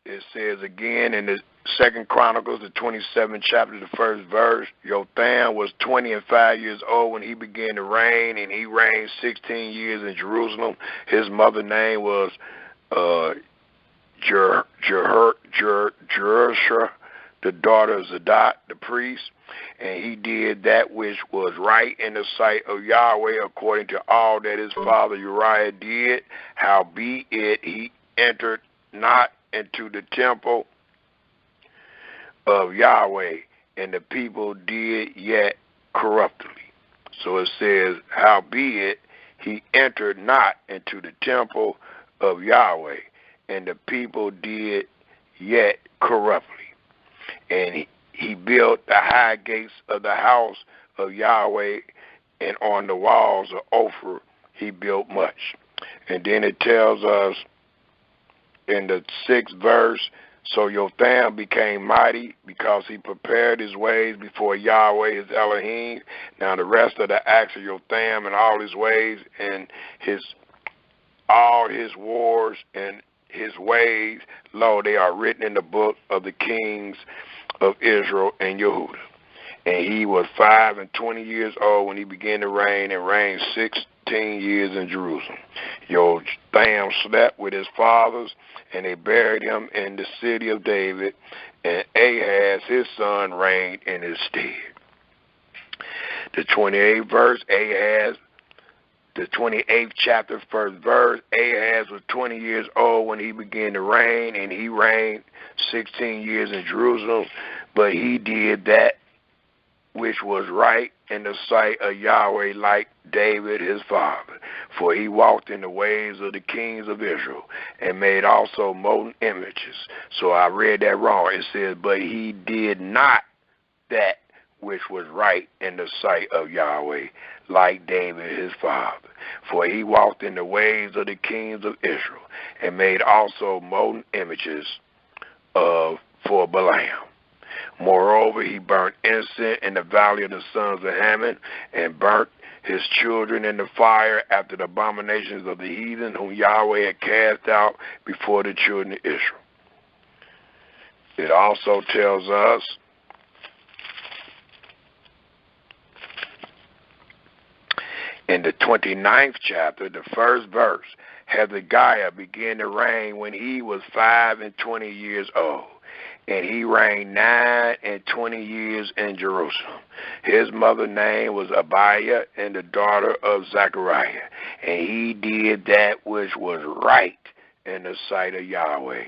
It says again in the 2 Chronicles, the 27th chapter, the 1st verse, Jotham was 25 years old when he began to reign, and he reigned 16 years in Jerusalem. His mother's name was Jerusha, the daughter of Zadok, the priest, and he did that which was right in the sight of Yahweh according to all that his father Uriah did. Howbeit he entered not into the temple of Yahweh, and the people did yet corruptly. So it says, howbeit he entered not into the temple of Yahweh, and the people did yet corruptly. And he built the high gates of the house of Yahweh, and on the walls of Ophir he built much. And then it tells us in the 6th verse, so Jotham became mighty because he prepared his ways before Yahweh his Elohim. Now the rest of the acts of Jotham and all his ways and all his wars and his ways, lo, they are written in the book of the kings of Israel and Yehuda. And he was 25 years old when he began to reign, and reigned 16 years in Jerusalem. Jotham slept with his fathers, and they buried him in the city of David, and Ahaz his son reigned in his stead. The 28th verse, the 28th chapter, 1st verse, Ahaz was 20 years old when he began to reign, and he reigned 16 years in Jerusalem, but he did that which was right in the sight of Yahweh like David his father. For he walked in the ways of the kings of Israel, and made also molten images. So I read that wrong. It says, but he did not that which was right in the sight of Yahweh like David his father. For he walked in the ways of the kings of Israel, and made also molten images for Balaam. Moreover, he burnt incense in the valley of the sons of Hammon, and burnt his children in the fire after the abominations of the heathen whom Yahweh had cast out before the children of Israel. It also tells us in the 29th chapter, the 1st verse, Hezekiah began to reign when he was 25 years old, and he reigned 29 years in Jerusalem. His mother's name was Abiah, and the daughter of Zechariah, and he did that which was right in the sight of Yahweh,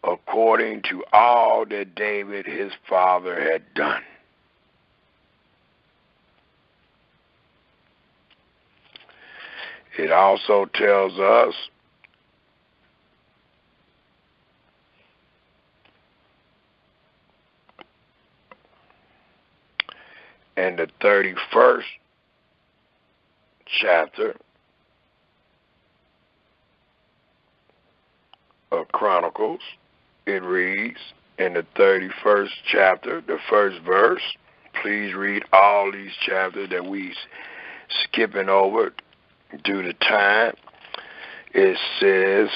according to all that David his father had done. It also tells us in the 31st chapter of Chronicles, it reads in the 31st chapter, the 1st verse. Please read all these chapters that we skipping over due to time. It says,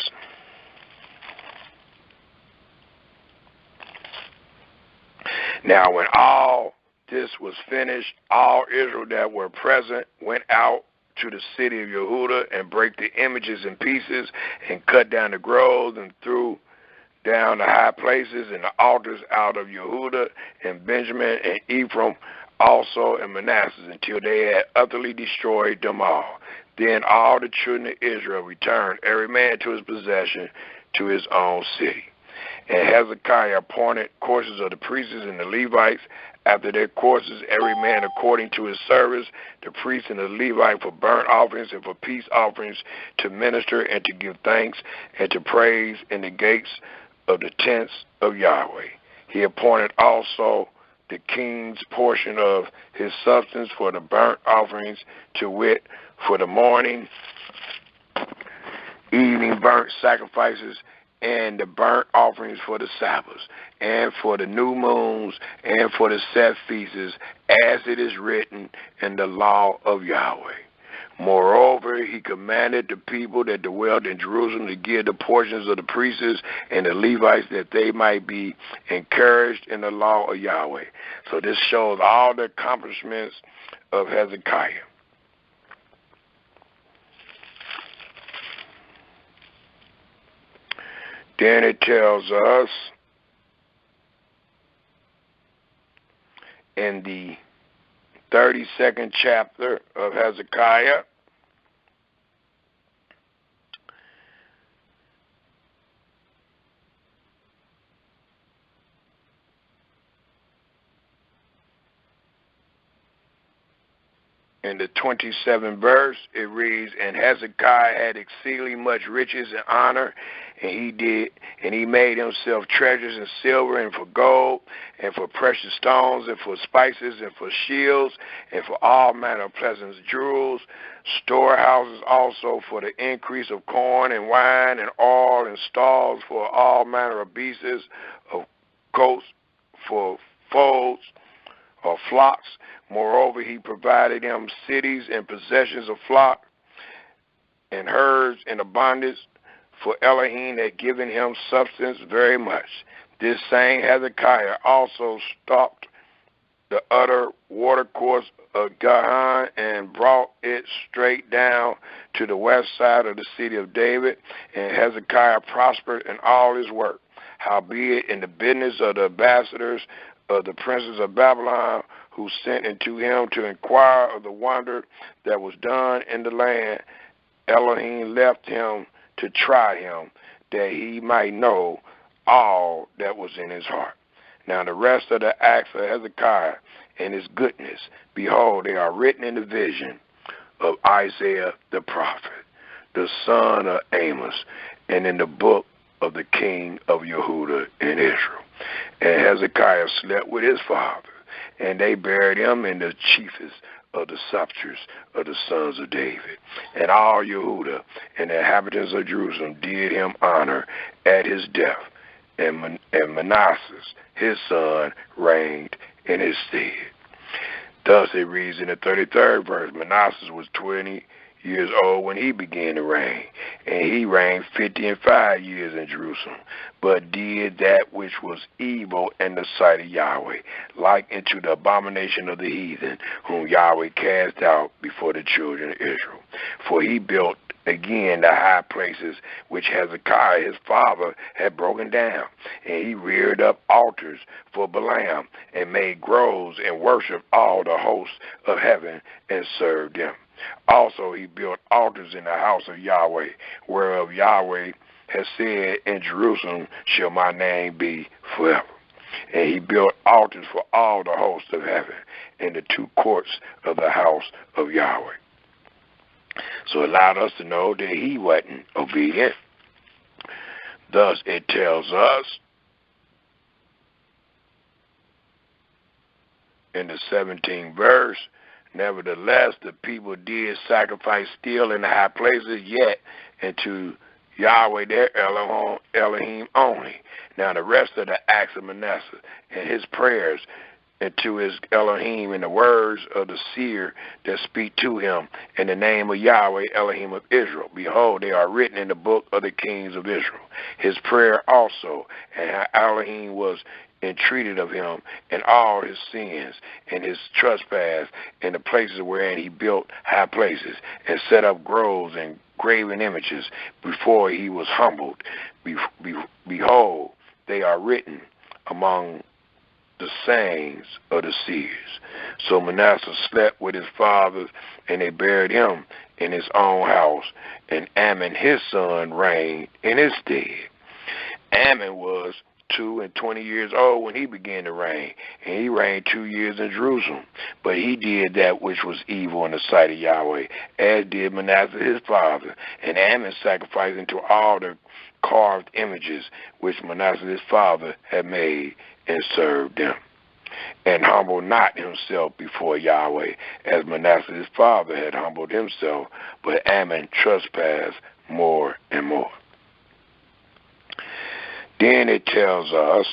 now when all this was finished, all Israel that were present went out to the city of Yehuda and brake the images in pieces, and cut down the groves, and threw down the high places and the altars out of Yehuda and Benjamin and Ephraim also and Manasseh, until they had utterly destroyed them all. Then all the children of Israel returned, every man to his possession, to his own city. And Hezekiah appointed courses of the priests and the Levites after their courses, every man according to his service, the priest and the Levite for burnt offerings and for peace offerings, to minister and to give thanks and to praise in the gates of the tents of Yahweh. He appointed also the king's portion of his substance for the burnt offerings, to wit, for the morning, evening burnt sacrifices, and the burnt offerings for the Sabbaths, and for the new moons, and for the set feasts, as it is written in the law of Yahweh. Moreover, he commanded the people that dwelt in Jerusalem to give the portions of the priests and the Levites that they might be encouraged in the law of Yahweh. So this shows all the accomplishments of Hezekiah. Then it tells us in the 32nd chapter of Hezekiah, in the 27th verse, it reads, "And Hezekiah had exceedingly much riches and honor, and he made himself treasures in silver and for gold, and for precious stones, and for spices, and for shields, and for all manner of pleasant jewels, storehouses also for the increase of corn and wine and oil, and stalls for all manner of beasts, of goats for folds or flocks. Moreover, he provided him cities and possessions of flock and herds in abundance, for Elohim had given him substance very much. This same Hezekiah also stopped the utter watercourse of Gahan and brought it straight down to the west side of the city of David, and Hezekiah prospered in all his work. Howbeit, in the business of the ambassadors of the princes of Babylon, who sent unto him to inquire of the wonder that was done in the land, Elohim left him to try him, that he might know all that was in his heart. Now the rest of the acts of Hezekiah and his goodness, behold, they are written in the vision of Isaiah the prophet, the son of Amos, and in the book of the king of Yehuda in Israel. And Hezekiah slept with his father, and they buried him in the chiefest of the sepulchres of the sons of David. And all Yehuda and the inhabitants of Jerusalem did him honor at his death. And Manasseh, his son, reigned in his stead. Thus it reads in the 33rd verse, Manasseh was 20 years old when he began to reign, and he reigned 55 years in Jerusalem, but did that which was evil in the sight of Yahweh, like unto the abomination of the heathen, whom Yahweh cast out before the children of Israel. For he built again the high places which Hezekiah his father had broken down, and he reared up altars for Balaam, and made groves, and worshipped all the hosts of heaven, and served them. Also he built altars in the house of Yahweh, whereof Yahweh has said, in Jerusalem shall my name be forever. And he built altars for all the hosts of heaven in the two courts of the house of Yahweh. So it allowed us to know that he wasn't obedient. Thus it tells us in the 17th verse, nevertheless the people did sacrifice still in the high places, yet unto Yahweh their Elohim only. Now the rest of the acts of Manasseh and his prayers and to his Elohim and the words of the seer that speak to him in the name of Yahweh, Elohim of Israel. Behold, they are written in the book of the kings of Israel. His prayer also, and how Elohim was entreated of him, and all his sins and his trespass, in the places wherein he built high places, and set up groves and graven images before he was humbled. Behold, they are written among the sayings of the seers. So Manasseh slept with his fathers, and they buried him in his own house, and Ammon his son reigned in his stead. Ammon was 22 years old when he began to reign, and he reigned 2 years in Jerusalem. But he did that which was evil in the sight of Yahweh, as did Manasseh his father. And Ammon sacrificed unto all the carved images which Manasseh his father had made, and served them, and humbled not himself before Yahweh, as Manasseh his father had humbled himself, but Ammon trespassed more and more. Then it tells us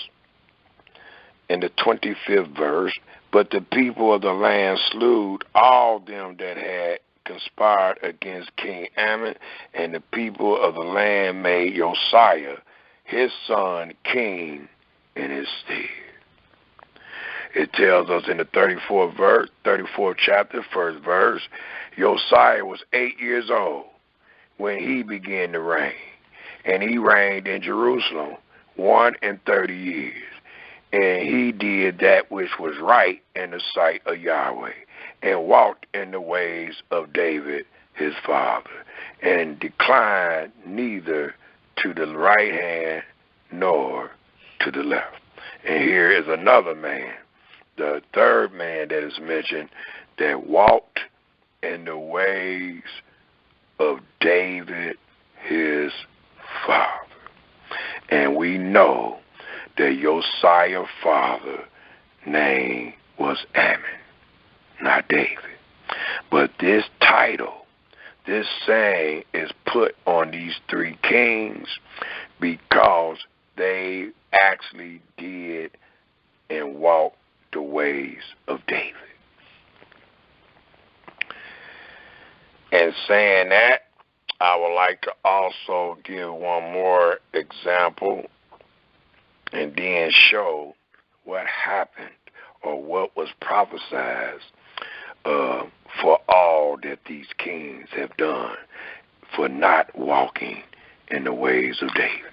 in the 25th verse, but the people of the land slew all them that had conspired against King Ammon, and the people of the land made Josiah, his son, king in his stead. It tells us in the 34th chapter, first verse, Josiah was 8 years old when he began to reign, and he reigned in Jerusalem 31 years. And he did that which was right in the sight of Yahweh, and walked in the ways of David his father, and declined neither to the right hand nor to the left. And here is another man, the third man that is mentioned, that walked in the ways of David his father. And we know that Josiah's father name was Ammon, not David. But this title, this saying, is put on these three kings because they actually did and walked the ways of David. And saying that, I would like to also give one more example and then show what happened or what was prophesied for all that these kings have done for not walking in the ways of David.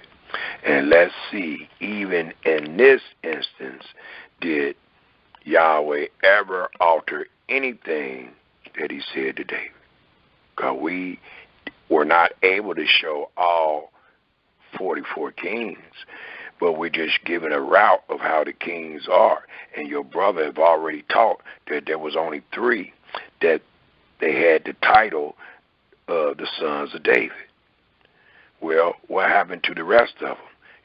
And let's see, even in this instance, did Yahweh ever alter anything that he said to David? Because we were not able to show all 44 kings, but we're just giving a route of how the kings are. And your brother have already taught that there was only 3 that they had the title of the sons of David. Well, what happened to the rest of them?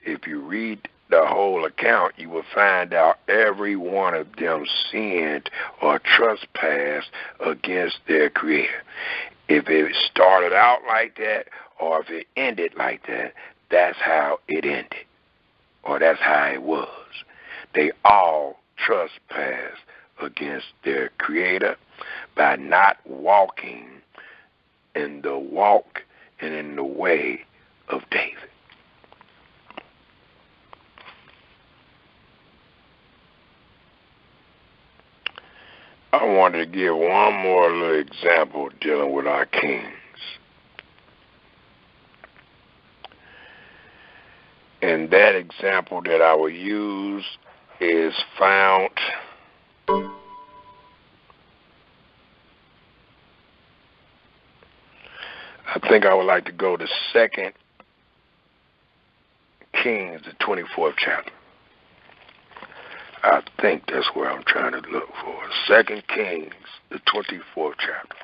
If you read the whole account, you will find out every one of them sinned or trespassed against their Creator. If it started out like that or if it ended like that, that's how it ended, or that's how it was. They all trespassed against their Creator by not walking in the walk and in the way of David. I wanted to give one more little example dealing with our kings. And that example that I will use is found I think I would like to go to 2 Kings, the 24th chapter. I think that's where I'm trying to look for. 2 Kings, the 24th chapter.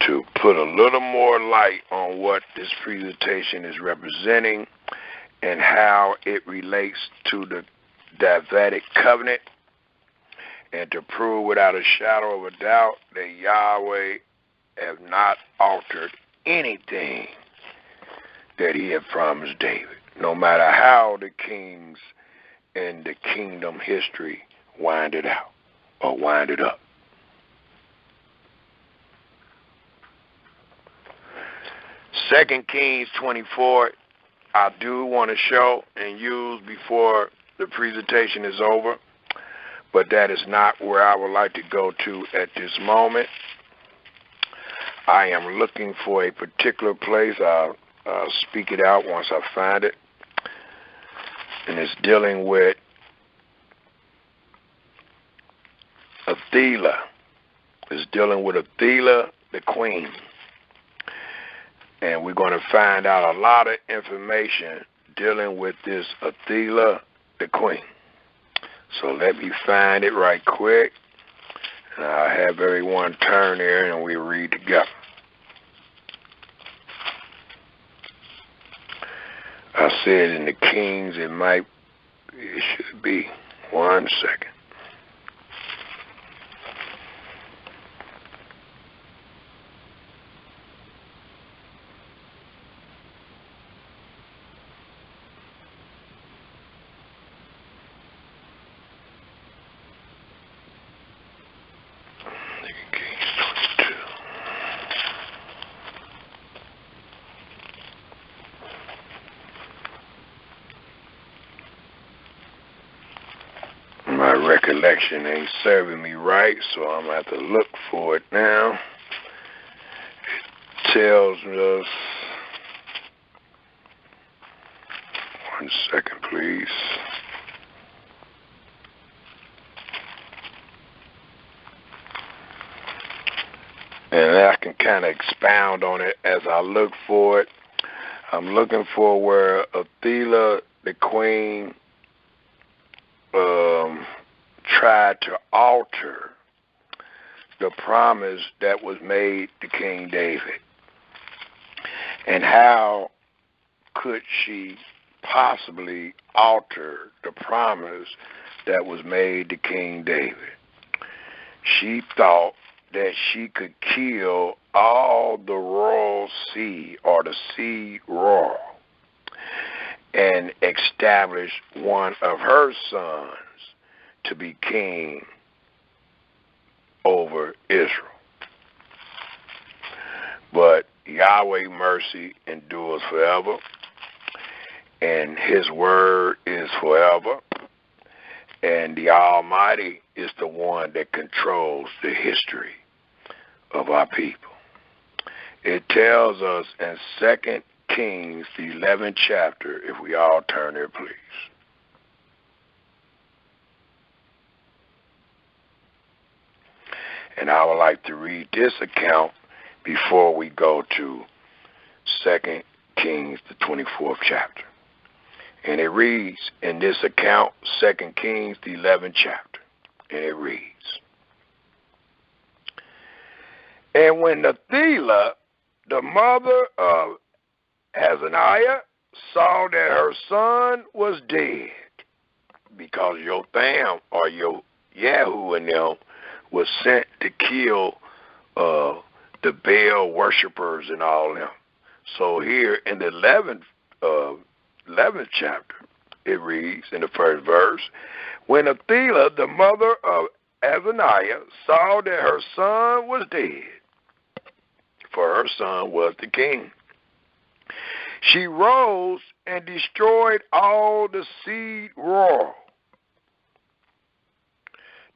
To put a little more light on what this presentation is representing and how it relates to the Davidic Covenant, and to prove without a shadow of a doubt that Yahweh have not altered anything that he had promised David, no matter how the kings in the kingdom history winded out or winded up. Second Kings 24, I do want to show and use before the presentation is over, but that is not where I would like to go to at this moment. I am looking for a particular place. I'll speak it out once I find it. And it's dealing with Athila. It's dealing with Athila, the queen. And we're going to find out a lot of information dealing with this Athila, the queen. So let me find it right quick. And I'll have everyone turn there and we read together. I said in the Kings, it should be 1 second. selection ain't serving me right, so I'm going to have to look for it now. It tells us, one second please. And I can kind of expound on it as I look for it. I'm looking for where Athela, the queen, tried to alter the promise that was made to King David. And how could she possibly alter the promise that was made to King David? She thought that she could kill all the royal seed, or the seed royal, and establish one of her sons to be king over Israel. But Yahweh's mercy endures forever, and his word is forever, and the Almighty is the one that controls the history of our people. It tells us in 2 Kings, the 11th chapter, if we all turn there, please. And I would like to read this account before we go to 2 Kings, the 24th chapter. And it reads in this account, 2 Kings, the 11th chapter, and it reads, "And when Athela, the mother of Azaniah, saw that her son was dead, because Jotham or Yahu and them was sent to kill the Baal worshipers and all them." So here in the 11th chapter, it reads in the first verse, "When Athela, the mother of Azaniah, saw that her son was dead," for her son was the king, "she rose and destroyed all the seed royal."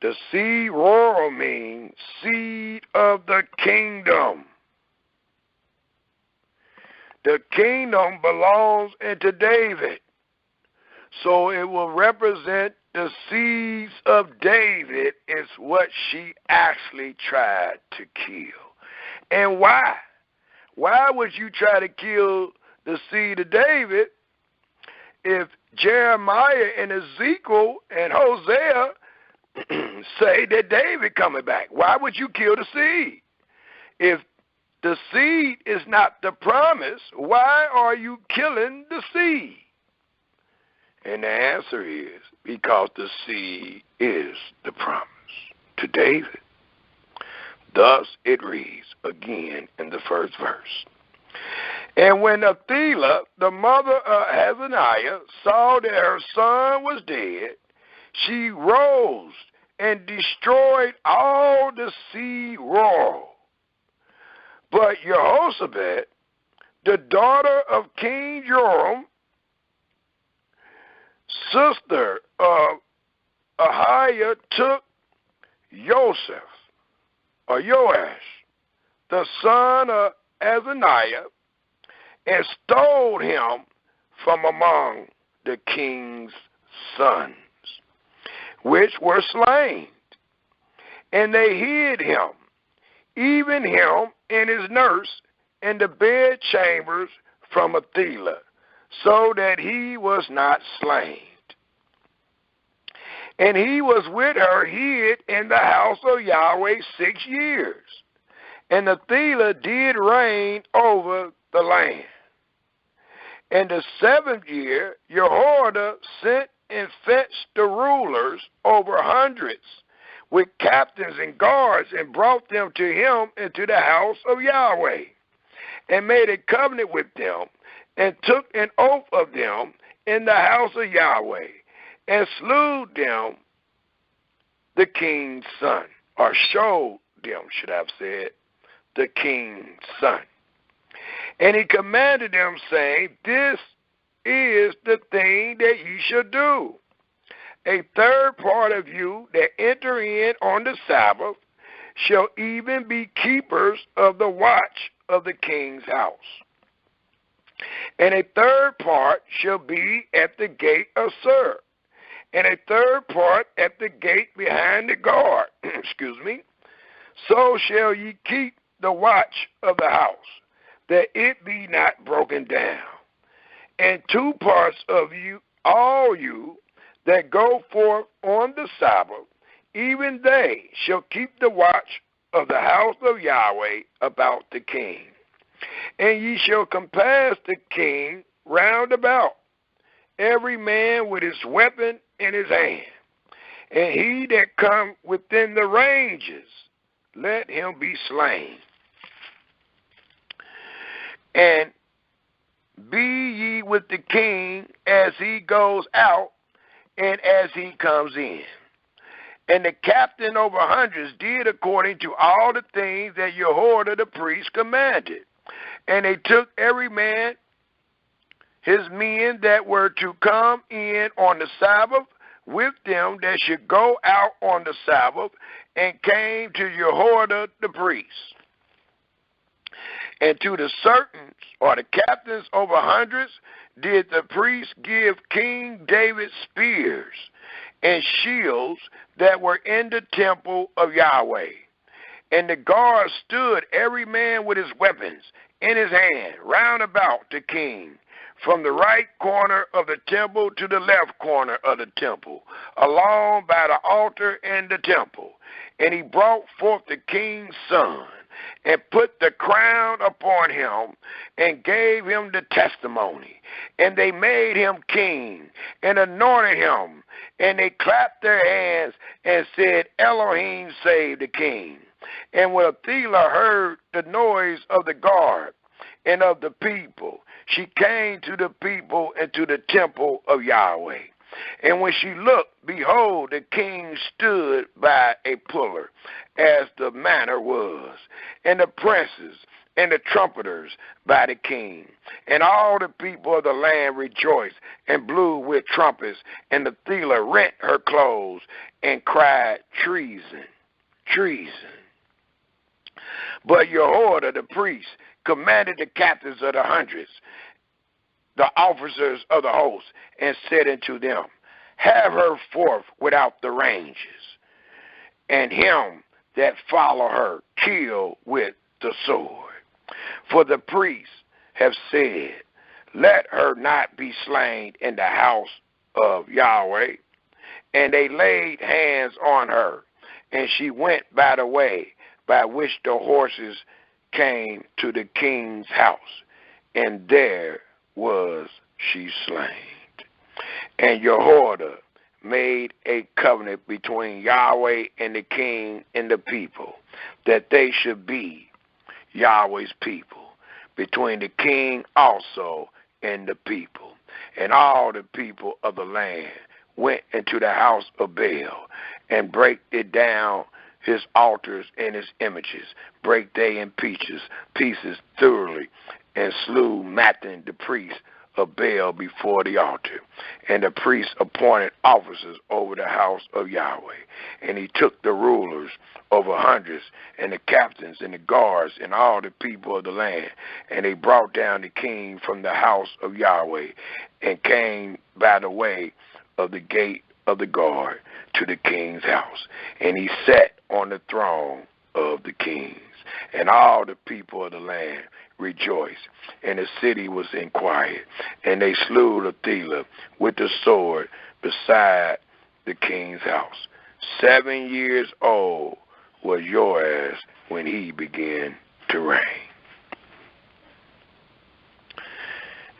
The seed royal means seed of the kingdom. The kingdom belongs into David, so it will represent the seeds of David is what she actually tried to kill. And why? Why would you try to kill the seed of David if Jeremiah and Ezekiel and Hosea say that David coming back? Why would you kill the seed? If the seed is not the promise, why are you killing the seed? And the answer is because the seed is the promise to David. Thus it reads again in the first verse. "And when Athela, the mother of Azaniah, saw that her son was dead, she rose and destroyed all the seed royal. But Jehoshaphat, the daughter of King Joram, sister of Ahiah, took Joash, the son of Azaniah, and stole him from among the king's sons, which were slain. And they hid him, even him and his nurse, in the bedchambers from Athela, so that he was not slain. And he was with her hid in the house of Yahweh 6 years. And Athela did reign over the land. In the 7th year, Jehoiada sent and fetched the rulers over hundreds with captains and guards, and brought them to him into the house of Yahweh, and made a covenant with them, and took an oath of them in the house of Yahweh, and slew them the king's son, or showed them, should I have said, the king's son. And he commanded them, saying, "This is the thing that ye shall do. A third part of you that enter in on the Sabbath shall even be keepers of the watch of the king's house. And a third part shall be at the gate of Sir, and a third part at the gate behind the guard. Excuse me. So shall ye keep the watch of the house, that it be not broken down. And two parts of you, all you that go forth on the Sabbath, even they shall keep the watch of the house of Yahweh about the king. And ye shall compass the king round about, every man with his weapon in his hand. And he that come within the ranges, let him be slain. And be ye with the king as he goes out and as he comes in. And the captain over hundreds did according to all the things that Jehoiada the priest commanded. And they took every man his men that were to come in on the Sabbath with them that should go out on the Sabbath, and came to Jehoiada the priest. And to the certains, or the captains over hundreds, did the priest give King David spears and shields that were in the temple of Yahweh. And the guards stood every man with his weapons in his hand round about the king, from the right corner of the temple to the left corner of the temple, along by the altar and the temple. And he brought forth the king's son, and put the crown upon him, and gave him the testimony. And they made him king, and anointed him. And they clapped their hands, and said, Elohim save the king. And when Athaliah heard the noise of the guard and of the people, she came to the people and to the temple of Yahweh. And when she looked, behold, the king stood by a pillar, as the manner was, and the princes and the trumpeters by the king. And all the people of the land rejoiced and blew with trumpets. And Athaliah rent her clothes and cried, Treason, treason. But Jehoiada the priest commanded the captains of the hundreds, the officers of the host, and said unto them, Have her forth without the ranges, and him that follow her kill with the sword. For the priests have said, Let her not be slain in the house of Yahweh. And they laid hands on her, and she went by the way by which the horses came to the king's house, and there was she slain. And Jehoiada made a covenant between Yahweh and the king and the people, that they should be Yahweh's people, between the king also and the people. And all the people of the land went into the house of Baal, and brake it down his altars and his images, brake they in pieces thoroughly, and slew Mathan the priest of Baal before the altar. And the priests appointed officers over the house of Yahweh. And he took the rulers over hundreds, and the captains, and the guards, and all the people of the land. And they brought down the king from the house of Yahweh, and came by the way of the gate of the guard to the king's house. And he sat on the throne of the kings. And all the people of the land rejoiced, and the city was in quiet. And they slew Athaliah with the sword beside the king's house. 7 years old was Joash when he began to reign.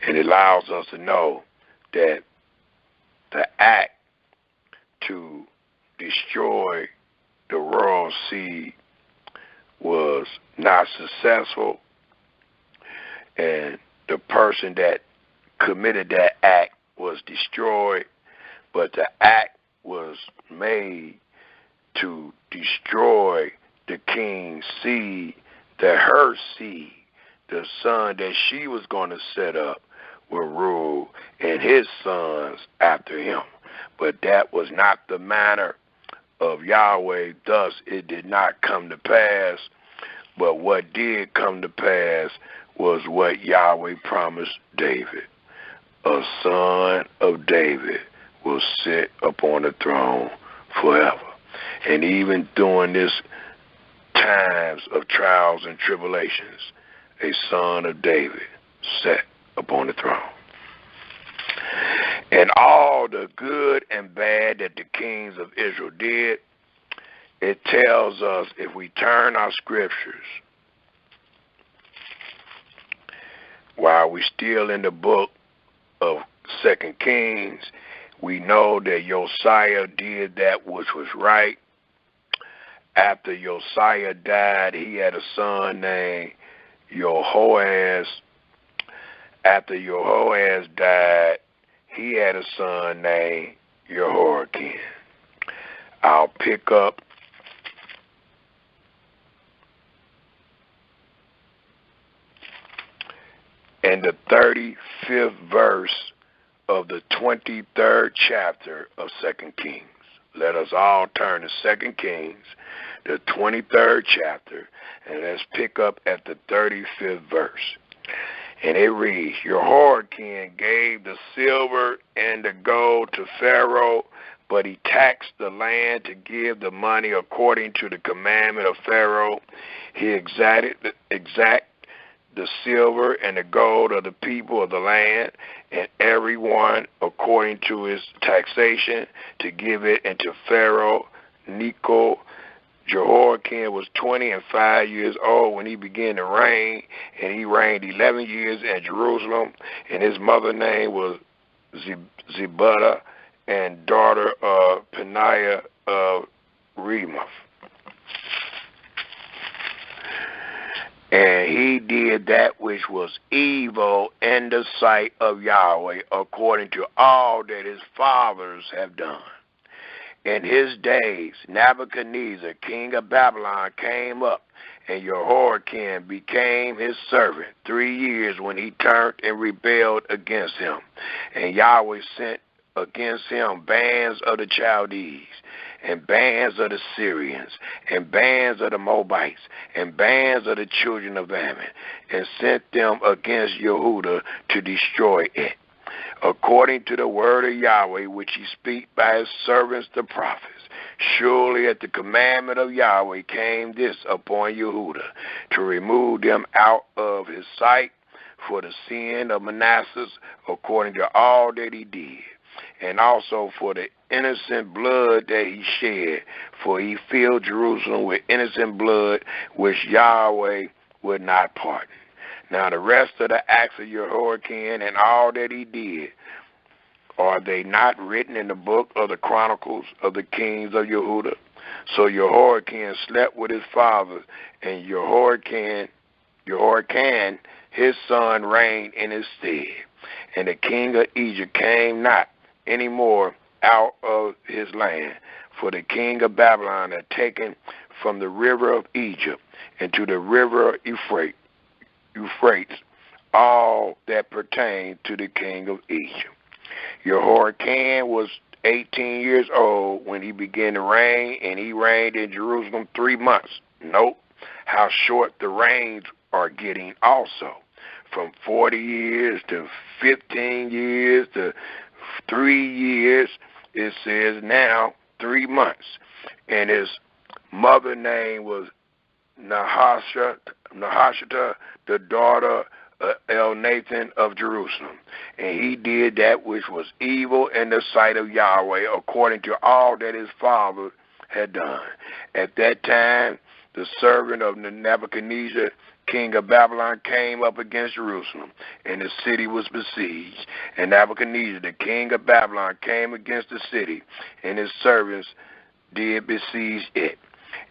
And it allows us to know that the act to destroy the royal seed was not successful, and the person that committed that act was destroyed, but the act was made to destroy the king's seed, that her seed, the son that she was going to set up, will rule, and his sons after him. But that was not the manner of Yahweh, thus it did not come to pass. But what did come to pass was what Yahweh promised David. A son of David will sit upon the throne forever. And even during this times of trials and tribulations, a son of David sat upon the throne. And all the good and bad that the kings of Israel did, it tells us, if we turn our scriptures, while we're still in the book of 2 Kings, we know that Josiah did that which was right. After Josiah died, he had a son named Jehoahaz. After Jehoahaz died, he had a son named Jehoiakim. I'll pick up in the 35th verse of the 23rd chapter of 2 Kings. Let us all turn to 2 Kings, the 23rd chapter, and let's pick up at the 35th verse. And it reads, Jehoiakim gave the silver and the gold to Pharaoh, but he taxed the land to give the money according to the commandment of Pharaoh. He exacted the silver and the gold of the people of the land, and every one according to his taxation, to give it unto Pharaoh Necho. Jehoiakim was 25 years old when he began to reign, and he reigned 11 years in Jerusalem, and his mother's name was Zebudah, and daughter of Peniah of Ramoth. And he did that which was evil in the sight of Yahweh, according to all that his fathers have done. In his days, Nebuchadnezzar, king of Babylon, came up, and Jehoiakim became his servant 3 years when he turned and rebelled against him. And Yahweh sent against him bands of the Chaldees, and bands of the Syrians, and bands of the Moabites, and bands of the children of Ammon, and sent them against Yehudah to destroy it, according to the word of Yahweh, which he spake by his servants the prophets. Surely at the commandment of Yahweh came this upon Yehudah, to remove them out of his sight for the sin of Manasseh, according to all that he did, and also for the innocent blood that he shed, for he filled Jerusalem with innocent blood, which Yahweh would not pardon. Now the rest of the acts of Jehoiakim and all that he did, are they not written in the book of the Chronicles of the kings of Yehudah? So Jehoiakim slept with his fathers, and Jehoiakim, his son, reigned in his stead. And the king of Egypt came not any more out of his land, for the king of Babylon had taken from the river of Egypt into the river of Euphrates all that pertained to the king of Egypt. Jehoiakim was 18 years old when he began to reign, and he reigned in Jerusalem 3 months. Note how short the reigns are getting also, from 40 years to 15 years to 3 years. It says now 3 months. And his mother name was Nahashta, the daughter of Elnathan of Jerusalem. And he did that which was evil in the sight of Yahweh, according to all that his father had done. At that time, the servant of Nebuchadnezzar, king of Babylon, came up against Jerusalem, and the city was besieged. And Nebuchadnezzar, the king of Babylon, came against the city, and his servants did besiege it.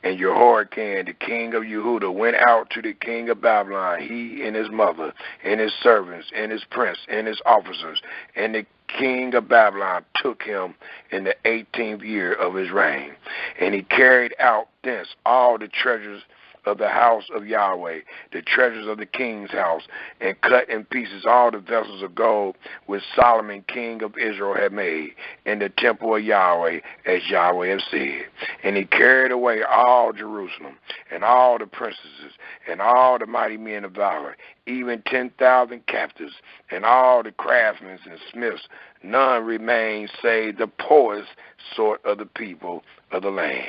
And Jehoiakim, the king of Yehudah, went out to the king of Babylon, he and his mother, and his servants, and his prince, and his officers. And the king of Babylon took him in the 18th year of his reign. And he carried out thence all the treasures of the house of Yahweh, the treasures of the king's house, and cut in pieces all the vessels of gold which Solomon king of Israel had made in the temple of Yahweh, as Yahweh had said. And he carried away all Jerusalem, and all the princesses, and all the mighty men of valor, even 10,000 captives, and all the craftsmen and smiths. None remained save the poorest sort of the people of the land.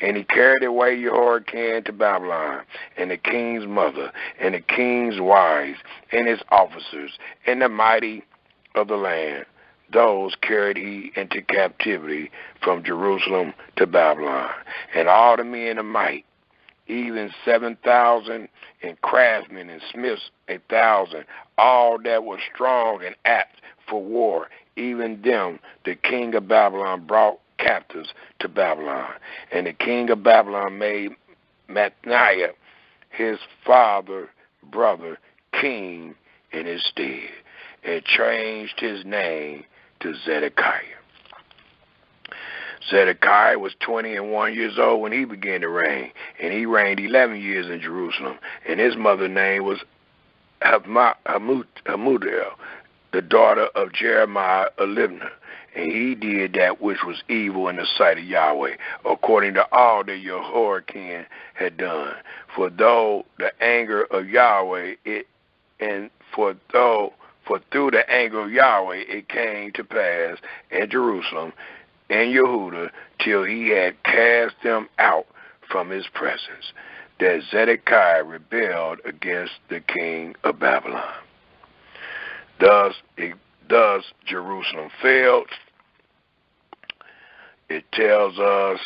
And he carried away Jehoiakim to Babylon, and the king's mother, and the king's wives, and his officers, and the mighty of the land. Those carried he into captivity from Jerusalem to Babylon. And all the men of might, even 7,000, and craftsmen and smiths 1,000, all that were strong and apt for war, even them the king of Babylon brought captives to Babylon. And the king of Babylon made Mattaniah, his father, brother, king in his stead, and changed his name to Zedekiah. Zedekiah was 21 years old when he began to reign, and he reigned 11 years in Jerusalem. And his mother's name was Hamudel, the daughter of Jeremiah of Libnah. And he did that which was evil in the sight of Yahweh, according to all that Jehoiakim had done. For though the anger of Yahweh, for through the anger of Yahweh it came to pass in Jerusalem and Yehudah, till he had cast them out from his presence, that Zedekiah rebelled against the king of Babylon. Thus Jerusalem failed. It tells us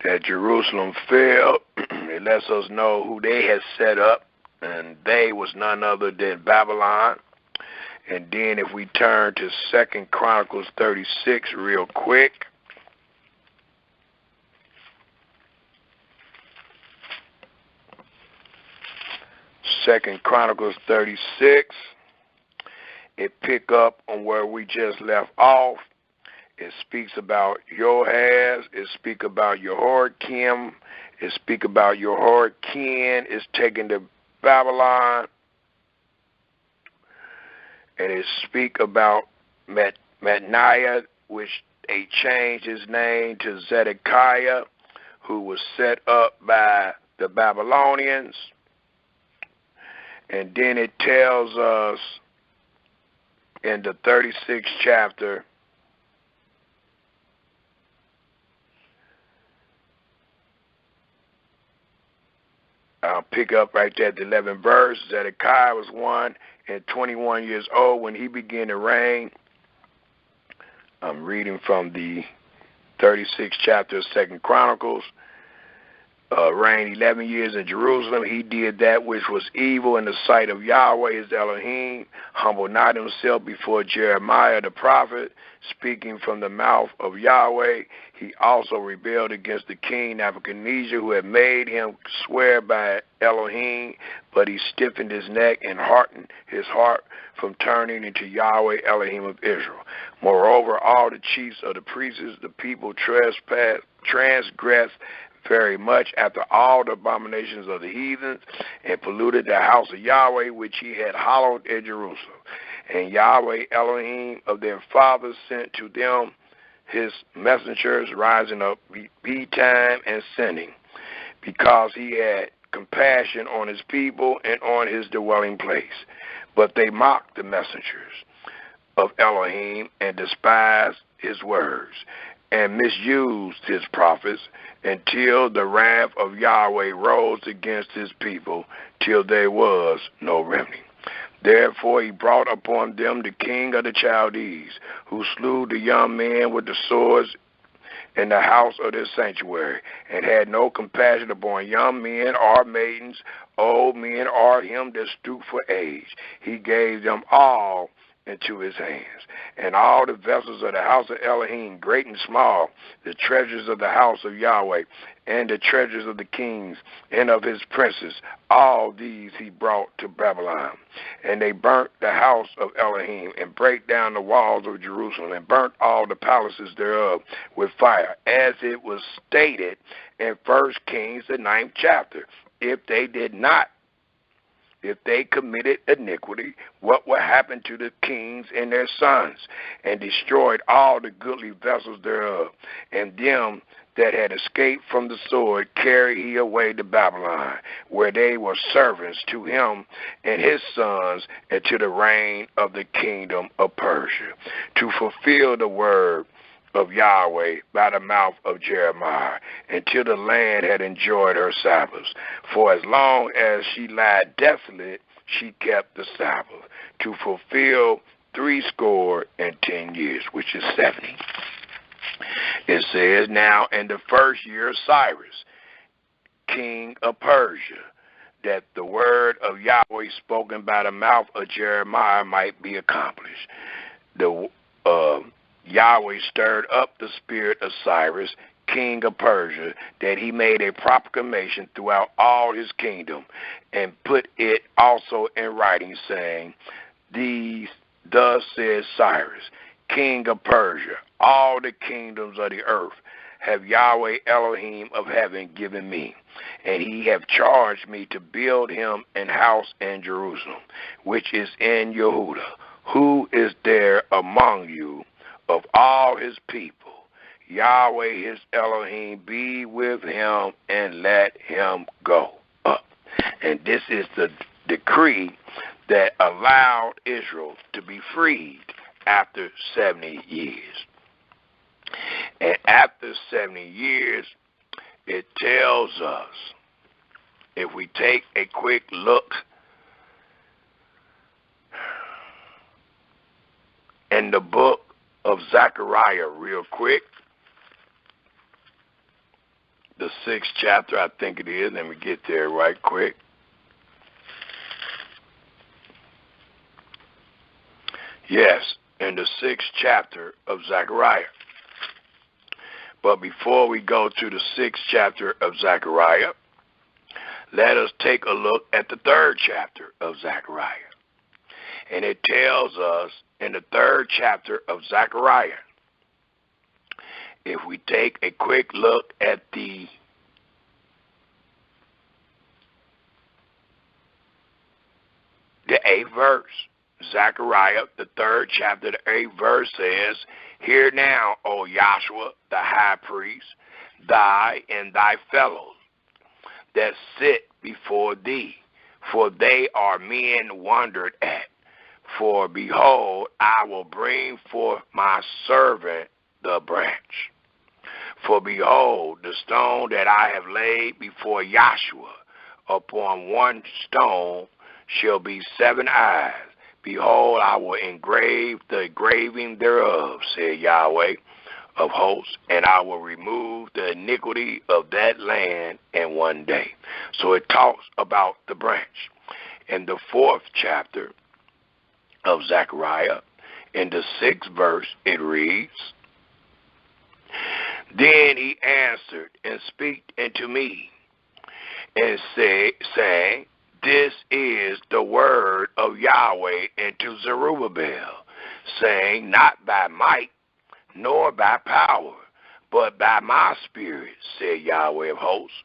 that Jerusalem failed. It lets us know who they had set up, and they was none other than Babylon. And then if we turn to 2 Chronicles 36 real quick. 2 Chronicles 36, it pick up on where we just left off. It speaks about Joahaz. It speaks about Jehoiakim. It speaks about Jehoiakim is taken to Babylon. And it speak about Mattaniah, which they changed his name to Zedekiah, who was set up by the Babylonians. And then it tells us in the 36th chapter, I'll pick up right there at the 11th verse. Zedekiah was 21 years old when he began to reign. I'm reading from the 36th chapter of 2 Chronicles. Reigned 11 years in Jerusalem. He did that which was evil in the sight of Yahweh his Elohim, humbled not himself before Jeremiah the prophet, speaking from the mouth of Yahweh. He also rebelled against the king Nebuchadnezzar, who had made him swear by Elohim, but he stiffened his neck and hardened his heart from turning into Yahweh Elohim of Israel. Moreover, all the chiefs of the priests, the people transgressed very much after all the abominations of the heathens, and polluted the house of Yahweh, which he had hallowed in Jerusalem. And Yahweh Elohim of their fathers sent to them his messengers, rising up bedtime and sinning, because he had compassion on his people and on his dwelling place. But they mocked the messengers of Elohim and despised his words, and misused his prophets, until the wrath of Yahweh rose against his people, till there was no remedy. Therefore he brought upon them the king of the Chaldees, who slew the young men with the swords in the house of their sanctuary, and had no compassion upon young men or maidens, old men or him that stooped for age. He gave them all into his hands. And all the vessels of the house of Elohim, great and small, the treasures of the house of Yahweh, and the treasures of the kings and of his princes, all these he brought to Babylon. And they burnt the house of Elohim, and brake down the walls of Jerusalem, and burnt all the palaces thereof with fire, as it was stated in 1 Kings, the 9th chapter. If they committed iniquity, what will happen to the kings and their sons? And destroyed all the goodly vessels thereof. And them that had escaped from the sword carried he away to Babylon, where they were servants to him and his sons, and to the reign of the kingdom of Persia, to fulfill the word of Yahweh by the mouth of Jeremiah, until the land had enjoyed her Sabbaths. For as long as she lied desolate, she kept the Sabbath, to fulfill 70 years, which is 70. It says, now in the first year of Cyrus, king of Persia, that the word of Yahweh spoken by the mouth of Jeremiah might be accomplished. Yahweh stirred up the spirit of Cyrus, king of Persia, that he made a proclamation throughout all his kingdom, and put it also in writing, saying, thus says Cyrus, king of Persia, all the kingdoms of the earth have Yahweh Elohim of heaven given me, and he have charged me to build him an house in Jerusalem, which is in Yehuda. Who is there among you of all his people? Yahweh his Elohim be with him, and let him go up. And this is the decree that allowed Israel to be freed after 70 years. And after 70 years, it tells us, if we take a quick look in the book of Zechariah real quick, the 6th chapter, I think it is. Let me get there right quick. Yes, in the 6th chapter of Zechariah. But before we go to the 6th chapter of Zechariah, let us take a look at the 3rd chapter of Zechariah. And it tells us in the 3rd chapter of Zechariah, if we take a quick look at the 8th verse, Zechariah, the 3rd chapter, the 8th verse says, hear now, O Joshua, the high priest, thy and thy fellows that sit before thee, for they are men wondered at. For behold, I will bring forth my servant the branch. For behold, the stone that I have laid before Joshua, upon one stone shall be 7 eyes. Behold, I will engrave the engraving thereof, said Yahweh of hosts, and I will remove the iniquity of that land in one day. So it talks about the branch. In the 4th chapter of Zechariah, in the 6th verse, it reads, then he answered and spake unto me, and saying, this is the word of Yahweh unto Zerubbabel, saying, not by might, nor by power, but by my spirit, said Yahweh of hosts.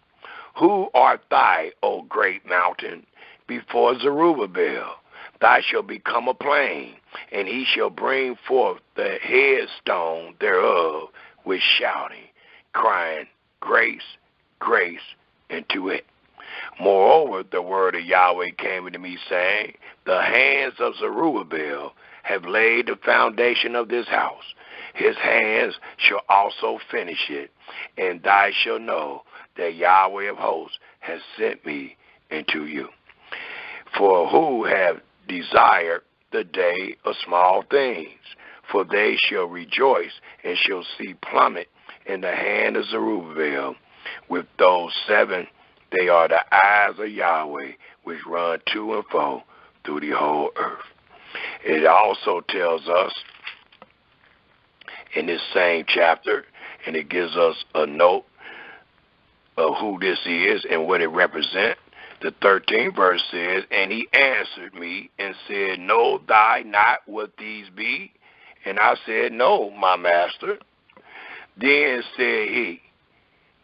Who art thou, O great mountain? Before Zerubbabel thou shalt become a plain, and he shall bring forth the headstone thereof with shouting, crying, grace, grace into it. Moreover, the word of Yahweh came unto me, saying, the hands of Zerubbabel have laid the foundation of this house. His hands shall also finish it, and thou shalt know that Yahweh of hosts has sent me into you. For who have desired the day of small things? For they shall rejoice and shall see plummet in the hand of Zerubbabel. With those 7, they are the eyes of Yahweh, which run to and fro through the whole earth. It also tells us in this same chapter, and it gives us a note of who this is and what it represents. The 13th verse says, and he answered me and said, know thou not what these be? And I said, no, my master. Then said he,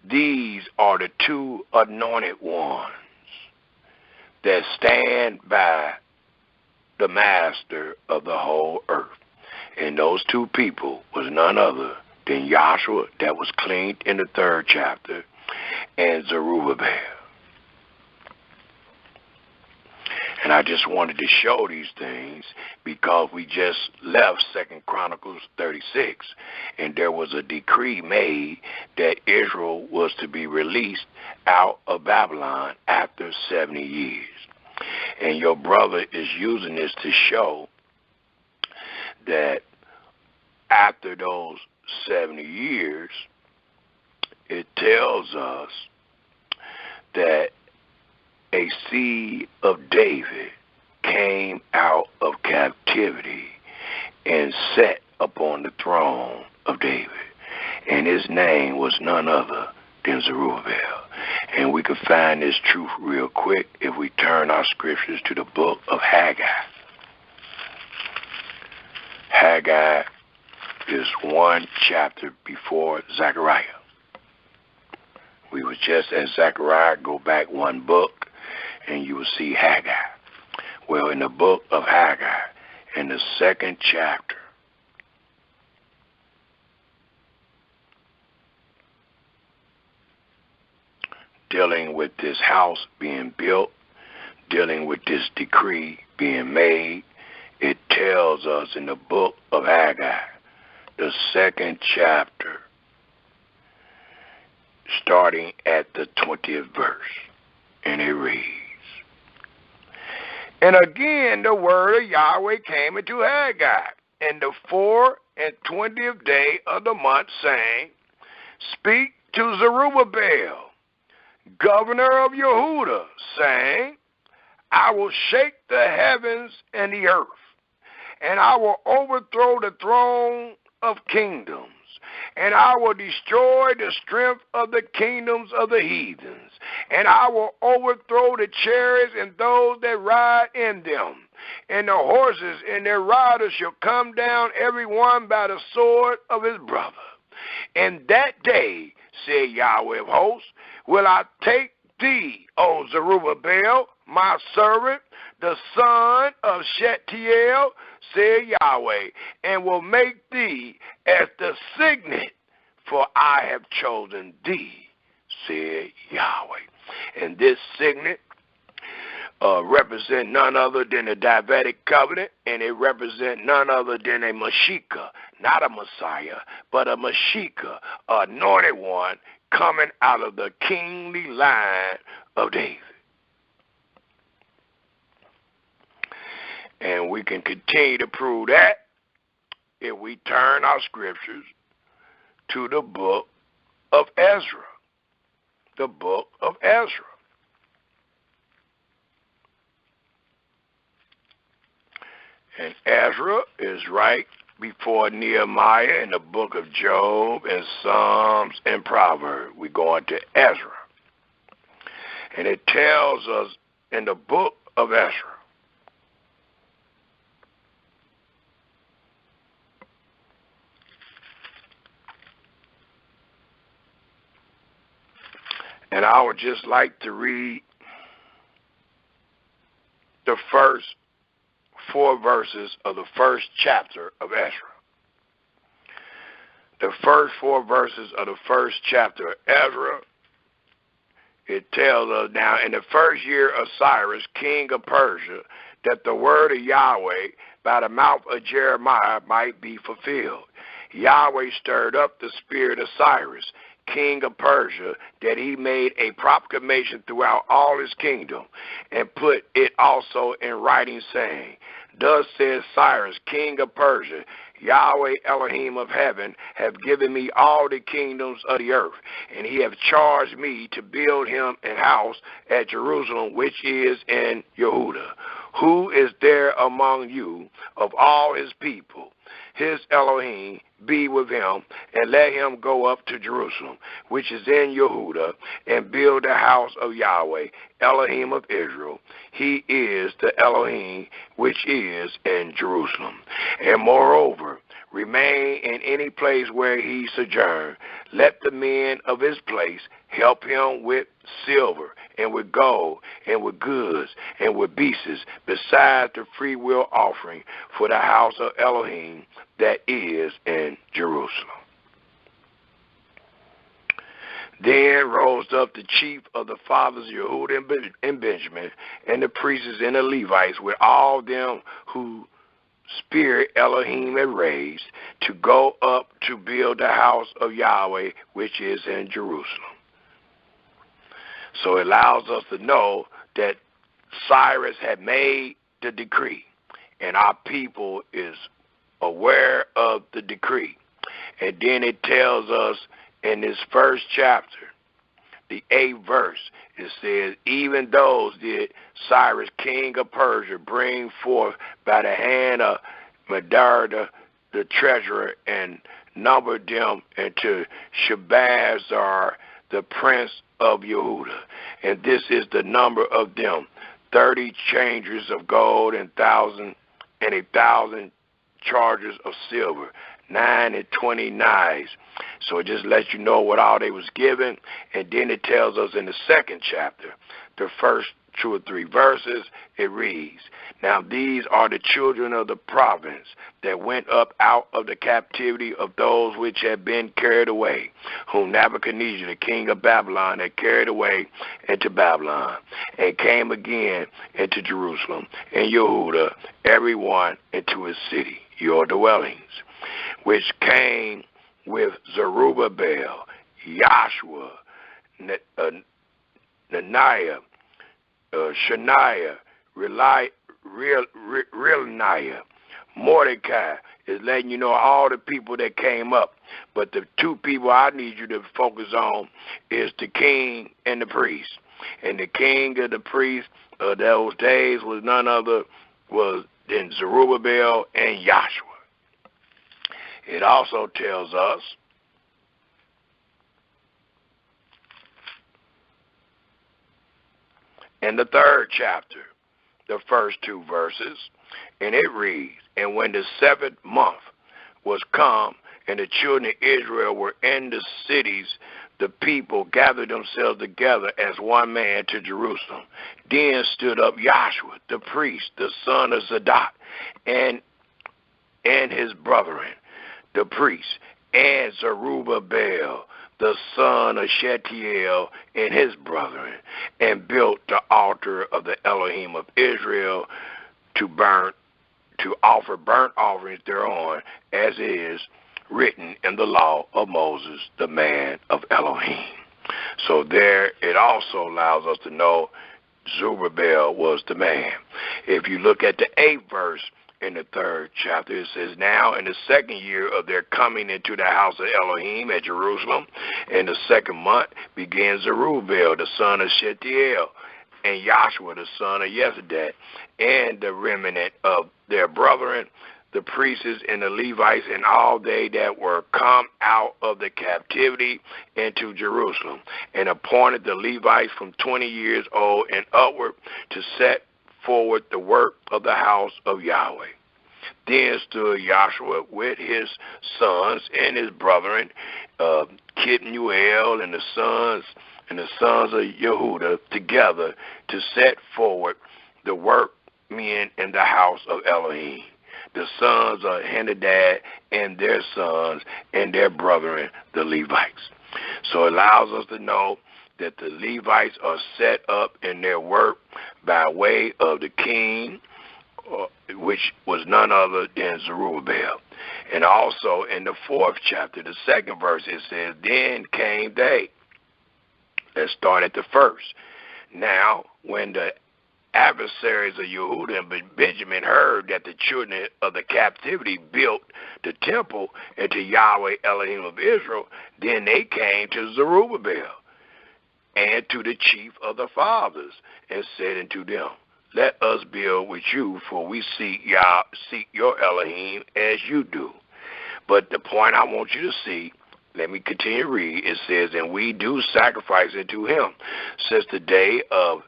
these are the two anointed ones that stand by the master of the whole earth. And those two people was none other than Joshua, that was cleaned in the 3rd chapter, and Zerubbabel. And I just wanted to show these things because we just left 2 Chronicles 36, and there was a decree made that Israel was to be released out of Babylon after 70 years. And your brother is using this to show that after those 70 years, it tells us that a seed of David came out of captivity and sat upon the throne of David. And his name was none other than Zerubbabel. And we can find this truth real quick if we turn our scriptures to the book of Haggai. Haggai is one chapter before Zechariah. We were just at Zechariah, go back one book, and you will see Haggai. Well, in the book of Haggai, in the 2nd chapter, dealing with this house being built, dealing with this decree being made, it tells us in the book of Haggai, the 2nd chapter, starting at the 20th verse, and it reads, and again the word of Yahweh came into Haggai in the 24th day of the month, saying, speak to Zerubbabel, governor of Yehuda, saying, I will shake the heavens and the earth, and I will overthrow the throne of kingdoms, and I will destroy the strength of the kingdoms of the heathens, and I will overthrow the chariots and those that ride in them, and the horses and their riders shall come down every one by the sword of his brother. And that day, said Yahweh of hosts, will I take thee, O Zerubbabel, my servant, the son of Shealtiel, said Yahweh, and will make thee as the signet, for I have chosen thee, said Yahweh. And this signet represent none other than the Davidic Covenant, and it represent none other than a Mashiach, not a Messiah, but a Mashiach, anointed one, coming out of the kingly line of David. And we can continue to prove that if we turn our scriptures to the book of Ezra. The book of Ezra. And Ezra is right before Nehemiah in the book of Job and Psalms and Proverbs. We go into Ezra. And it tells us in the book of Ezra, and I would just like to read the first 4 verses of the 1st chapter of Ezra. The first 4 verses of the 1st chapter of Ezra, it tells us, now in the 1st year of Cyrus, king of Persia, that the word of Yahweh by the mouth of Jeremiah might be fulfilled. Yahweh stirred up the spirit of Cyrus, king of Persia, that he made a proclamation throughout all his kingdom, and put it also in writing, saying, thus says Cyrus, king of Persia, Yahweh Elohim of heaven, have given me all the kingdoms of the earth, and he have charged me to build him an house at Jerusalem, which is in Yehuda, Who is there among you of all his people? His Elohim be with him, and let him go up to Jerusalem, which is in Yehuda, and build the house of Yahweh, Elohim of Israel. He is the Elohim which is in Jerusalem. And moreover, remain in any place where he sojourn. Let the men of his place help him with silver, and with gold, and with goods, and with beasts, besides the freewill offering for the house of Elohim that is in Jerusalem. Then rose up the chief of the fathers of Yehuda and Benjamin, and the priests and the Levites, with all them who spirit Elohim had raised, to go up to build the house of Yahweh, which is in Jerusalem. So it allows us to know that Cyrus had made the decree, and our people is aware of the decree. And then it tells us in this first chapter, the 8th verse, it says, even those did Cyrus, king of Persia, bring forth by the hand of Medarda, the treasurer, and numbered them into Shabazar, the prince of Yehuda. And this is the number of them, 30 changers of gold, and 1,000 chargers of silver, 9 and 20 knives. So it just lets you know what all they was given. And then it tells us in the second chapter, the first 2 or 3 verses, it reads, now these are the children of the province that went up out of the captivity of those which had been carried away, whom Nebuchadnezzar, the king of Babylon, had carried away into Babylon, and came again into Jerusalem and Yehuda, every one into his city, your dwellings, which came with Zerubbabel, Joshua, Naniah, Shaniah, Realiah, Mordecai. Is letting you know all the people that came up. But the 2 people I need you to focus on is the king and the priest. And the king of the priest of those days was none other than Zerubbabel and Joshua. It also tells us in the 3rd chapter, the first 2 verses, and it reads, and when the 7th month was come, and the children of Israel were in the cities, the people gathered themselves together as one man to Jerusalem. Then stood up Joshua, the priest, the son of Zadok, and his brethren, the priests, and Zerubbabel, the son of Shealtiel, and his brethren, and built the altar of the Elohim of Israel to offer burnt offerings thereon, as is written in the law of Moses, the man of Elohim. So there it also allows us to know Zerubbabel was the man. If you look at the 8th verse in the 3rd chapter, it says, now in the 2nd year of their coming into the house of Elohim at Jerusalem, in the 2nd month began Zerubbabel, the son of Shealtiel, and Joshua, the son of Jehozadak, and the remnant of their brethren, the priests and the Levites, and all they that were come out of the captivity into Jerusalem, and appointed the Levites from 20 years old and upward to set forward the work of the house of Yahweh. Then stood Joshua with his sons and his brethren, Kitmuel and the sons of Yehuda, together to set forward the workmen in the house of Elohim, the sons of Henadad and their sons and their brethren, the Levites. So it allows us to know that the Levites are set up in their work by way of the king, which was none other than Zerubbabel. And also in the 4th chapter, the 2nd verse, it says, then came they. Let's start at the 1st. Now, when the adversaries of Yehuda and Benjamin heard that the children of the captivity built the temple into Yahweh Elohim of Israel, then they came to Zerubbabel and to the chief of the fathers, and said unto them, let us build with you, for we seek your Elohim as you do. But the point I want you to see, let me continue to read. It says, and we do sacrifice unto him since the day of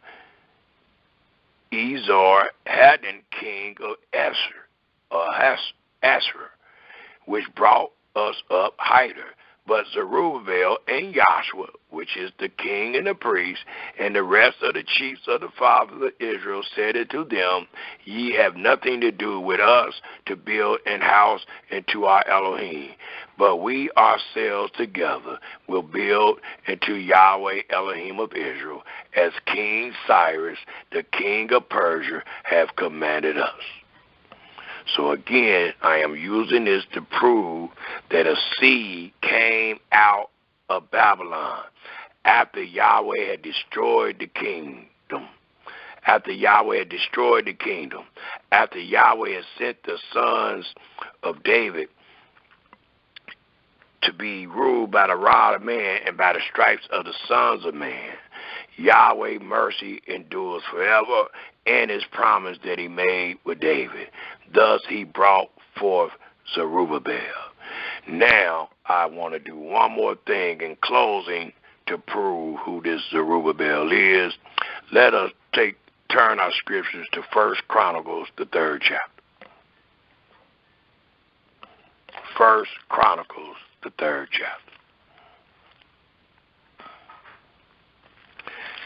Esar-Haddon, king of Asher, which brought us up hither. But Zerubbabel and Joshua, which is the king and the priest, and the rest of the chiefs of the fathers of Israel, said unto them, ye have nothing to do with us to build an house unto our Elohim, but we ourselves together will build unto Yahweh Elohim of Israel, as King Cyrus, the king of Persia, have commanded us. So again, I am using this to prove that a seed came out of Babylon after Yahweh had destroyed the kingdom. After Yahweh had destroyed the kingdom. After Yahweh had sent the sons of David to be ruled by the rod of man and by the stripes of the sons of man. Yahweh's mercy endures forever, and his promise that he made with David. Thus he brought forth Zerubbabel. Now I want to do one more thing in closing to prove who this Zerubbabel is. Let us turn our scriptures to 1 Chronicles, the 3rd chapter. 1 Chronicles, the 3rd chapter.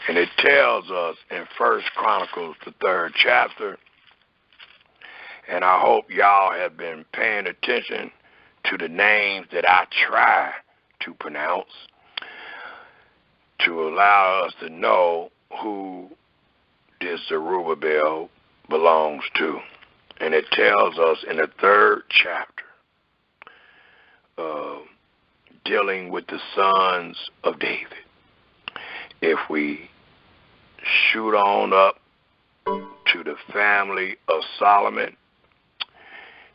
And it tells us in 1 Chronicles, the 3rd chapter, and I hope y'all have been paying attention to the names that I try to pronounce to allow us to know who this Zerubbabel belongs to. And it tells us in the 3rd chapter, dealing with the sons of David. If we shoot on up to the family of Solomon,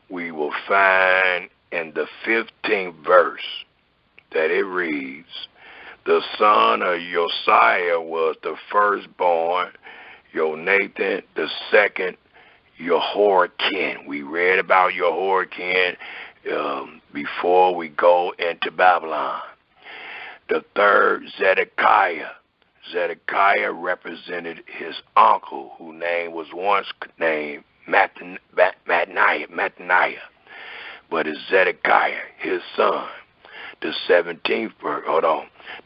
we will find in the 15th verse that it reads, the son of Josiah was the firstborn, Jonathan the second, Jehoiakim. We read about Jehoiakim before we go into Babylon. The third, Zedekiah. Zedekiah represented his uncle, whose name was once named Mattaniah, but it's Zedekiah, his son. The 17th verse,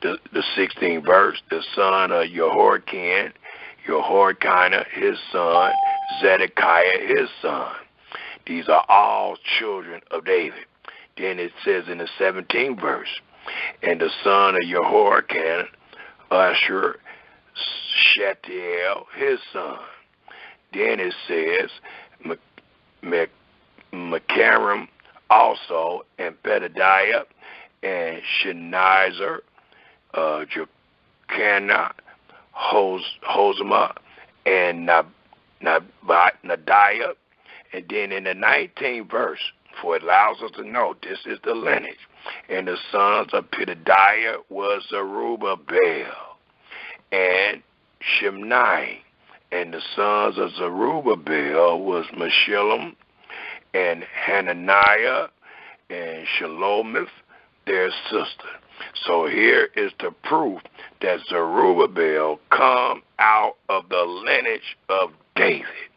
the 16th verse, the son of Jehoiakim, his son, Zedekiah, his son. These are all children of David. Then it says in the 17th verse, and the son of Jehoiakim, Asher, Shetiel, his son. Then it says Mecharim also, and Pedadiah, and Shenizer, Jechanah, Hosama, and Nadiah. And then in the 19th verse, for it allows us to know this is the lineage. And the sons of Pedadiah was Zerubbabel and Shimni. And the sons of Zerubbabel was Meshullam and Hananiah and Shalomith, their sister. So here is the proof that Zerubbabel come out of the lineage of David.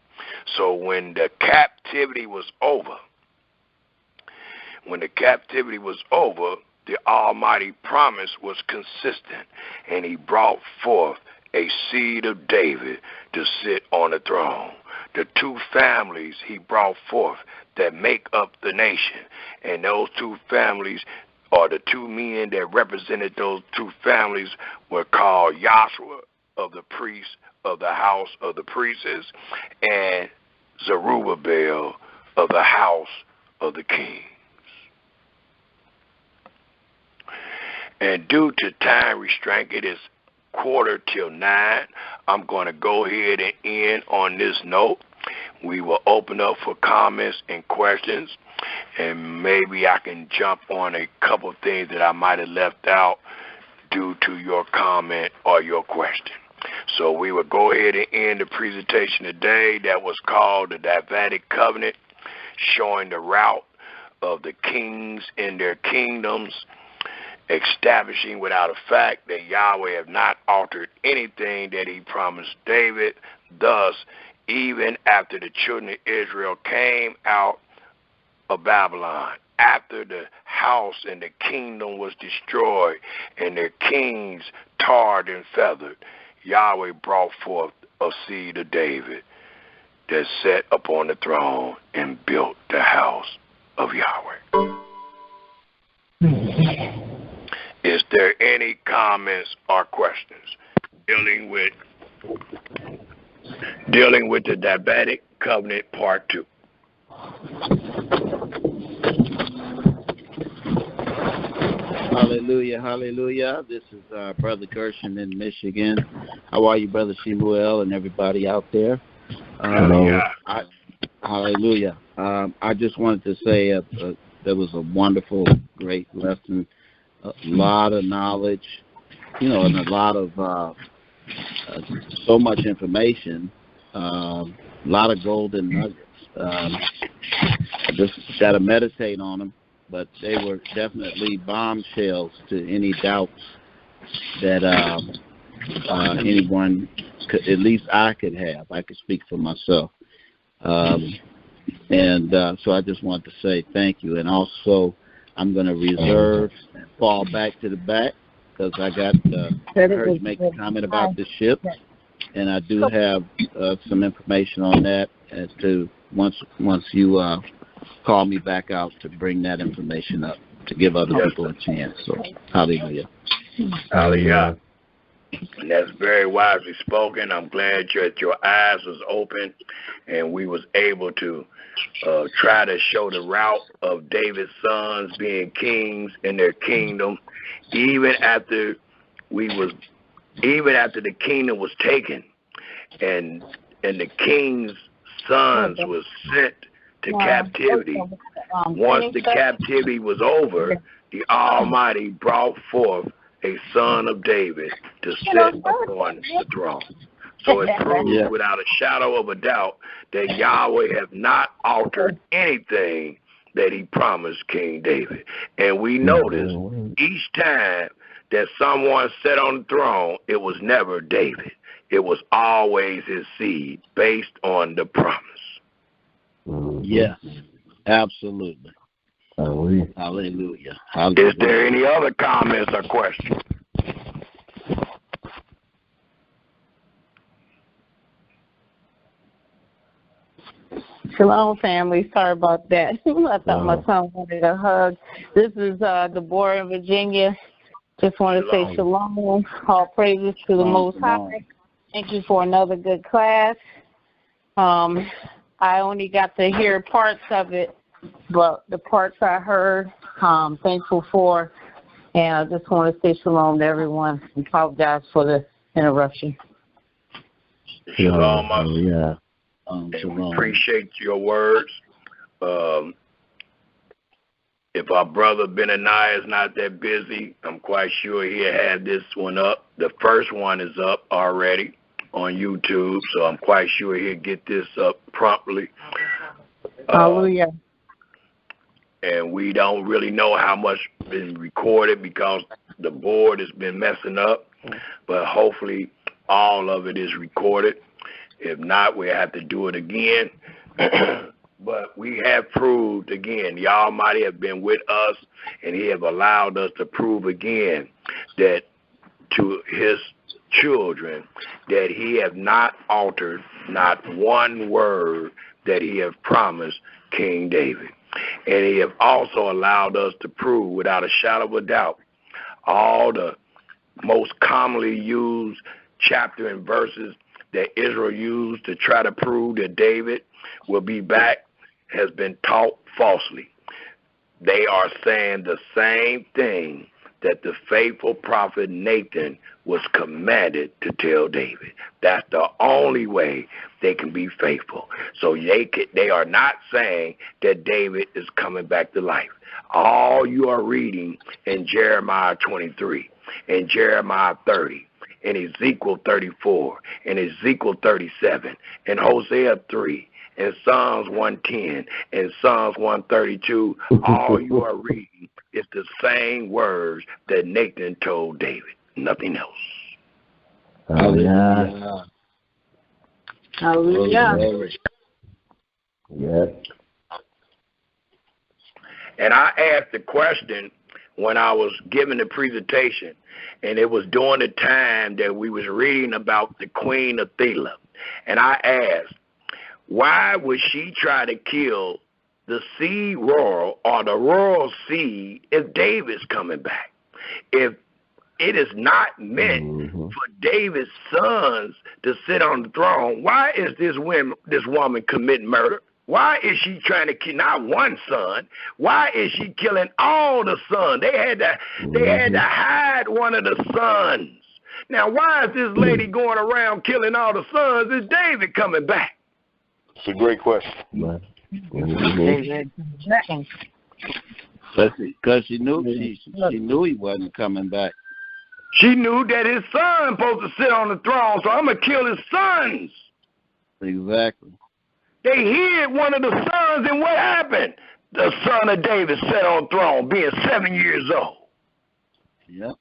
So when the captivity was over, the Almighty promise was consistent, and he brought forth a seed of David to sit on the throne. The two families he brought forth that make up the nation, and those two families, or the two men that represented those two families, were called Joshua of the priests of the house of the priests, and Zerubbabel of the house of the kings. And due to time restraint, it is 8:45. I'm going to go ahead and end on this note. We will open up for comments and questions, and maybe I can jump on a couple things that I might have left out due to your comment or your question. So we will go ahead and end the presentation today. That was called the Davidic Covenant, showing the route of the kings in their kingdoms, establishing without a fact that Yahweh have not altered anything that he promised David. Thus, even after the children of Israel came out of Babylon, after the house and the kingdom was destroyed and their kings tarred and feathered, Yahweh brought forth a seed of David that sat upon the throne and built the house of Yahweh. Is there any comments or questions dealing with the Davidic Covenant Part 2? Hallelujah, hallelujah. This is Brother Gershon in Michigan. How are you, Brother Shemuel, and everybody out there? Hallelujah. Hallelujah. I just wanted to say that was a wonderful, great lesson. A lot of knowledge, and a lot of so much information, a lot of golden nuggets. I just got to meditate on them, but they were definitely bombshells to any doubts that anyone could, at least I could have. I could speak for myself. So I just want to say thank you. And also, I'm going to reserve and fall back to the back because I got heard you make a comment about the ship, and I do have some information on that as to once you call me back out to bring that information up to give other people a chance. So, hallelujah. Hallelujah. And that's very wisely spoken. I'm glad that your eyes was open and we was able to try to show the route of David's sons being kings in their kingdom, even after the kingdom was taken and the king's sons was sent to captivity. Once the captivity was over, the Almighty brought forth a son of David to sit upon the throne. So it proves without a shadow of a doubt that Yahweh have not altered anything that he promised King David. And we notice each time that someone sat on the throne, it was never David. It was always his seed based on the promise. Yes, absolutely. Hallelujah. Is there any other comments or questions? Shalom, family. Sorry about that. I thought my son wanted a hug. This is Deborah in Virginia. Just want to say shalom. All praises to the Most High. Thank you for another good class. I only got to hear parts of it, but the parts I heard, thankful for. And I just want to say shalom to everyone and apologize for the interruption. Shalom. We appreciate your words. If our brother Benaniah is not that busy, I'm quite sure he'll have this one up. The first one is up already on YouTube, so I'm quite sure he'll get this up promptly. Hallelujah. And we don't really know how much been recorded because the board has been messing up, but hopefully all of it is recorded. If not, we have to do it again. But we have proved again, the Almighty have been with us, and he have allowed us to prove again that to his children that he have not altered not one word that he have promised King David. And he have also allowed us to prove without a shadow of a doubt all the most commonly used chapter and verses that Israel used to try to prove that David will be back has been taught falsely. They are saying the same thing that the faithful prophet Nathan was commanded to tell David. That's the only way they can be faithful. So they are not saying that David is coming back to life. All you are reading in Jeremiah 23, in Jeremiah 30, in Ezekiel 34, in Ezekiel 37, in Hosea 3, in Psalms 110, in Psalms 132, all you are reading is the same words that Nathan told David, nothing else. Hallelujah. Hallelujah. Yes. And I asked the question when I was giving the presentation, and it was during the time that we was reading about the Queen Athela. And I asked, why would she try to kill the seed royal or the royal seed if David's coming back? If it is not meant for David's sons to sit on the throne, why is this woman committing murder? Why is she trying to kill not one son? Why is she killing all the sons? They had to hide one of the sons. Now, why is this lady going around killing all the sons? Is David coming back? It's a great question. Because she knew he wasn't coming back. She knew that his son supposed to sit on the throne, so I'm going to kill his sons. Exactly. They hid one of the sons, and what happened? The son of David sat on the throne, being 7 years old. Yep.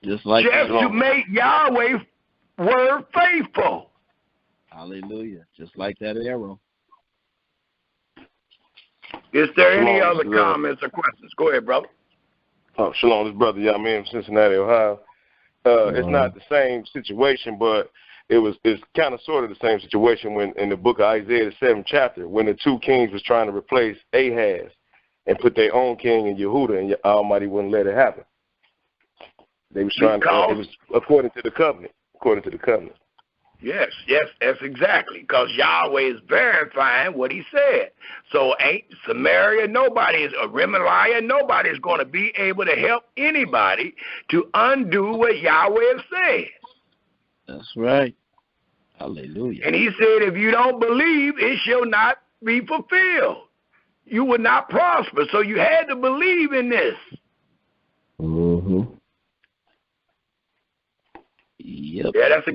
Just like to make Yahweh's word faithful. Hallelujah. Just like that arrow. Is there any other comments or questions? Go ahead, brother. Oh, shalom, this brother Yamin from Cincinnati, Ohio. It's not the same situation, but it's kind of sort of the same situation when in the book of Isaiah, the 7th chapter, when the two kings was trying to replace Ahaz and put their own king in Yehuda, and Almighty wouldn't let it happen. They was trying to, it was according to the covenant. Yes, that's exactly, because Yahweh is verifying what he said. So ain't Samaria, Remaliah, nobody's going to be able to help anybody to undo what Yahweh said. That's right. Hallelujah. And he said, if you don't believe, it shall not be fulfilled. You will not prosper. So you had to believe in this. Yep. Yeah, that's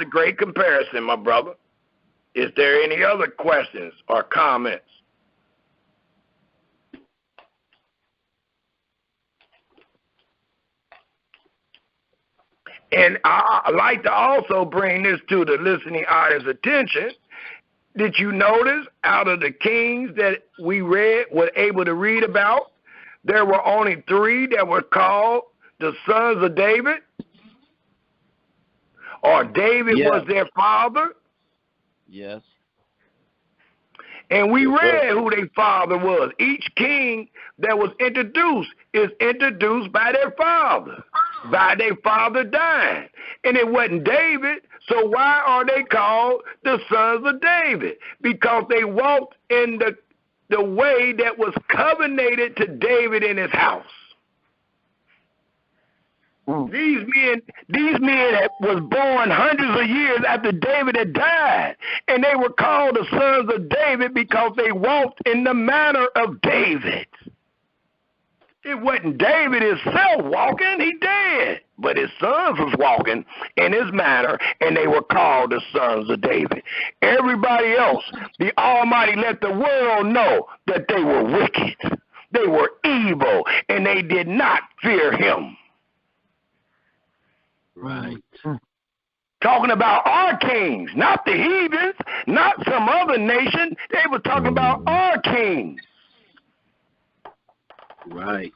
a great comparison, my brother. Is there any other questions or comments? And I like to also bring this to the listening audience attention. Did you notice out of the kings that we were able to read about, there were only 3 that were called the sons of David? Or David was their father? Yes. And we read who their father was. Each king that was introduced is introduced by their father dying. And it wasn't David, so why are they called the sons of David? Because they walked in the way that was covenanted to David in his house. These men was born hundreds of years after David had died, and they were called the sons of David because they walked in the manner of David. It wasn't David himself walking, he dead, but his sons was walking in his manner, and they were called the sons of David. Everybody else, the Almighty let the world know that they were wicked, they were evil, and they did not fear him. Right. Talking about our kings, not the heathens, not some other nation. They were talking about our kings. Right.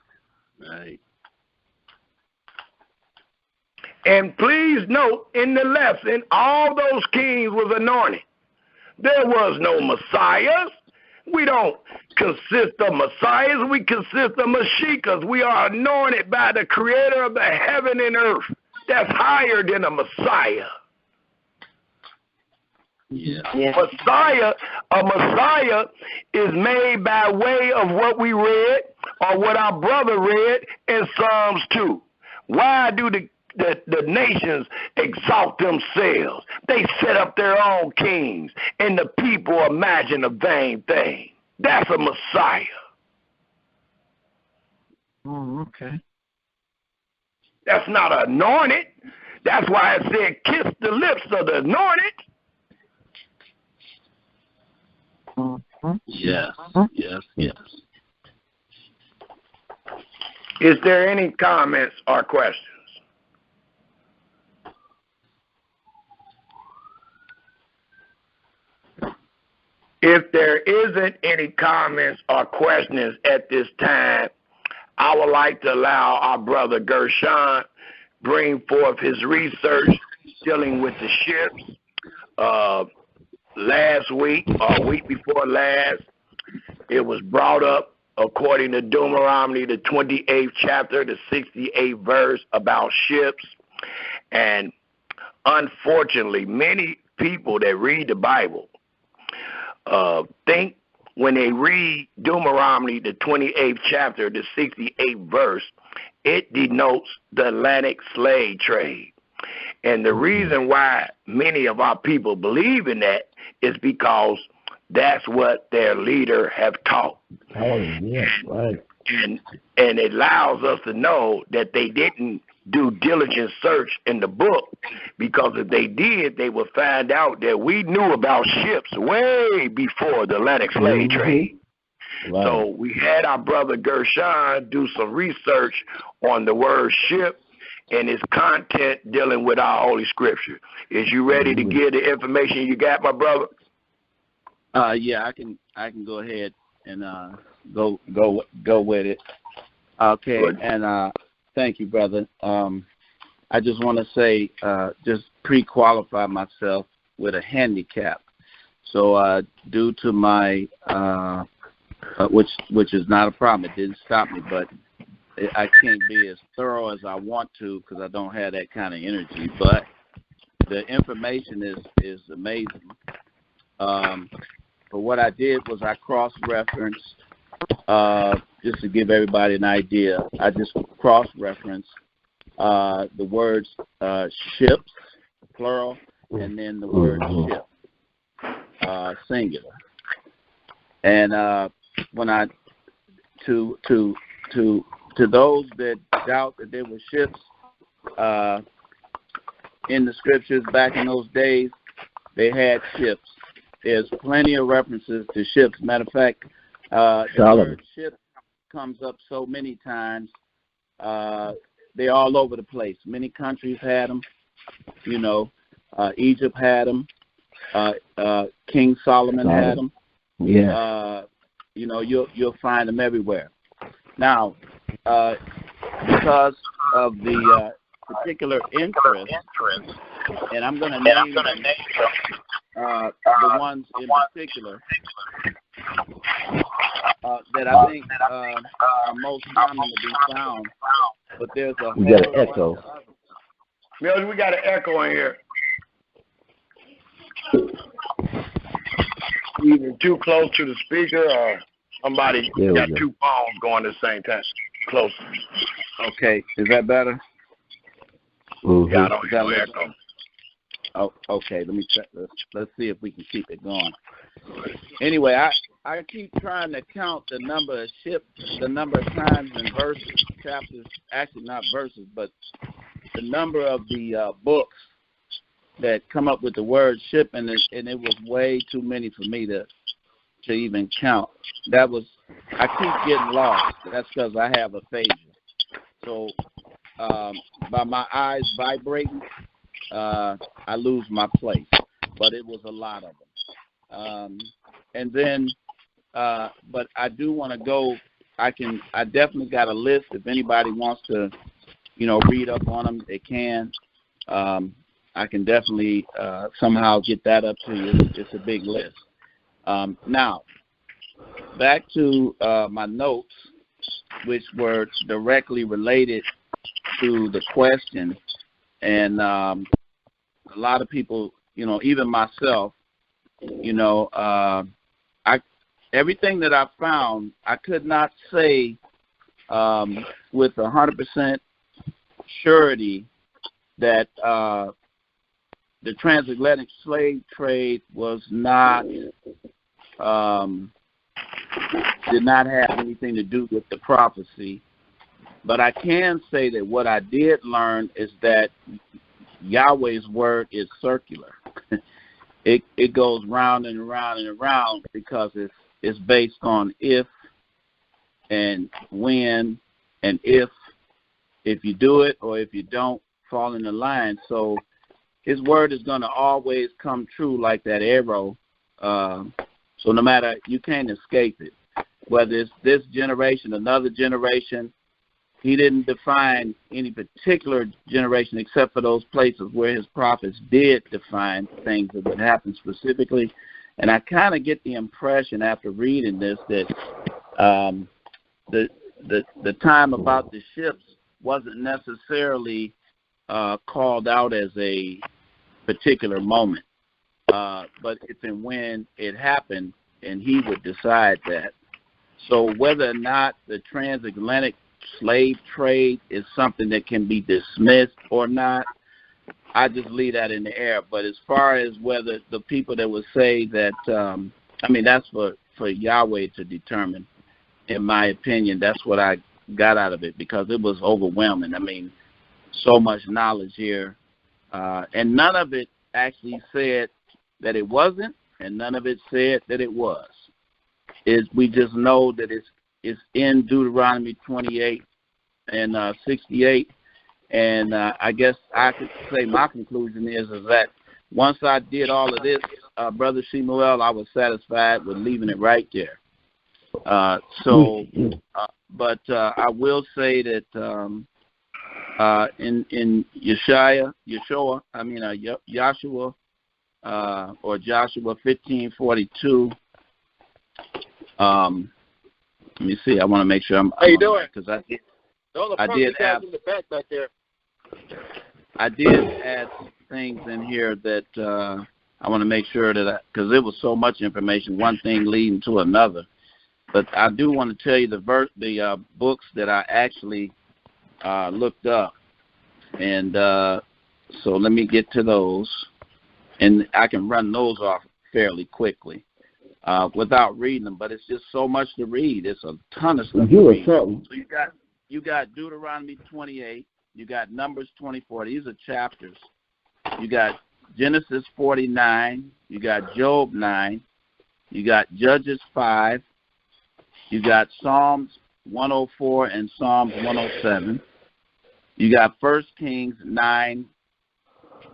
And please note, in the lesson, all those kings was anointed. There was no messiahs. We don't consist of messiahs. We consist of Mashiachs. We are anointed by the creator of the heaven and earth. That's higher than a Messiah. Yeah. A Messiah is made by way of what we read or what our brother read in Psalms 2. Why do the nations exalt themselves? They set up their own kings, and the people imagine a vain thing. That's a Messiah. Oh, okay. That's not anointed. That's why it said, kiss the lips of the anointed. Yes. Is there any comments or questions? If there isn't any comments or questions at this time, I would like to allow our brother Gershon bring forth his research dealing with the ships. Last week or week before last, it was brought up according to Deuteronomy, the 28th chapter, the 68th verse about ships. And unfortunately, many people that read the Bible think when they read Deuteronomy, the 28th chapter, the 68th verse, it denotes the Atlantic slave trade. And the reason why many of our people believe in that is because that's what their leader have taught. Oh, yeah, right. And it allows us to know that they didn't do diligent search in the book, because if they did, they would find out that we knew about ships way before the Atlantic slave trade. Right. So we had our brother Gershon do some research on the word ship and its content dealing with our Holy Scripture. Is you ready to give the information you got, my brother? Yeah, I can go ahead and go with it. Okay, good. And thank you, brother. I just want to say, just pre-qualify myself with a handicap. So due to my, which is not a problem, it didn't stop me, but I can't be as thorough as I want to because I don't have that kind of energy. But the information is amazing. But what I did was I cross-referenced, just to give everybody an idea, I just cross-referenced the words ships, plural, and then the word ship, singular. And when I to those that doubt that there were ships in the scriptures back in those days, they had ships. There's plenty of references to ships. Matter of fact, the word ship comes up so many times. They're all over the place. Many countries had them. You know, Egypt had them. King Solomon had them. Yeah. You know, you'll find them everywhere. Now, because of the particular interest, and I'm going to name the ones in particular that I think are most common to be found, but there's a whole got an echo. Mills, we got an echo in here. Either too close to the speaker or somebody got two phones going at the same time. Close. Okay, is that better? Mm-hmm. Yeah, I don't hear no echo. Oh, okay. Let me check this. Let's see if we can keep it going. Anyway, I keep trying to count the number of ships, the number of times and verses, chapters. Actually, not verses, but the number of the books that come up with the word ship, and it was way too many for me to even count. I keep getting lost. That's because I have aphasia. So by my eyes vibrating, I lose my place. But it was a lot of them. And then, but I do want to go. I definitely got a list. If anybody wants to, read up on them, they can. I can definitely somehow get that up to you. It's a big list. Now, back to my notes, which were directly related to the question. And a lot of people, even myself, everything that I found, I could not say with 100% surety that the transatlantic slave trade was not did not have anything to do with the prophecy But I can say that what I did learn is that Yahweh's word is circular. It goes round and around and around because it's based on if and when and if you do it or if you don't, fall in the line. So his word is going to always come true like that arrow. So no matter, you can't escape it. Whether it's this generation, another generation, he didn't define any particular generation except for those places where his prophets did define things that would happen specifically. And I kind of get the impression after reading this that the time about the ships wasn't necessarily called out as a particular moment, but if and when it happened, and he would decide that. So whether or not the transatlantic slave trade is something that can be dismissed or not, I just leave that in the air. But as far as whether the people that would say that, that's for Yahweh to determine. In my opinion, that's what I got out of it, because it was overwhelming. I mean, so much knowledge here, and none of it actually said that it wasn't, and none of it said that it was. We just know that it's in Deuteronomy 28 and 68, and I guess I could say my conclusion is that once I did all of this, Brother Shemuel, I was satisfied with leaving it right there. But I will say that in Joshua, or Joshua 15:42. Let me see. I want to make sure I'm. How you doing? Because I did add in the back back there. I did add things in here that I want to make sure that, because there was so much information, one thing leading to another. But I do want to tell you the books that I actually looked up, and so let me get to those, and I can run those off fairly quickly without reading them. But it's just so much to read. It's a ton of stuff to read. So you got Deuteronomy 28, you got Numbers 24. These are chapters. You got Genesis 49. You got Job 9. You got Judges 5. You got Psalms 104 and Psalms 107. You got 1 Kings 9.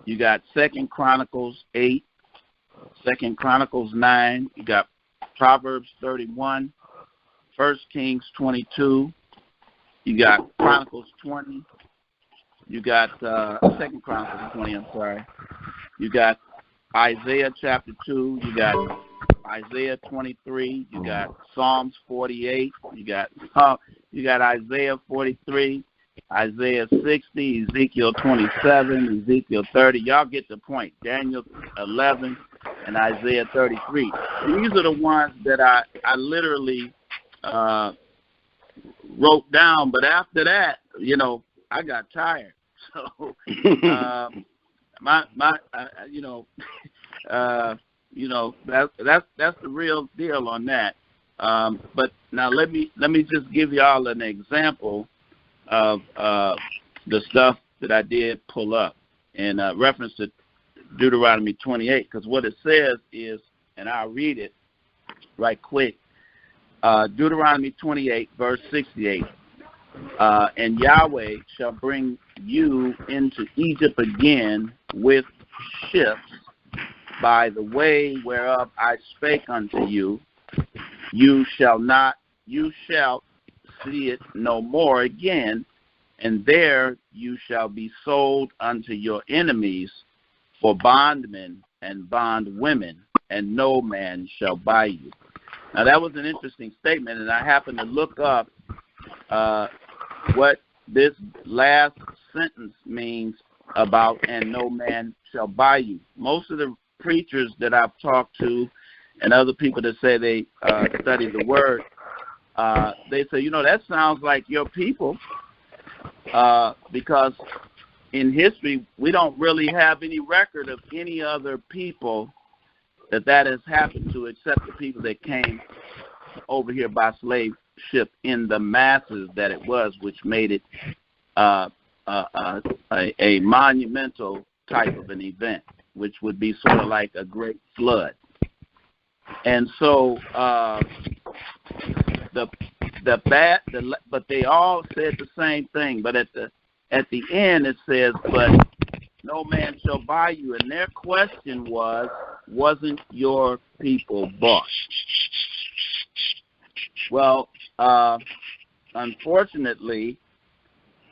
You got 2 Chronicles 8. 2 Chronicles 9. You got Proverbs 31. 1 Kings 22. You got Chronicles 20. You got 2 Chronicles 20, I'm sorry. You got Isaiah chapter 2. You got Isaiah 23, you got Psalms 48, you got Isaiah 43, Isaiah 60, Ezekiel 27, Ezekiel 30. Y'all get the point. Daniel 11 and Isaiah 33. These are the ones that I literally wrote down, but after that, I got tired. So that's the real deal on that. But now let me just give y'all an example of the stuff that I did pull up in reference to Deuteronomy 28, because what it says is, and I'll read it right quick. Deuteronomy 28, verse 68. And Yahweh shall bring you into Egypt again with ships, by the way whereof I spake unto you. You shall see it no more again, and there you shall be sold unto your enemies for bondmen and bondwomen, and no man shall buy you. Now that was an interesting statement, and I happened to look up what this last sentence means about "and no man shall buy you." Most of the preachers that I've talked to and other people that say they study the word, they say, that sounds like your people, because in history we don't really have any record of any other people that has happened to except the people that came over here by slave in the masses that it was, which made it a monumental type of an event, which would be sort of like a great flood. And so but they all said the same thing. But at the end it says, but no man shall buy you. And their question was, wasn't your people bought? Well, unfortunately,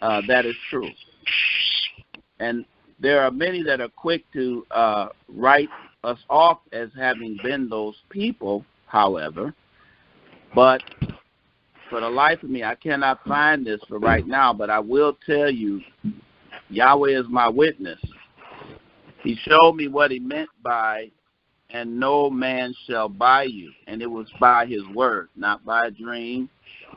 that is true. And there are many that are quick to write us off as having been those people, however. But for the life of me, I cannot find this for right now, but I will tell you, Yahweh is my witness. He showed me what he meant by, and no man shall buy you. And it was by his word, not by a dream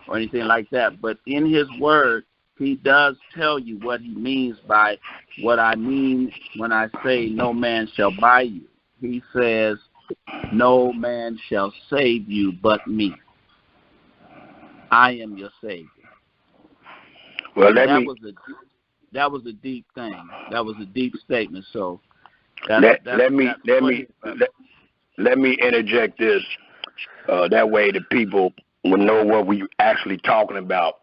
or anything like that. But in his word, he does tell you what he means by what I mean when I say no man shall buy you. He says, no man shall save you but me. I am your Savior. Well, that was a deep thing. That was a deep statement. So let me interject this. That way the people will know what we actually talking about.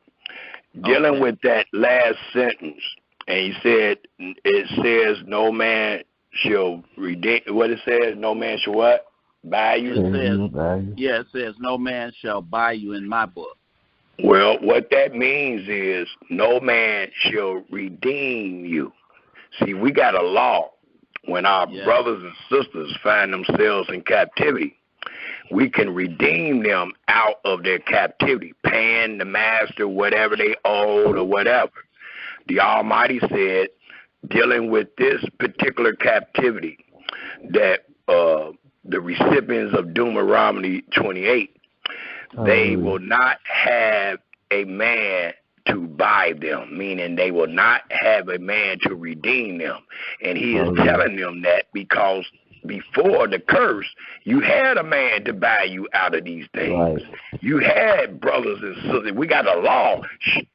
Dealing with that last sentence, and he said, it says no man shall redeem. What it says, no man shall what? Buy you? It says no man shall buy you in my book. Well, what that means is no man shall redeem you. See, we got a law. When our brothers and sisters find themselves in captivity, we can redeem them out of their captivity, paying the master whatever they owed or whatever. The Almighty said, dealing with this particular captivity, that the recipients of Deuteronomy 28, they will not have a man to buy them, meaning they will not have a man to redeem them. And he is telling them that because before the curse, you had a man to buy you out of these things. Right. You had brothers and sisters. We got a law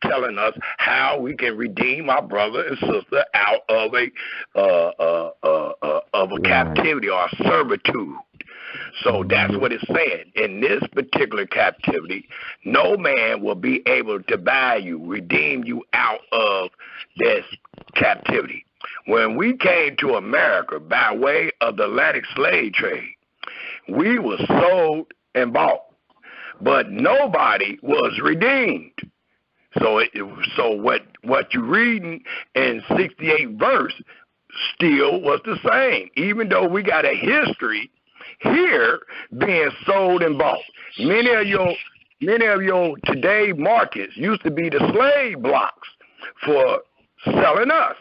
telling us how we can redeem our brother and sister out of a captivity or a servitude. So that's what it's saying. In this particular captivity, no man will be able to buy you, redeem you out of this captivity. When we came to America by way of the Atlantic slave trade, we were sold and bought, but nobody was redeemed. So what you're reading in 68 verse still was the same, even though we got a history here being sold and bought. Many of your today markets used to be the slave blocks for selling us.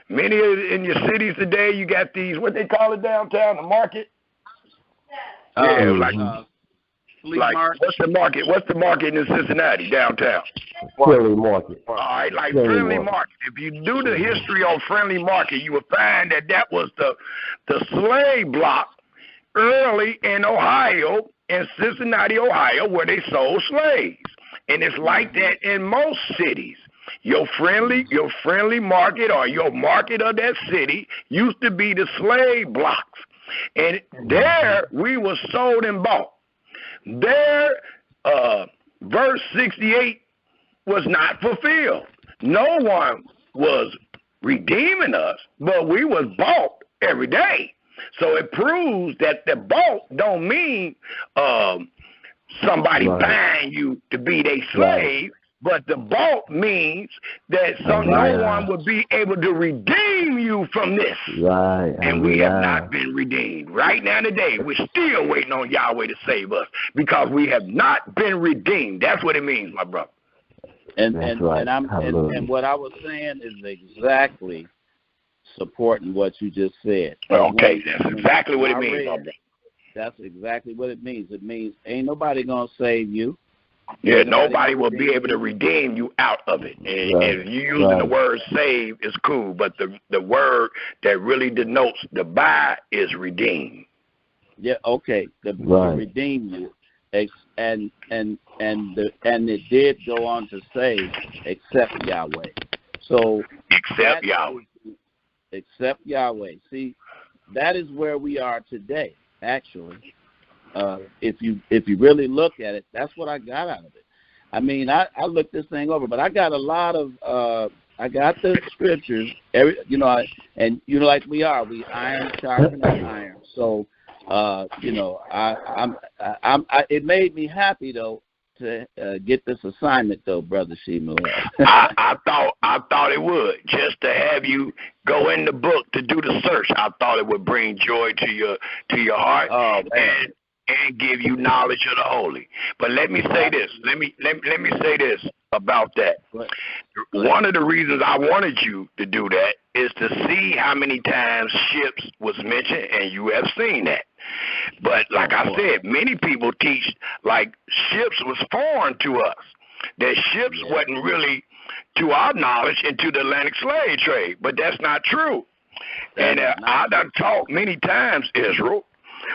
Many in your cities today, you got these, what they call it downtown, the market? What's the market? What's the market in Cincinnati, downtown? Friendly Market. All right, like Friendly Market. If you do the history on Friendly Market, you will find that was the slave block early in Ohio, in Cincinnati, Ohio, where they sold slaves. And it's like that in most cities. Your friendly market or your market of that city used to be the slave blocks. And there we were sold and bought. There, verse 68 was not fulfilled. No one was redeeming us, but we was bought every day. So it proves that the bought don't mean somebody buying you to be their slave. But the bought means that no one will be able to redeem you from this. Right. And we have not been redeemed. Right now today, we're still waiting on Yahweh to save us because we have not been redeemed. That's what it means, my brother. And what I was saying is exactly supporting what you just said. Okay, that's exactly what it means, my brother. That's exactly what it means. It means ain't nobody going to save you. Yeah, nobody will be able to redeem you out of it. And if you're using the word save, it's cool, but the word that really denotes the buy is redeem. Yeah, okay, to redeem you. and it did go on to say, except Yahweh. So Except Yahweh. Except Yahweh. See, that is where we are today. Actually, if you really look at it, that's what I got out of it. I mean, I looked this thing over, but I got a lot of I got the scriptures. Like we iron sharpening iron. So it made me happy though to get this assignment though, Brother Shemua. I thought it would, just to have you go in the book to do the search. I thought it would bring joy to your heart and give you knowledge of the holy. But let me say this. Let me say this about that. One of the reasons I wanted you to do that is to see how many times ships was mentioned, and you have seen that. But like I said, many people teach like ships was foreign to us, that ships wasn't really, to our knowledge, into the Atlantic slave trade. But that's not true. And I done taught many times, Israel,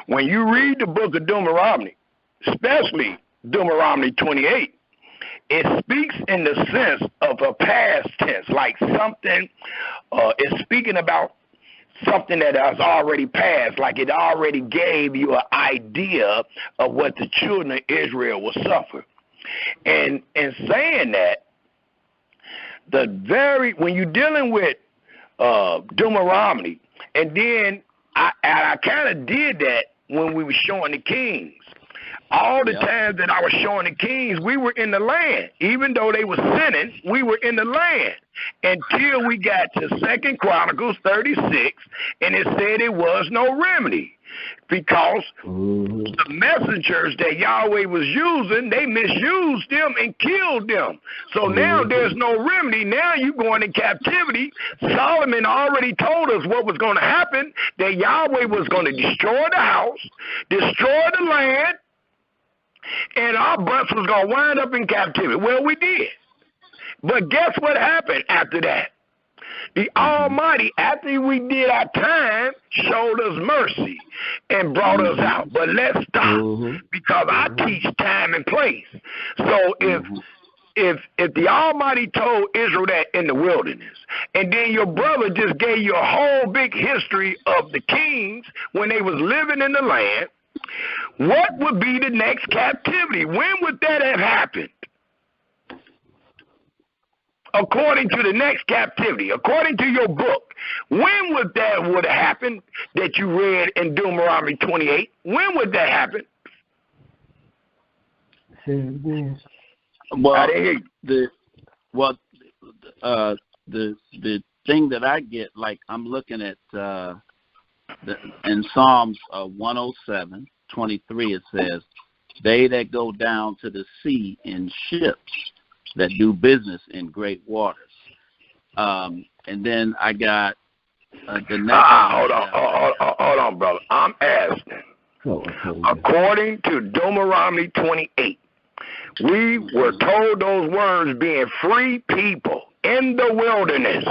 when you read the book of Deuteronomy, especially Deuteronomy 28, it speaks in the sense of a past tense, like something is speaking about something that has already passed, like it already gave you an idea of what the children of Israel will suffer. And in saying that, when you're dealing with Deuteronomy, and then I kind of did that when we were showing the kings. All the times that I was showing the kings, we were in the land. Even though they were sinning, we were in the land until we got to 2 Chronicles 36, and it said it was no remedy because the messengers that Yahweh was using, they misused them and killed them. So now there's no remedy. Now you're going in captivity. Solomon already told us what was going to happen, that Yahweh was going to destroy the house, destroy the land, and our butts was going to wind up in captivity. Well, we did. But guess what happened after that? The Almighty, after we did our time, showed us mercy and brought us out. But let's stop, because I teach time and place. So if the Almighty told Israel that in the wilderness, and then your brother just gave you a whole big history of the kings when they was living in the land, what would be the next captivity? When would that have happened? According to the next captivity, according to your book, when would that have happened that you read in Deuteronomy 28? When would that happen? Well, the thing that I get, like I'm looking at in Psalms 107:23, it says, "They that go down to the sea in ships, that do business in great waters." And then I got the next. Hold on, brother. I'm asking. According to Deuteronomy 28, we were told those words being free people in the wilderness.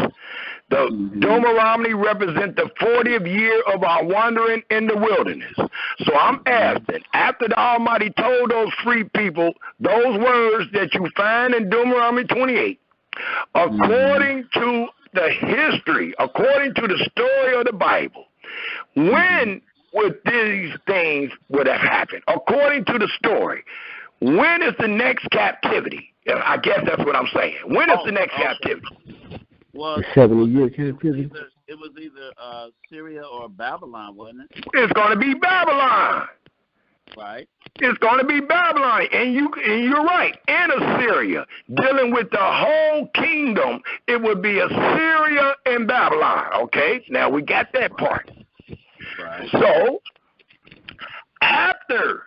The Deuteronomy represent the 40th year of our wandering in the wilderness. So I'm asking, after the Almighty told those free people those words that you find in Deuteronomy 28, according to the history, according to the story of the Bible, when would these things would have happened? According to the story, when is the next captivity? I guess that's what I'm saying. When is the next captivity? Well, 70-year captivity. It was either Syria or Babylon, wasn't it? It's going to be Babylon. Right. It's going to be Babylon, and you're right. And Assyria, dealing with the whole kingdom, it would be Assyria and Babylon. Okay, now we got that part. Right. So after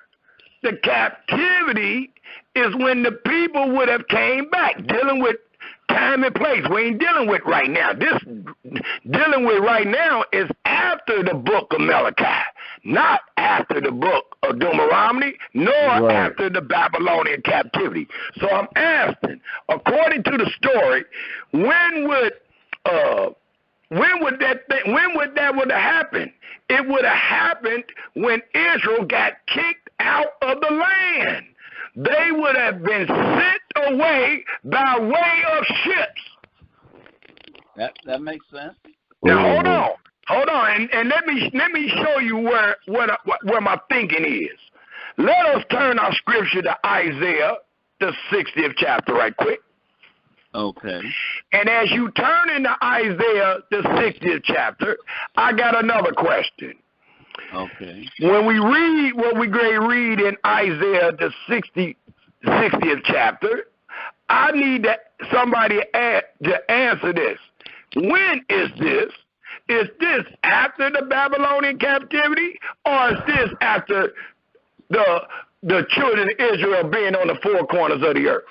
the captivity is when the people would have came back, dealing with time and place. We ain't dealing with right now. This dealing with right now is after the book of Malachi, not after the book of Deuteronomy, nor after the Babylonian captivity. So I'm asking, according to the story, when would that would have happened? It would have happened when Israel got kicked out of the land. They would have been sent away by way of ships. That makes sense. Now hold on, and let me show you where my thinking is. Let us turn our scripture to Isaiah, the 60th chapter, right quick. Okay. And as you turn into Isaiah, the 60th chapter, I got another question. Okay. When we read what we read in Isaiah, the 60th chapter, I need somebody to answer this. When is this? Is this after the Babylonian captivity, or is this after the children of Israel being on the four corners of the earth?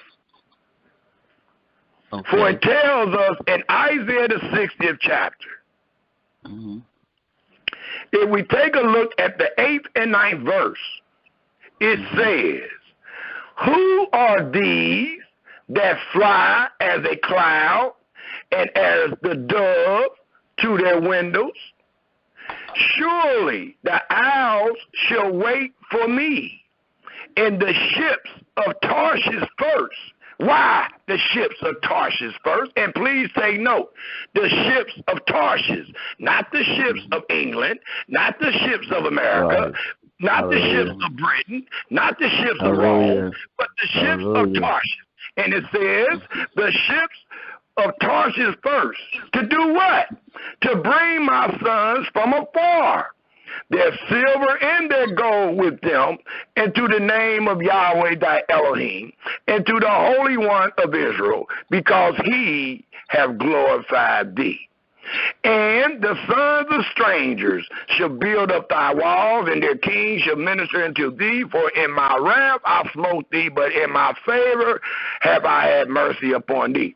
Okay. For it tells us in Isaiah the 60th chapter, if we take a look at the 8th and 9th verse, it says, who are these that fly as a cloud and as the dove to their windows? Surely the owls shall wait for me, and the ships of Tarshish first. Why the ships of Tarshish first? And please take note, the ships of Tarshish, not the ships of England, not the ships of America, not the ships of Britain, not the ships of Rome, but the ships of Tarshish. And it says the ships of Tarshish first. To do what? To bring my sons from afar, their silver and their gold with them, and to the name of Yahweh thy Elohim, and to the Holy One of Israel, because he have glorified thee. And the sons of strangers shall build up thy walls, and their kings shall minister unto thee. For in my wrath I smote thee, but in my favor have I had mercy upon thee.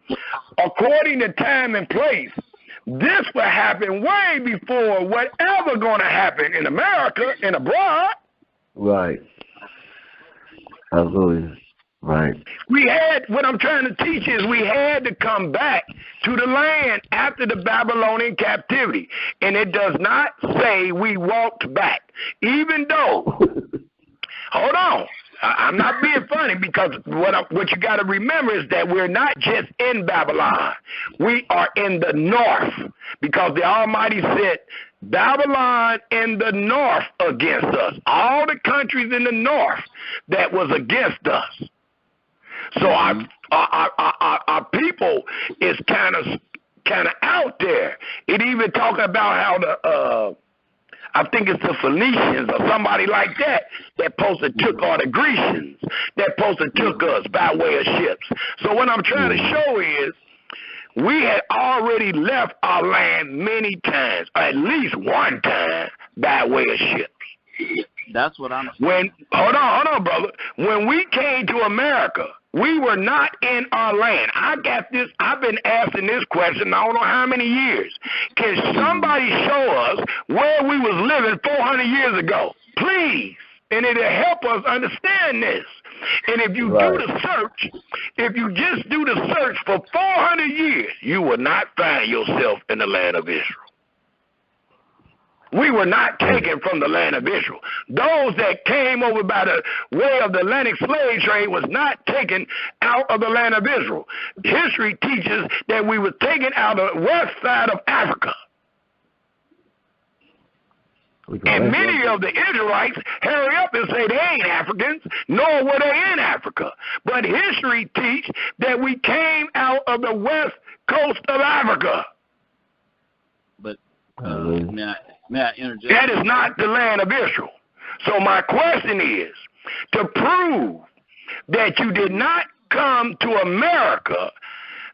According to time and place, this will happen way before whatever going to happen in America and abroad. Right. Absolutely. Right. What I'm trying to teach is we had to come back to the land after the Babylonian captivity. And it does not say we walked back, even though, hold on, I'm not being funny, because what you got to remember is that we're not just in Babylon. We are in the north, because the Almighty said Babylon in the north against us. All the countries in the north that was against us. So our people is kind of out there. It even talk about how the I think it's the Phoenicians or somebody like that supposed to took all the Grecians, that supposed to took us by way of ships. So what I'm trying to show is we had already left our land many times, or at least one time, by way of ships. That's what I'm saying. Hold on, brother. When we came to America, we were not in our land. I got this. I've been asking this question I don't know how many years. Can somebody show us where we was living 400 years ago? Please. And it'll help us understand this. And if you do the search, if you just do the search for 400 years, you will not find yourself in the land of Israel. We were not taken from the land of Israel. Those that came over by the way of the Atlantic slave trade was not taken out of the land of Israel. History teaches that we were taken out of the west side of Africa. And many of the Israelites hurry up and say they ain't Africans, nor were they in Africa. But history teaches that we came out of the west coast of Africa. But may I interject? That is not the land of Israel. So my question is, to prove that you did not come to America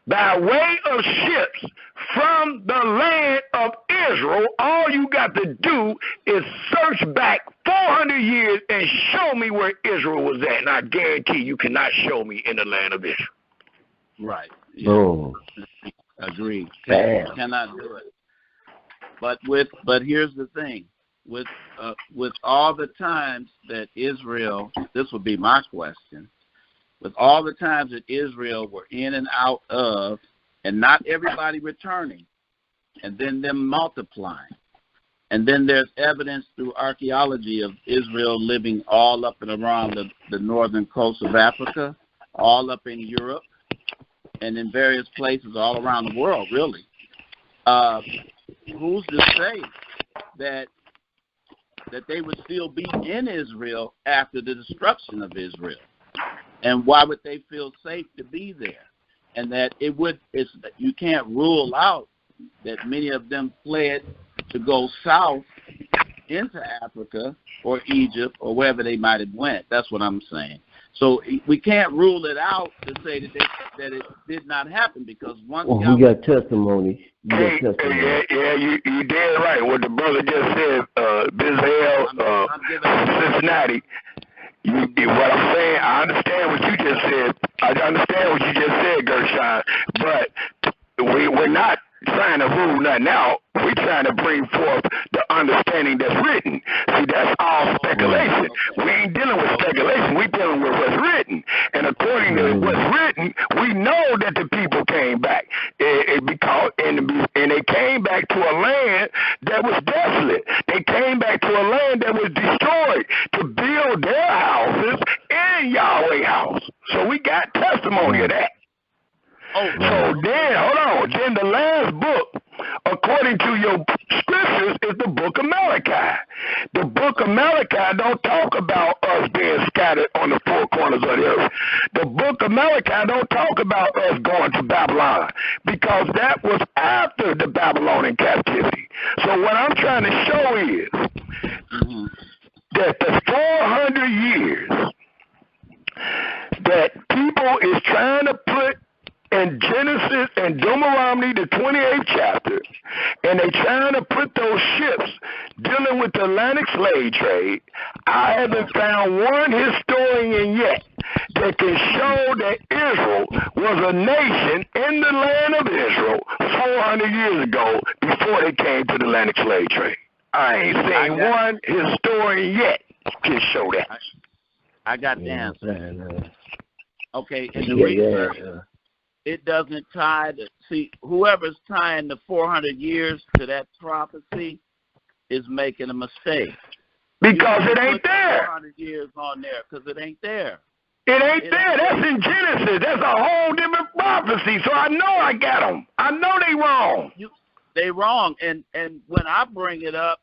by way of ships from the land of Israel, all you got to do is search back 400 years and show me where Israel was at. And I guarantee you cannot show me in the land of Israel. Right. Yeah. Oh. Agreed. Damn. Cannot do it. But here's the thing. With all the times that Israel, this would be my question, with all the times that Israel were in and out of, and not everybody returning, and then them multiplying, And then there's evidence through archaeology of Israel living all up and around the northern coast of Africa, all up in Europe, and in various places all around the world, really. Who's to say that they would still be in Israel after the destruction of Israel? And why would they feel safe to be there? And that you can't rule out that many of them fled to go south into Africa or Egypt or wherever they might have went. That's what I'm saying. So we can't rule it out to say that it did not happen, because once we got testimony. Yeah, you did right. What the brother just said, Bizhel, Cincinnati. What I'm saying, I understand what you just said. I understand what you just said, Gershon. But we're not trying to rule nothing out. We're trying to bring forth the understanding that's written. See, that's all speculation. We ain't dealing with speculation. We're dealing with what's written. And according to what's written, we know that the people came back. And they came back to a land that was desolate. They came back to a land that was destroyed to build their houses in Yahweh's house. So we got testimony of that. So then, hold on. Then the last book, according to your scriptures, is the book of Malachi. The book of Malachi don't talk about us being scattered on the four corners of the earth. The book of Malachi don't talk about us going to Babylon, because that was after the Babylonian captivity. So what I'm trying to show is that the 400 years that people is trying to put in Genesis and Deuteronomy, the 28th chapter, and they trying to put those ships dealing with the Atlantic slave trade, I haven't found one historian yet that can show that Israel was a nation in the land of Israel 400 years ago before they came to the Atlantic slave trade. I ain't seen one historian yet can show that. I got the answer. Okay, in the research, it doesn't tie whoever's tying the 400 years to that prophecy is making a mistake. Because it ain't there. 400 years on there, because it ain't there. It ain't there. That's in Genesis. That's a whole different prophecy. So I know I got them. I know they wrong. They wrong. And when I bring it up,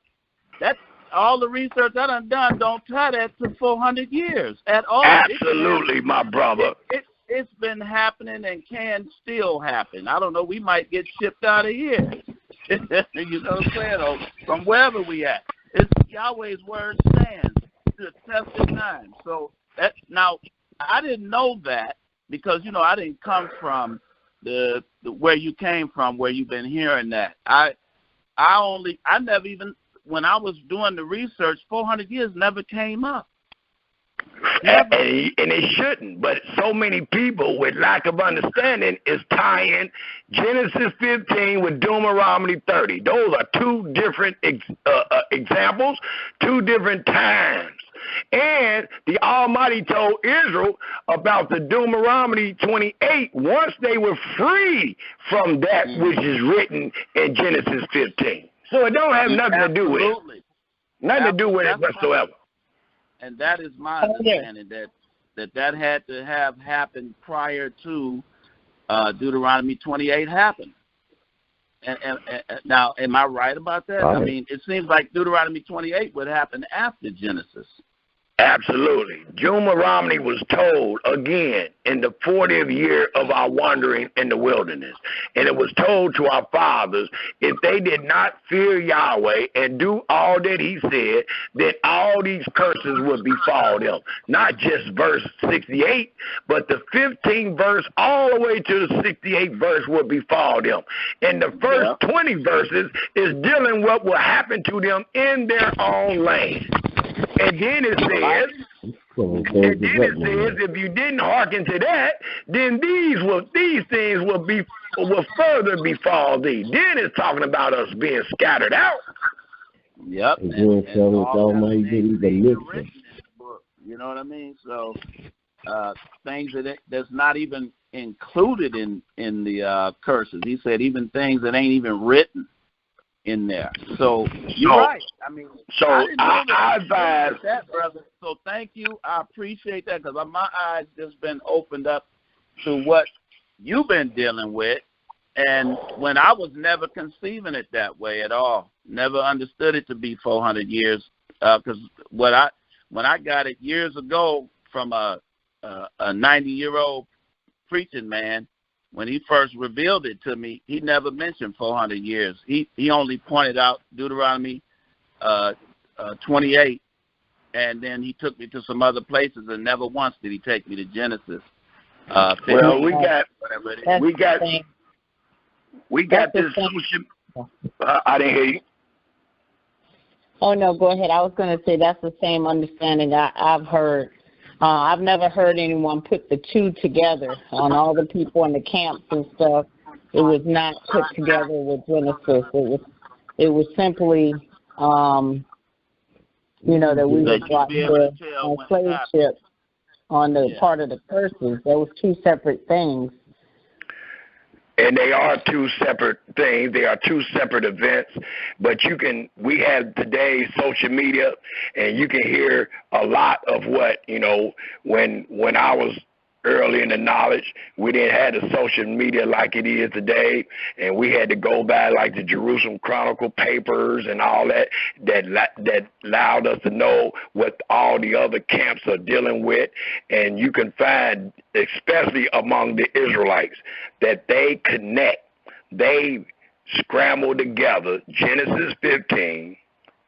that's all the research I done don't tie that to 400 years at all. Absolutely, my brother. It's been happening and can still happen. I don't know. We might get shipped out of here. You know what I'm saying? Or from wherever we at. It's Yahweh's word stands to a tested time. So now I didn't know that because I didn't come from the where you came from, where you've been hearing that. I never even, when I was doing the research, 400 years never came up. And it shouldn't, but so many people with lack of understanding is tying Genesis 15 with Deuteronomy 30. Those are two different examples, two different times. And the Almighty told Israel about the Deuteronomy 28 once they were free from that which is written in Genesis 15. So it don't have nothing to do with it. Nothing to do with it whatsoever. And that is my understanding, that had to have happened prior to Deuteronomy 28 happened. And now, am I right about that? Right. I mean, it seems like Deuteronomy 28 would happen after Genesis. Absolutely. Deuteronomy was told again in the 40th year of our wandering in the wilderness. And it was told to our fathers, if they did not fear Yahweh and do all that he said, then all these curses would befall them. Not just verse 68, but the 15th verse all the way to the 68th verse would befall them. And the first 20 verses is dealing what will happen to them in their own land. And then it says, if you didn't hearken to that, then these things will further befall thee. Then it's talking about us being scattered out. Yep. And you know what I mean? So things that's not even included in the curses. He said even things that ain't even written in there. So you're right. I mean, so I advise that, brother. So thank you. I appreciate that because my eyes just been opened up to what you've been dealing with. And when I was never conceiving it that way at all, never understood it to be 400 years. Because when I got it years ago from a 90-year-old preaching man, when he first revealed it to me, he never mentioned 400 years. He only pointed out Deuteronomy 28, and then he took me to some other places, and never once did he take me to Genesis. Well, we got this social. I didn't hear you. Oh, no, go ahead. I was going to say that's the same understanding I've heard. I've never heard anyone put the two together on all the people in the camps and stuff. It was not put together with Genesis. It was simply, that we were brought to a slave ship on the part of the curses. There was two separate things. And they are two separate things. They are two separate events. But we have today's social media, and you can hear a lot of what, when I was early in the knowledge, we didn't have the social media like it is today, and we had to go by like the Jerusalem Chronicle papers and all that allowed us to know what all the other camps are dealing with. And you can find, especially among the Israelites, that they connect. They scramble together Genesis 15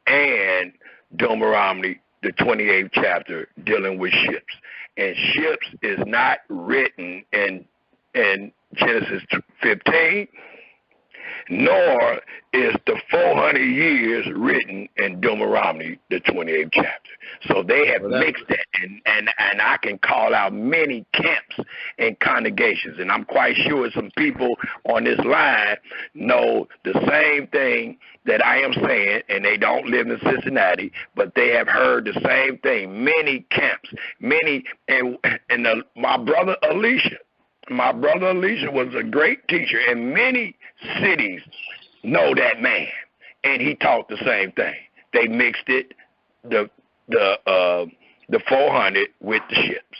and Deuteronomy, the 28th chapter, dealing with ships. And ships is not written in Genesis 15, nor is the 400 years written in Deuteronomy, the 28th chapter. So they have mixed that, and I can call out many camps and congregations, and I'm quite sure some people on this line know the same thing that I am saying, and they don't live in Cincinnati, but they have heard the same thing. Many camps, my brother Alicia was a great teacher, and many cities know that man, and he taught the same thing. They mixed it, the 400 with the ships.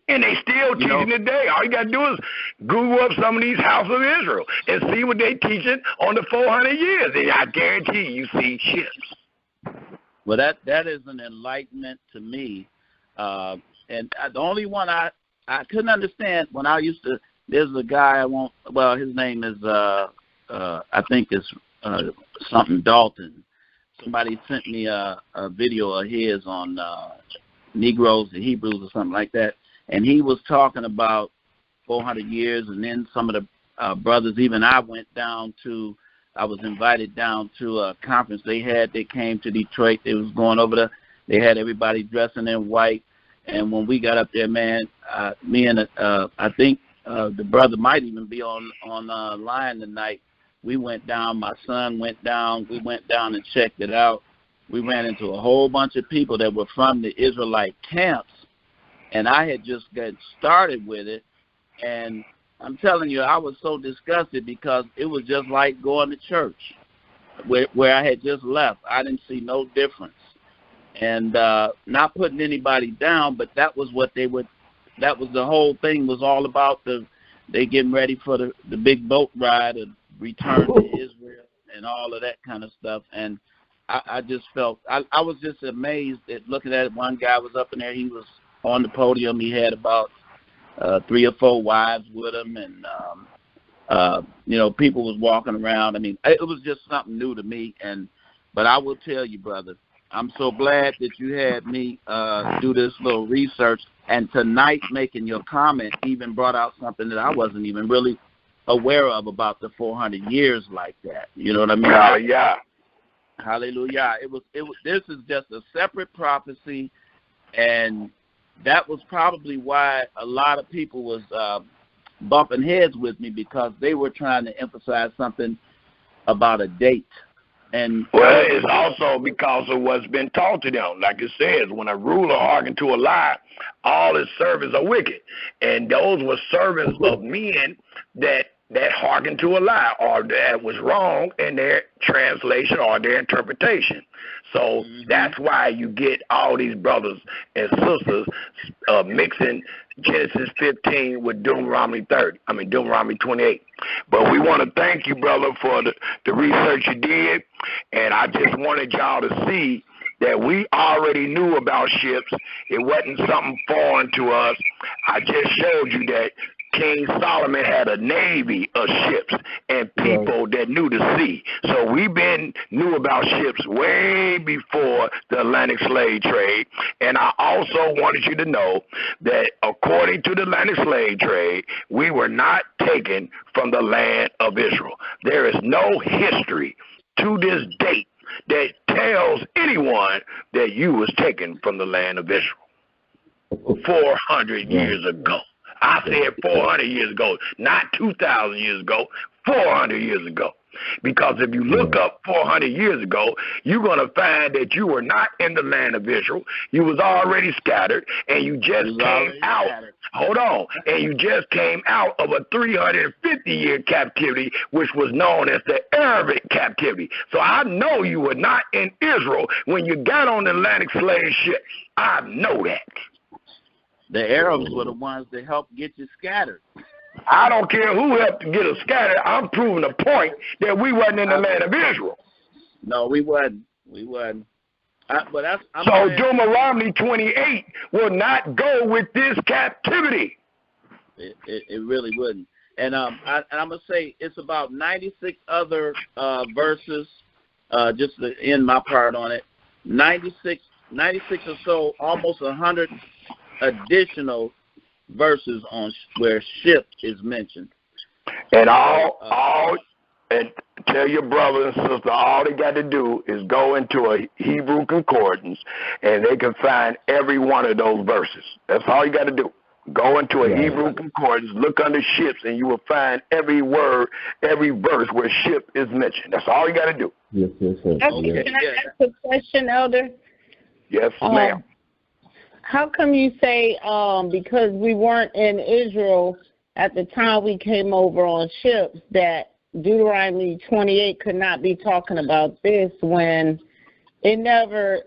And they still teaching today. All you got to do is Google up some of these House of Israel and see what they teaching on the 400 years. And I guarantee you see ships. Well, that is an enlightenment to me. And the only one I couldn't understand when I used to, there's a guy his name is, I think it's something Dalton. Somebody sent me a video of his on Negroes and Hebrews or something like that. And he was talking about 400 years, and then some of the brothers, even I was invited down to a conference they had. They came to Detroit. They was going over there. They had everybody dressing in white. And when we got up there, man, me and I think the brother might even be on line tonight. We went down. My son went down. We went down and checked it out. We ran into a whole bunch of people that were from the Israelite camps. And I had just got started with it, and I'm telling you, I was so disgusted because it was just like going to church where I had just left. I didn't see no difference. And not putting anybody down, but that was what that was the whole thing was all about. They getting ready for the big boat ride and return to Israel and all of that kind of stuff. And I just felt, I was just amazed at looking at it. One guy was up in there, he was on the podium. He had about 3 or 4 wives with him, and people was walking around. I mean, it was just something new to me. But I will tell you, brother, I'm so glad that you had me do this little research. And tonight, making your comment even brought out something that I wasn't even really aware of about the 400 years like that. You know what I mean? Yeah. Hallelujah. It was. This is just a separate prophecy, and that was probably why a lot of people was bumping heads with me, because they were trying to emphasize something about a date. And it's also because of what's been taught to them. Like it says, when a ruler hearkened to a lie, all his servants are wicked. And those were servants of men that that hearkened to a lie or that was wrong in their translation or their interpretation. So that's why you get all these brothers and sisters mixing Genesis 15 with Deuteronomy 28. But we want to thank you, brother, for the research you did, and I just wanted y'all to see that we already knew about ships. It wasn't something foreign to us. I just showed you that King Solomon had a navy of ships and people that knew the sea. So we knew about ships way before the Atlantic slave trade. And I also wanted you to know that according to the Atlantic slave trade, we were not taken from the land of Israel. There is no history to this date that tells anyone that you was taken from the land of Israel 400 years ago. I said 400 years ago, not 2,000 years ago, 400 years ago. Because if you look up 400 years ago, you're going to find that you were not in the land of Israel. You was already scattered, and you just came out. Hold on. And you just came out of a 350-year captivity, which was known as the Arabic captivity. So I know you were not in Israel when you got on the Atlantic slave ship. I know that. The Arabs were the ones that helped get you scattered. I don't care who helped to get us scattered. I'm proving the point that we wasn't in the land of Israel. No, we wasn't. We wasn't. So Deuteronomy 28 will not go with this captivity. It really wouldn't. And I'm gonna say it's about 96 other verses. Just to end my part on it, 96 or so, almost 100 additional verses on where ship is mentioned. And and tell your brother and sister, all they got to do is go into a Hebrew concordance, and they can find every one of those verses. That's all you got to do. Go into a Hebrew concordance, look under ships, and you will find every word, every verse where ship is mentioned. That's all you got to do. Yes. Okay, can I ask a question, Elder? Yes, ma'am. How come you say because we weren't in Israel at the time we came over on ships that Deuteronomy 28 could not be talking about this when it never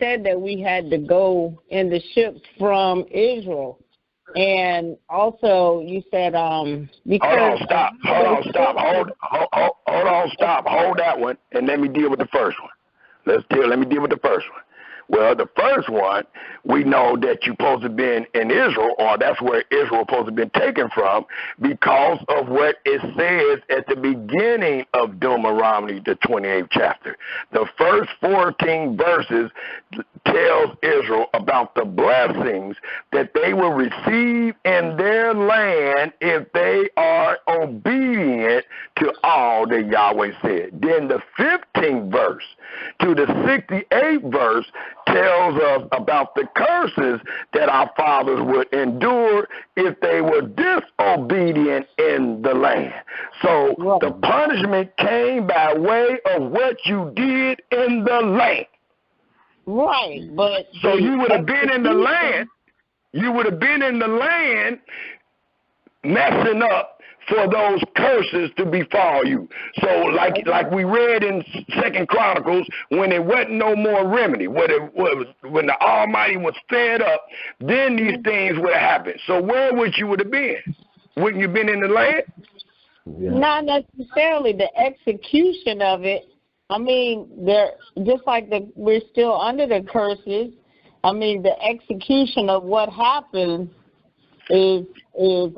said that we had to go in the ships from Israel? And also you said because Hold that one, and let me deal with the first one. Let me deal with the first one. Well, the first one, we know that you're supposed to be in Israel, or that's where Israel is supposed to be taken from, because of what it says at the beginning of Deuteronomy, the 28th chapter. The first 14 verses tells Israel about the blessings that they will receive in their land if they are obedient to all that Yahweh said. Then the 15th verse to the 68th verse tells us about the curses that our fathers would endure if they were disobedient in the land. So the punishment came by way of what you did in the land. Right, but so you would have been in the land. You would have been in the land messing up for those curses to befall you. So like we read in 2 Chronicles, when it wasn't no more remedy, when the Almighty was fed up, then these things would have happened. So where would you have been? Wouldn't you been in the land? Yeah. Not necessarily. The execution of it, I mean, they're just like we're still under the curses. I mean, the execution of what happened is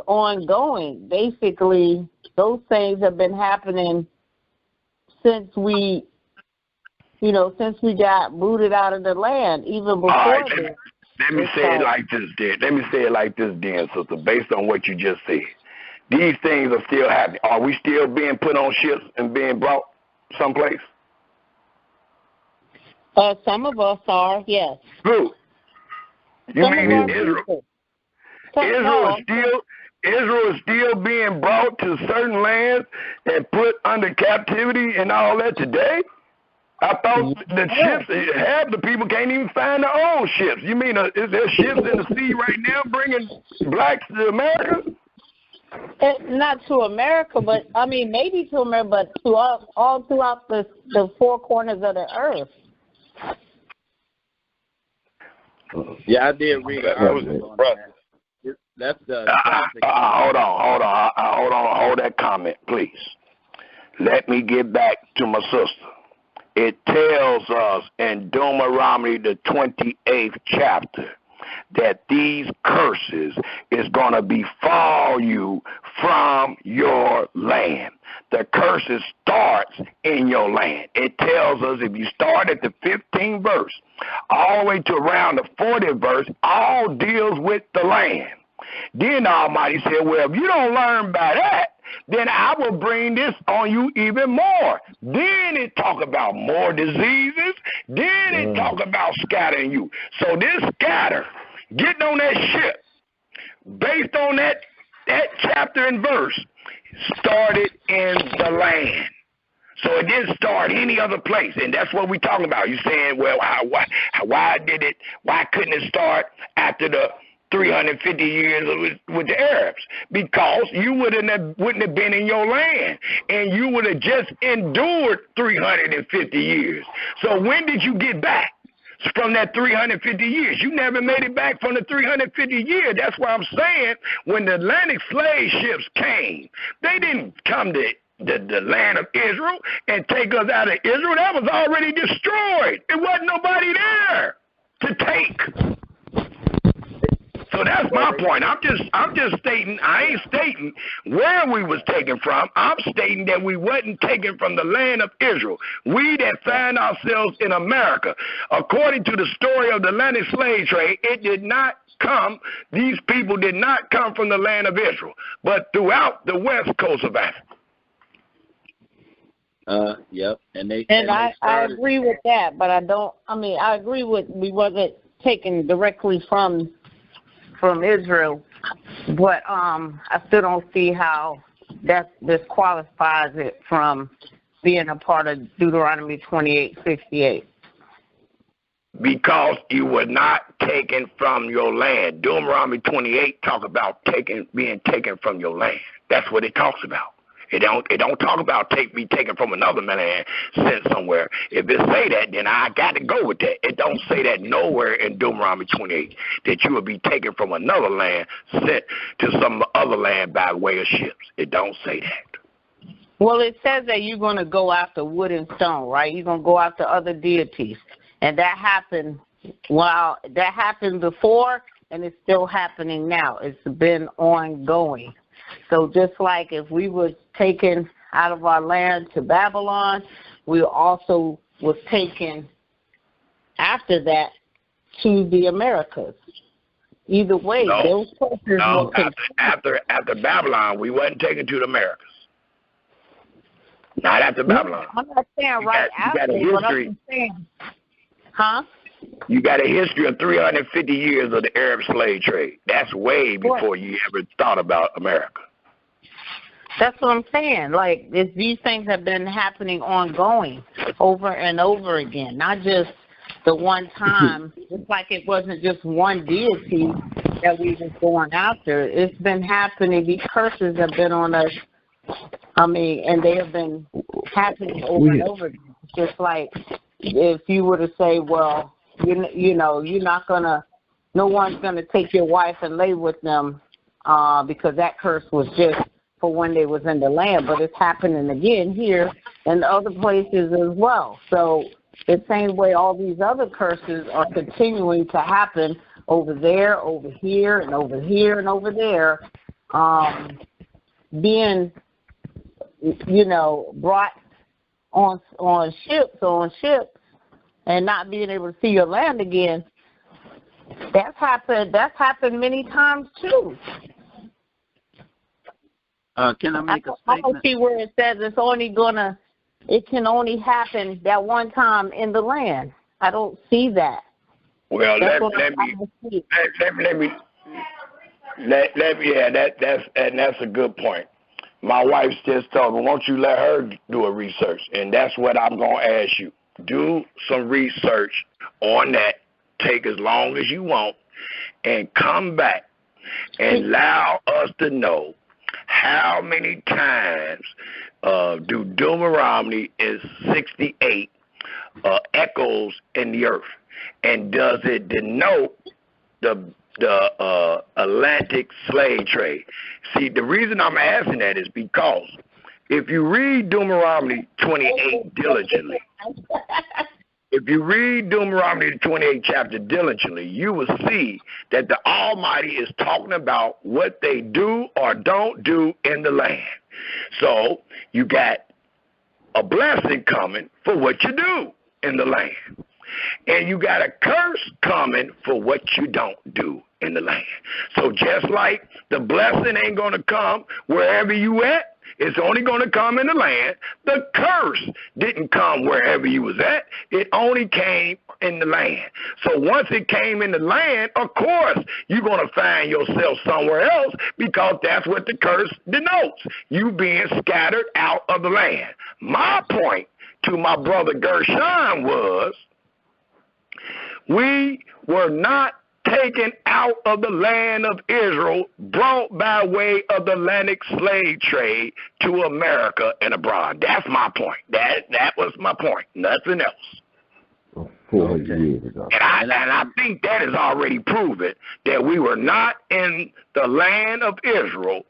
ongoing. Basically, those things have been happening since we got rooted out of the land, even before that. Let me say it like this, then, sister, based on what you just said. These things are still happening. Are we still being put on ships and being brought someplace? Some of us are, yes. Who? You mean Israel? Israel is still being brought to certain lands and put under captivity and all that today? I thought the ships, half the people can't even find their own ships. You mean is there ships in the sea right now bringing blacks to America? Not to America, but I mean maybe to America, but to all throughout the four corners of the earth. Yeah, I did read an article on that. That's the hold on. Hold that comment, please. Let me get back to my sister. It tells us in Deuteronomy, the 28th chapter, that these curses is going to befall you from your land. The curses starts in your land. It tells us if you start at the 15th verse, all the way to around the 40th verse, all deals with the land. Then the Almighty said, well, if you don't learn by that, then I will bring this on you even more. Then it talk about more diseases. Then it talk about scattering you. So this scatter, getting on that ship, based on that chapter and verse, started in the land. So it didn't start any other place, and that's what we're talking about. You're saying, well, why couldn't it start after the 350 years with the Arabs? Because you wouldn't have been in your land, and you would have just endured 350 years. So when did you get back from that 350 years? You never made it back from the 350 years. That's why I'm saying when the Atlantic slave ships came, they didn't come to the land of Israel and take us out of Israel. That was already destroyed. There wasn't nobody there to take. So that's my point. I'm just stating. I ain't stating where we was taken from. I'm stating that we wasn't taken from the land of Israel. We that find ourselves in America, according to the story of the Atlantic slave trade, it did not come. These people did not come from the land of Israel, but throughout the west coast of Africa. Yep, and I agree with that, but I don't. I mean, I agree with we wasn't taken directly from Israel, but I still don't see how that disqualifies it from being a part of Deuteronomy 28:68. Because you were not taken from your land. Deuteronomy 28 talk about being taken from your land. That's what it talks about. It don't talk about be taken from another land, sent somewhere. If it say that, then I got to go with that. It don't say that nowhere in Deuteronomy 28 that you will be taken from another land, sent to some other land by way of ships. It don't say that. Well, it says that you're going to go after wood and stone, right? You're going to go after other deities, and that happened. Well, that happened before, and it's still happening now. It's been ongoing. So just like if we were taken out of our land to Babylon, we also was taken after that to the Americas. Either way, those places after Babylon, we wasn't taken to the Americas. Not after Babylon. I'm not saying after, but I'm saying, huh? You got a history of 350 years of the Arab slave trade. That's way before you ever thought about America. That's what I'm saying. Like, these things have been happening ongoing over and over again, not just the one time. It's like it wasn't just one deity that we was going after. It's been happening. These curses have been on us. I mean, and they have been happening over and over again. It's just like if you were to say, well, you know, you're not gonna, no one's gonna take your wife and lay with them because that curse was just for when they was in the land, but it's happening again here and other places as well. So the same way all these other curses are continuing to happen over there, over here, and over here, and over there, being, you know, brought on ships, and not being able to see your land again. That's happened many times too. Can I make a statement? I don't see where it says it can only happen that one time in the land. I don't see that. Well, that's a good point. My wife just told me, won't you let her do a research? And that's what I'm going to ask you. Do some research on that. Take as long as you want and come back and allow us to know how many times do Deuteronomy is 68 echoes in the earth? And does it denote the Atlantic slave trade? See, the reason I'm asking that is because if you read Deuteronomy 28 diligently, if you read Deuteronomy the 28th chapter diligently, you will see that the Almighty is talking about what they do or don't do in the land. So you got a blessing coming for what you do in the land. And you got a curse coming for what you don't do in the land. So just like the blessing ain't going to come wherever you at, it's only going to come in the land. The curse didn't come wherever you was at. It only came in the land. So once it came in the land, of course, you're going to find yourself somewhere else because that's what the curse denotes, you being scattered out of the land. My point to my brother Gershon was, we were not taken out of the land of Israel, brought by way of the Atlantic slave trade to America and abroad. That's my point. That was my point. Nothing else. 400 years ago. And I think that is already proven that we were not in the land of Israel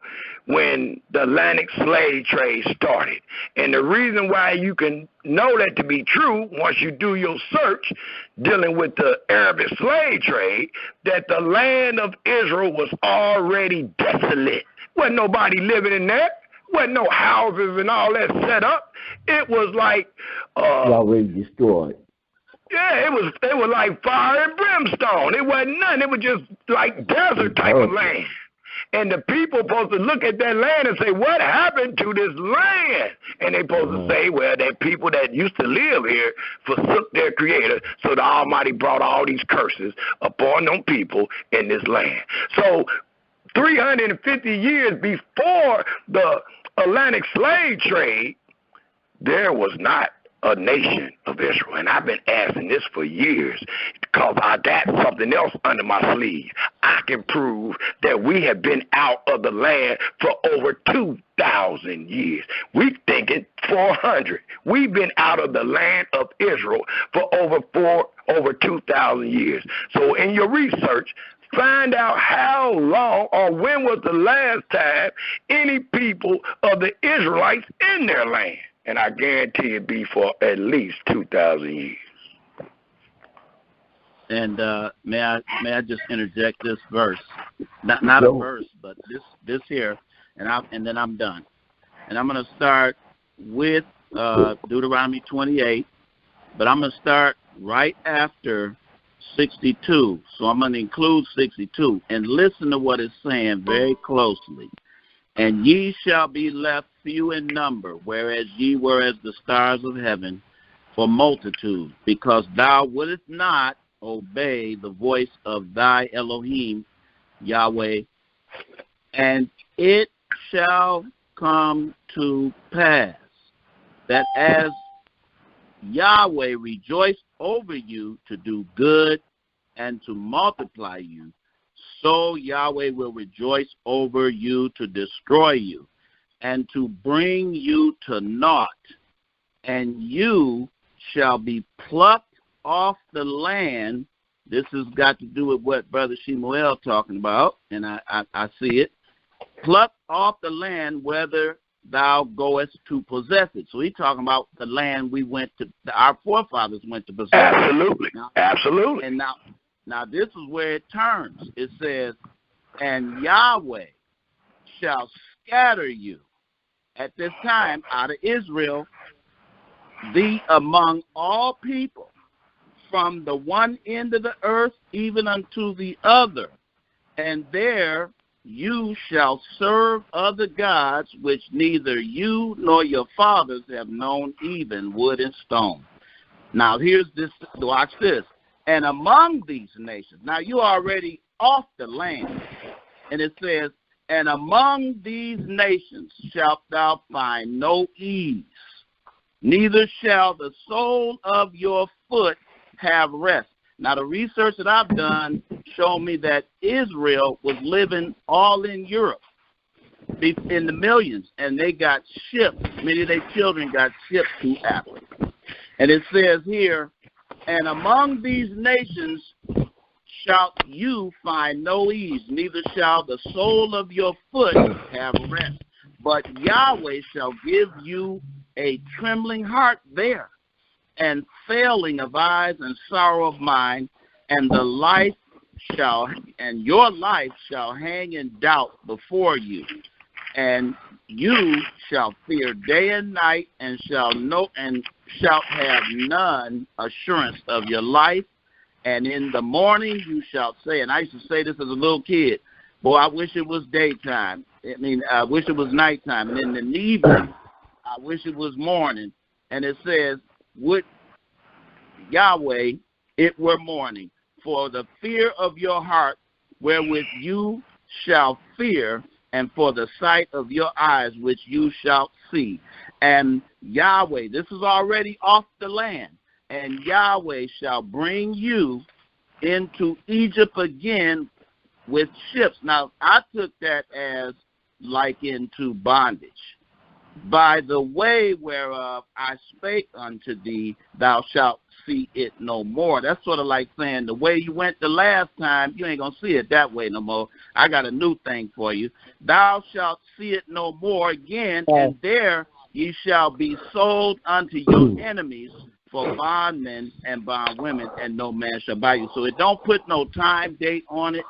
when the Atlantic slave trade started. And the reason why you can know that to be true, once you do your search dealing with the Arab slave trade, that the land of Israel was already desolate. Wasn't nobody living in there. Wasn't no houses and all that set up. It was like already destroyed. Yeah, it was like fire and brimstone. It wasn't nothing. It was just like desert type of land. And the people supposed to look at that land and say, what happened to this land? And they supposed to say, well, that people that used to live here forsook their creator, so the Almighty brought all these curses upon them people in this land. So 350 years before the Atlantic slave trade, there was not a nation of Israel. And I've been asking this for years because I got something else under my sleeve. I can prove that we have been out of the land for over 2,000 years. We thinking 400. We've been out of the land of Israel for over 2,000 years. So in your research, find out how long or when was the last time any people of the Israelites in their land. And I guarantee it be for at least 2,000 years. And may I just interject this verse? Not a verse, but this here, and then I'm done. And I'm going to start with Deuteronomy 28, but I'm going to start right after 62. So I'm going to include 62. And listen to what it's saying very closely. And ye shall be left few in number, whereas ye were as the stars of heaven for multitude, because thou wouldest not obey the voice of thy Elohim, Yahweh. And it shall come to pass that as Yahweh rejoiced over you to do good and to multiply you, so Yahweh will rejoice over you to destroy you and to bring you to naught. And you shall be plucked off the land. This has got to do with what Brother Shemuel talking about, and I see it. Plucked off the land whither thou goest to possess it. So he's talking about the land we went to, our forefathers went to possess. Absolutely. Now, absolutely. And now this is where it turns. It says, and Yahweh shall scatter you at this time out of Israel, thee among all people, from the one end of the earth even unto the other. And there you shall serve other gods, which neither you nor your fathers have known, even wood and stone. Now here's this, watch this. And among these nations, now you are already off the land, and it says, and among these nations shalt thou find no ease, neither shall the sole of your foot have rest. Now the research that I've done showed me that Israel was living all in Europe. in the millions, and they got shipped. Many of their children got shipped to Africa. And it says here, and among these nations shalt you find no ease, neither shall the sole of your foot have rest. But Yahweh shall give you a trembling heart there, and failing of eyes and sorrow of mind, and your life shall hang in doubt before you, and you shall fear day and night, and shalt have none assurance of your life. And in the morning you shall say, and I used to say this as a little kid, boy, I wish it was daytime. I wish it was nighttime. And in the evening, I wish it was morning. And it says, would Yahweh it were morning, for the fear of your heart wherewith you shall fear, and for the sight of your eyes which you shall see. And Yahweh, this is already off the land, and Yahweh shall bring you into Egypt again with ships. Now, I took that as like into bondage. By the way whereof I spake unto thee, thou shalt see it no more. That's sort of like saying the way you went the last time, you ain't going to see it that way no more. I got a new thing for you. Thou shalt see it no more again, and there ye shall be sold unto your enemies for bondmen and bondwomen, and no man shall buy you. So it don't put no time date on it,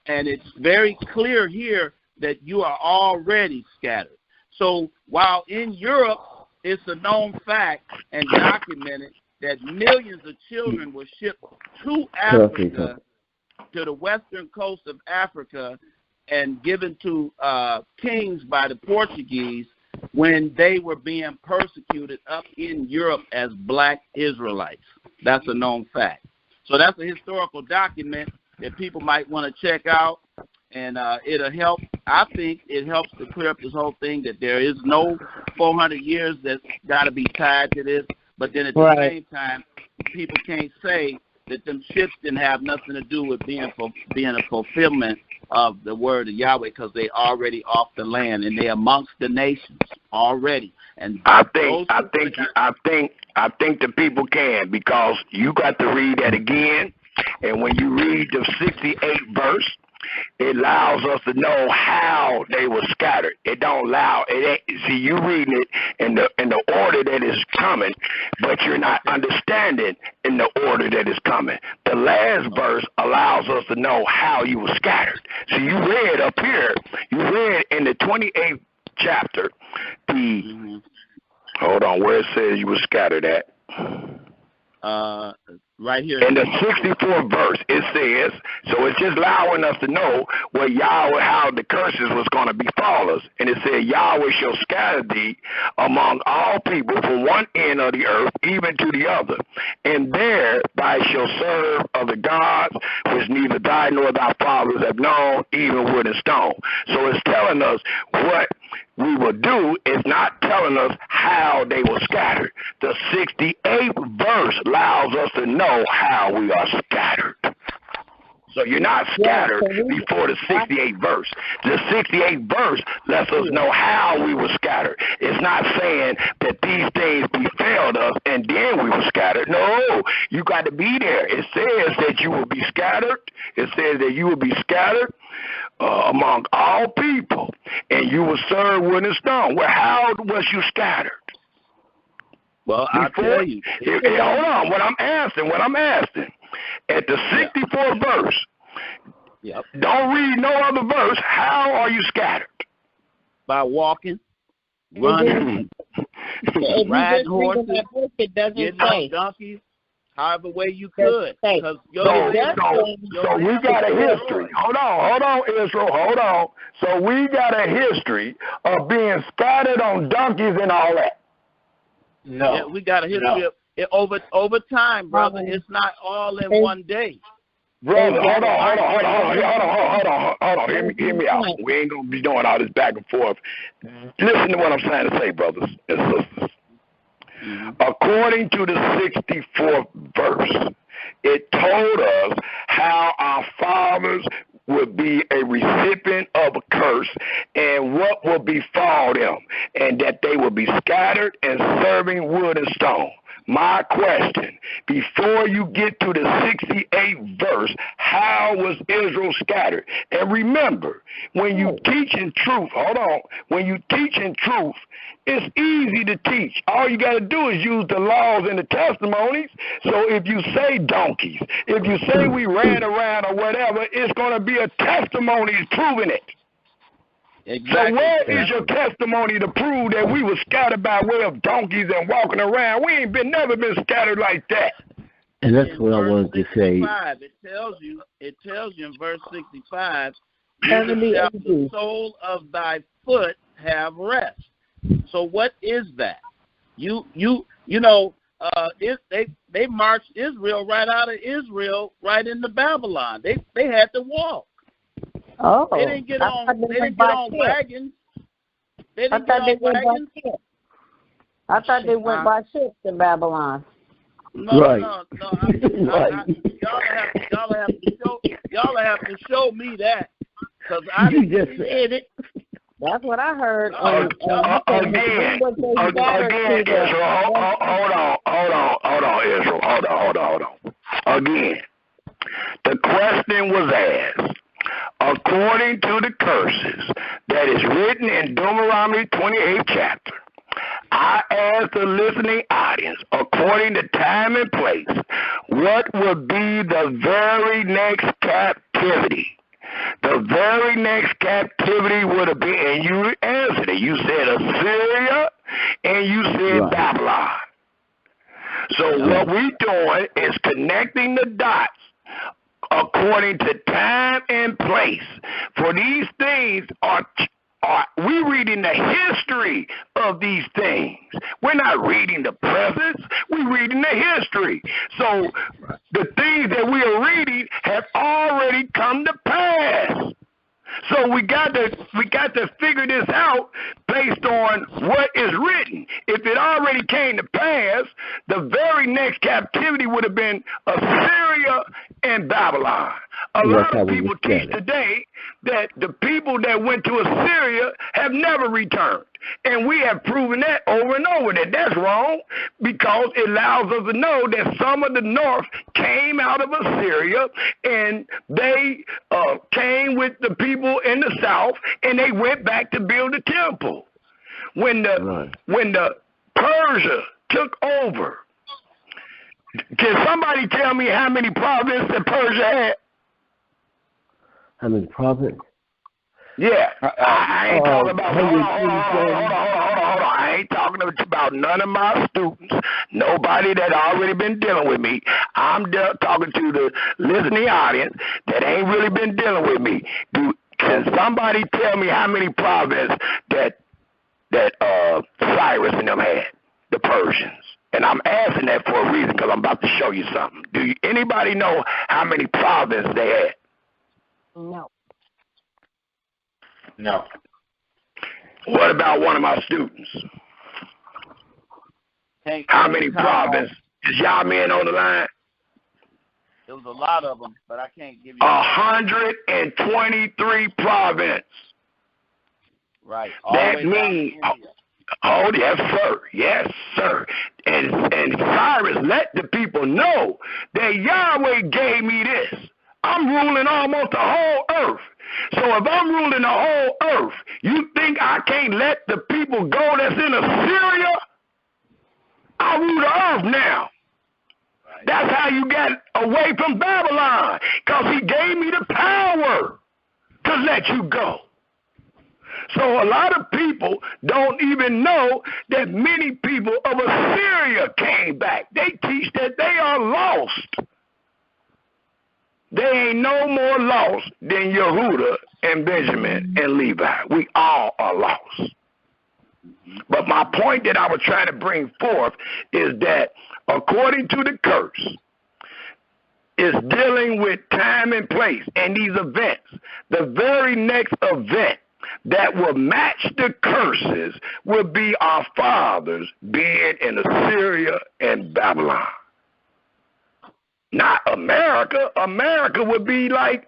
and it's very clear here that you are already scattered. So while in Europe it's a known fact and documented that millions of children were shipped to Africa, to the western coast of Africa, and given to kings by the Portuguese when they were being persecuted up in Europe as black Israelites. That's a known fact. So that's a historical document that people might want to check out, and it'll help. I think it helps to clear up this whole thing that there is no 400 years that's got to be tied to this, but then at the same time, people can't say that them ships didn't have nothing to do with being a fulfillment of the word of Yahweh, because they already off the land and they amongst the nations already. And I think the people can, because you got to read that again, and when you read the 68th verse, it allows us to know how they were scattered. It don't allow it. See, you reading it in the order that is coming, but you're not understanding in the order that is coming. The last verse allows us to know how you were scattered. So you read up here. You read in the 28th chapter. Hold on, where it says you were scattered at. Right here. In the 64th verse, it says, so it's just allowing us to know what Yahweh, how the curses was going to befall us. And it said, Yahweh shall scatter thee among all people from one end of the earth even to the other. And there thou shalt serve of the gods which neither thy nor thy fathers have known, even wood and stone. So it's telling us what we will do, is not telling us how they were scattered. The 68th verse allows us to know how we are scattered. So you're not scattered before the 68th verse. The 68th verse lets us know how we were scattered. It's not saying that these things befell us and then we were scattered. No, you got to be there. It says that you will be scattered. It says that you will be scattered among all people, and you will serve wood and stone. Well, how was you scattered? Well, I tell you. Hold on. What I'm asking, at the 64th verse, don't read no other verse. How are you scattered? By walking, running, riding horses, getting on donkeys, however way you could. So we got a history. Hold on, Israel, hold on. So we got a history of being scattered on donkeys and all that. No. Yeah, we got a history of it over time, brother. It's not all in one day. Brother, hold on. Hear me out. We ain't gonna be doing all this back and forth. Listen to what I'm trying to say, brothers and sisters. According to the 64th verse, it told us how our fathers would be a recipient of a curse, and what will befall them, and that they will be scattered and serving wood and stone. My question, before you get to the 68th verse, how was Israel scattered? And remember, when you teach in truth, when you teach in truth, it's easy to teach. All you got to do is use the laws and the testimonies. So if you say donkeys, if you say we ran around or whatever, it's going to be a testimony proving it. Exactly. So where is your testimony to prove that we were scattered by way of donkeys and walking around? We ain't never been scattered like that. And that's what I wanted to say. It tells you in verse 65, the sole of thy foot have rest. So what is that? They marched Israel right out of Israel, right into Babylon. They had to walk. Oh, they didn't get on wagons. They didn't get on wagons. I thought they went by ship to Babylon. No. Right. Y'all have to show me that, because I didn't see it. That's what I heard. Again, Israel, hold on, Israel, hold on. Again, the question was asked, according to the curses that is written in Deuteronomy 28th chapter, I asked the listening audience, according to time and place, what would be the very next captivity? The very next captivity would have been, and you answered it. You said Assyria, and you said Babylon. So what we're doing is connecting the dots according to time and place. For these things we're reading the history of these things. We're not reading the present. We're reading the history. So the things that we are reading have already come to pass. So we got to figure this out based on what is written. If it already came to pass, the very next captivity would have been Assyria and Babylon. A lot of people teach today that the people that went to Assyria have never returned. And we have proven that over and over that that's wrong, because it allows us to know that some of the north came out of Assyria, and they came with the people in the south, and they went back to build the temple. When the Persia took over, can somebody tell me how many provinces that Persia had? How many provinces? Yeah, I ain't talking about. Hold on. I ain't talking about none of my students. Nobody that already been dealing with me. I'm talking to the listening audience that ain't really been dealing with me. Can somebody tell me how many provinces that Cyrus and them had, the Persians? And I'm asking that for a reason, because I'm about to show you something. Anybody know how many provinces they had? No. What about one of my students? How many provinces? Is y'all men on the line? There was a lot of them, but I can't give you 123 provinces. Right. That means, yes, sir. And Cyrus let the people know that Yahweh gave me this. I'm ruling almost the whole earth. So if I'm ruling the whole earth, you think I can't let the people go that's in Assyria? I rule the earth now. That's how you got away from Babylon, because he gave me the power to let you go. So a lot of people don't even know that many people of Assyria came back. They teach that they are lost. They ain't no more lost than Yehuda and Benjamin and Levi. We all are lost. But my point that I was trying to bring forth is that according to the curse, it's dealing with time and place and these events. The very next event that will match the curses will be our fathers being in Assyria and Babylon. Not America. America would be like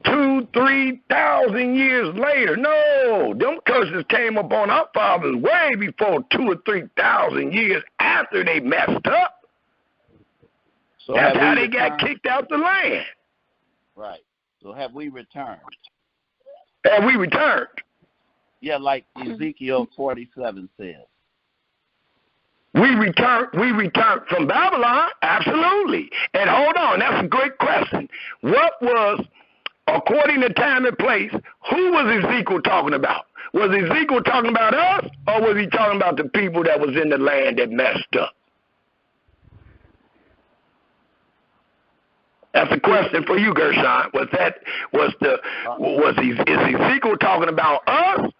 2,000-3,000 years later. No, them curses came upon our fathers way before 2,000 or 3,000 years after they messed up. So that's how they got kicked out the land. Right. So have we returned? Have we returned? Yeah, like Ezekiel 47 says. We returned from Babylon? Absolutely. And hold on, that's a great question. What was, according to time and place, who was Ezekiel talking about? Was Ezekiel talking about us, or was he talking about the people that was in the land that messed up? That's a question for you, Gershon. Is Ezekiel talking about us,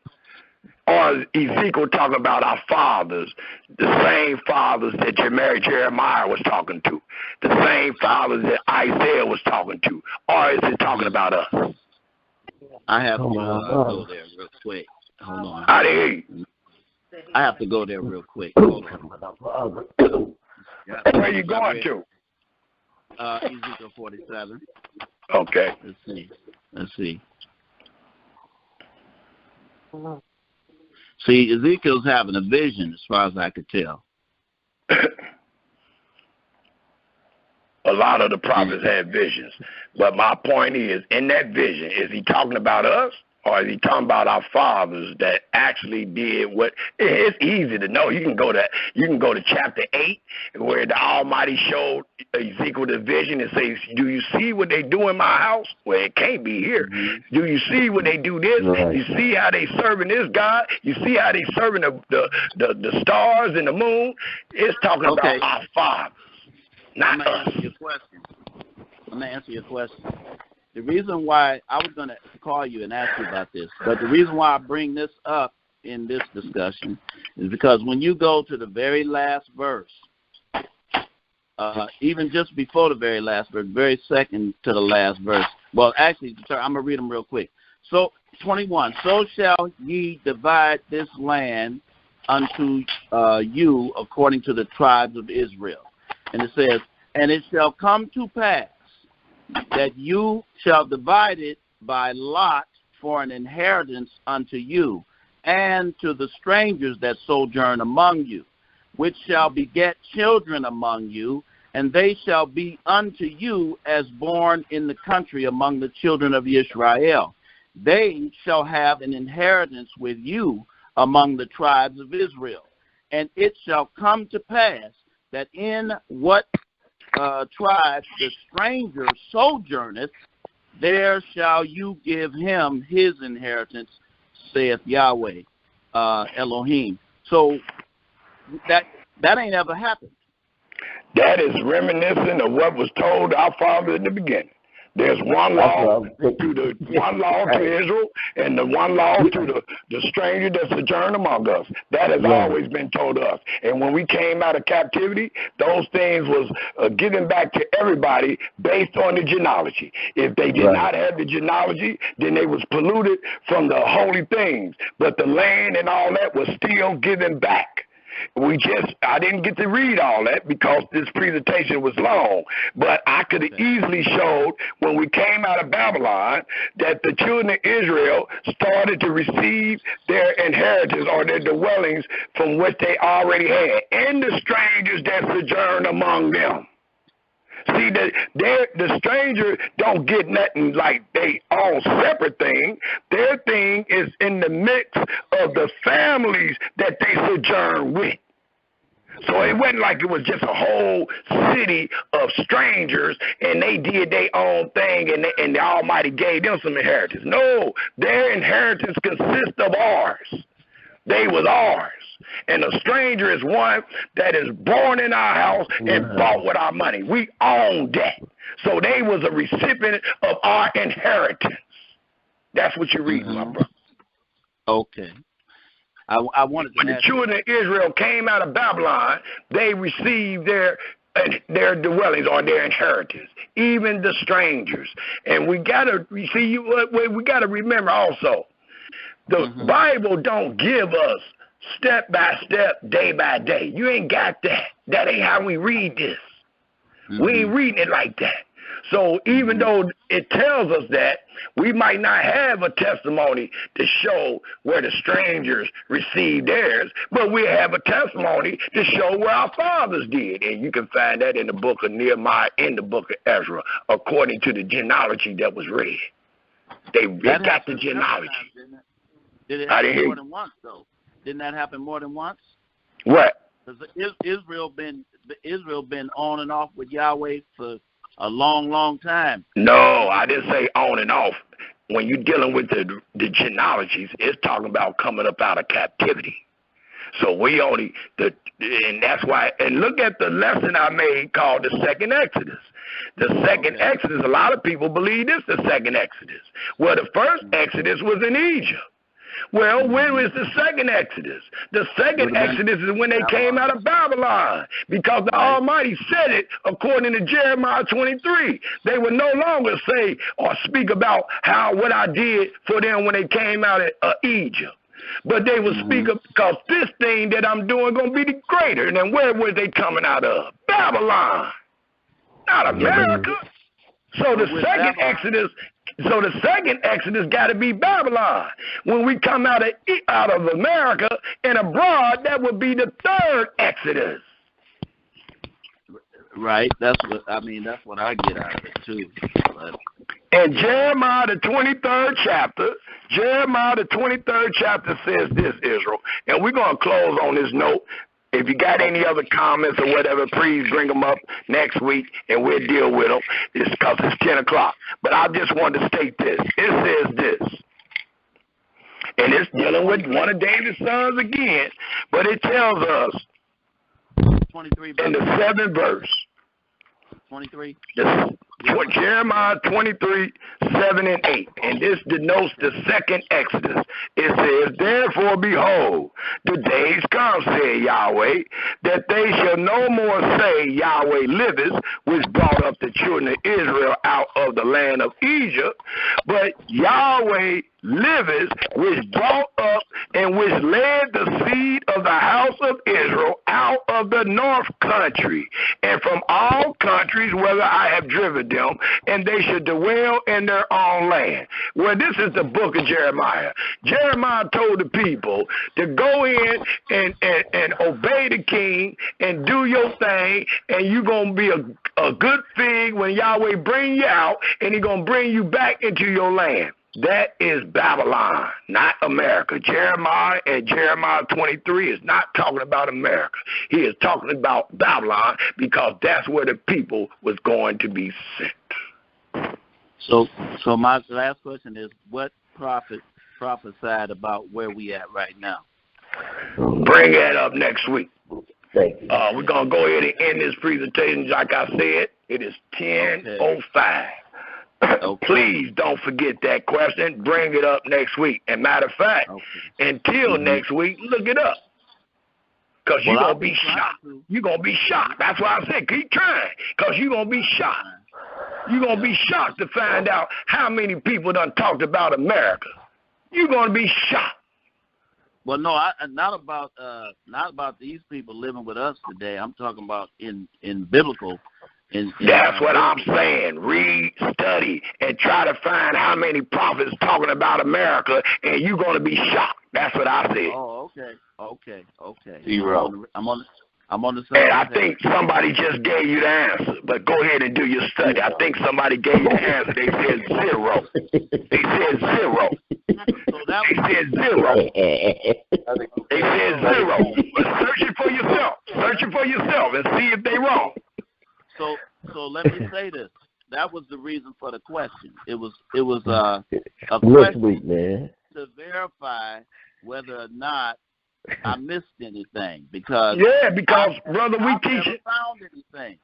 or is Ezekiel talking about our fathers, the same fathers that Jeremiah was talking to, the same fathers that Isaiah was talking to, or is it talking about us? I have to go there real quick. Hold on. I didn't hear you. I have to go there real quick. Hold on. Where are you going to? Ezekiel 47. Okay. Let's see. See, Ezekiel's having a vision, as far as I could tell. A lot of the prophets had visions. But my point is, in that vision, is he talking about us, or is he talking about our fathers that actually did what? It's easy to know. You can go to chapter 8, where the Almighty showed Ezekiel the vision and says, "Do you see what they do in my house? Well, it can't be here. Do you see what they do this? Right. You see how they serving this God? You see how they serving the stars and the moon? It's talking about our fathers, not us." I'm going to answer your question. The reason why I was going to call you and ask you about this, but the reason why I bring this up in this discussion is because when you go to the very last verse, even just before the very last verse, very second to the last verse, well, actually, I'm going to read them real quick. So, 21, so shall ye divide this land unto you according to the tribes of Israel. And it says, and it shall come to pass that you shall divide it by lot for an inheritance unto you, and to the strangers that sojourn among you, which shall beget children among you, and they shall be unto you as born in the country among the children of Israel. They shall have an inheritance with you among the tribes of Israel. And it shall come to pass that in what tribes the stranger sojourneth, there shall you give him his inheritance, saith Yahweh, Elohim. So that ain't ever happened. That is reminiscent of what was told our fathers in the beginning. There's one law to Israel, and the one law to the stranger that sojourn among us. That has always been told us. And when we came out of captivity, those things was given back to everybody based on the genealogy. If they did not have the genealogy, then they was polluted from the holy things. But the land and all that was still given back. I didn't get to read all that because this presentation was long, but I could have easily showed when we came out of Babylon that the children of Israel started to receive their inheritance or their dwellings from which they already had, and the strangers that sojourn among them. See, the stranger don't get nothing like they own separate thing. Their thing is in the mix of the families that they sojourn with. So it wasn't like it was just a whole city of strangers and they did their own thing and the Almighty gave them some inheritance. No, their inheritance consists of ours. They was ours. And a stranger is one that is born in our house and bought with our money. We own that. So they was a recipient of our inheritance. That's what you read, my brother. Okay. I wanted to when the children of Israel came out of Babylon, they received their dwellings or their inheritance, even the strangers. And we gotta remember also, the Bible don't give us step by step, day by day. You ain't got that. That ain't how we read this. We ain't reading it like that. So even though it tells us that, we might not have a testimony to show where the strangers received theirs, but we have a testimony to show where our fathers did. And you can find that in the book of Nehemiah, in the book of Ezra, according to the genealogy that was read. They got the genealogy. Did it happen more than once, though? Didn't that happen more than once? What? Because Israel been on and off with Yahweh for a long, long time. No, I didn't say on and off. When you're dealing with the genealogies, it's talking about coming up out of captivity. So and that's why, and look at the lesson I made called the second Exodus. The second Exodus, a lot of people believe this the second Exodus. Well, the first Exodus was in Egypt. Well, when was the second Exodus? The second Exodus is when they came out of Babylon, because the Almighty said it according to Jeremiah 23. They would no longer say or speak about what I did for them when they came out of Egypt. But they would speak of, because this thing that I'm doing going to be greater. And then where were they coming out of? Babylon, not America. So the second Exodus got to be Babylon. When we come out of America and abroad, that would be the third Exodus. Right. That's what I get out of it too. But and Jeremiah the 23rd chapter says this, Israel. And we're going to close on this note. If you got any other comments or whatever, please bring them up next week, and we'll deal with them. It's because it's 10 o'clock. But I just wanted to state this. It says this. And it's dealing with one of David's sons again. But it tells us 23 in the 7th verse. 23? Jeremiah 23, 7 and 8. And this denotes the second Exodus. It says, therefore, behold, the days come, said Yahweh, that they shall no more say, Yahweh liveth, which brought up the children of Israel out of the land of Egypt, but Yahweh liveth, which brought up and which led the seed of the house of Israel out of the north country, and from all countries whither I have driven them, and they should dwell in their own land. Well, this is the book of Jeremiah. Jeremiah told the people to go in and obey the king and do your thing, and you're going to be a good fig when Yahweh bring you out, and he's going to bring you back into your land. That is Babylon, not America. Jeremiah 23 is not talking about America. He is talking about Babylon, because that's where the people was going to be sent. So my last question is, what prophet prophesied about where we at right now? Bring that up next week. Thank you. We're going to go ahead and end this presentation. Like I said, it is 10:05. Okay. Please don't forget that question. Bring it up next week. And matter of fact, until next week, look it up. Because you're going to be shocked. You're going to be shocked. That's why I said keep trying, because you're going to be shocked. You're going to be shocked to find out how many people done talked about America. You're going to be shocked. Well, no, not about these people living with us today. I'm talking about in biblical. That's what I'm saying. Read, study, and try to find how many prophets talking about America, and you're going to be shocked. That's what I said. Oh, okay. Zero. I'm on the same. And I think somebody just gave you the answer, but go ahead and do your study. I think somebody gave you the answer. They said zero. They said zero. They said zero. But search it for yourself. Search it for yourself and see if they wrong. So let me say this. That was the reason for the question. It was a question to verify whether or not I missed anything, because brother, we teach it. Found anything?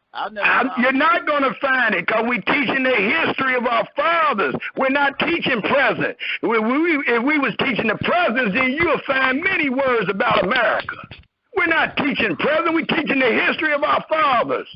You're not going to find it, because we're teaching the history of our fathers. We're not teaching present. If we was teaching the present, then you'll find many words about America. We're not teaching present. We're teaching the history of our fathers.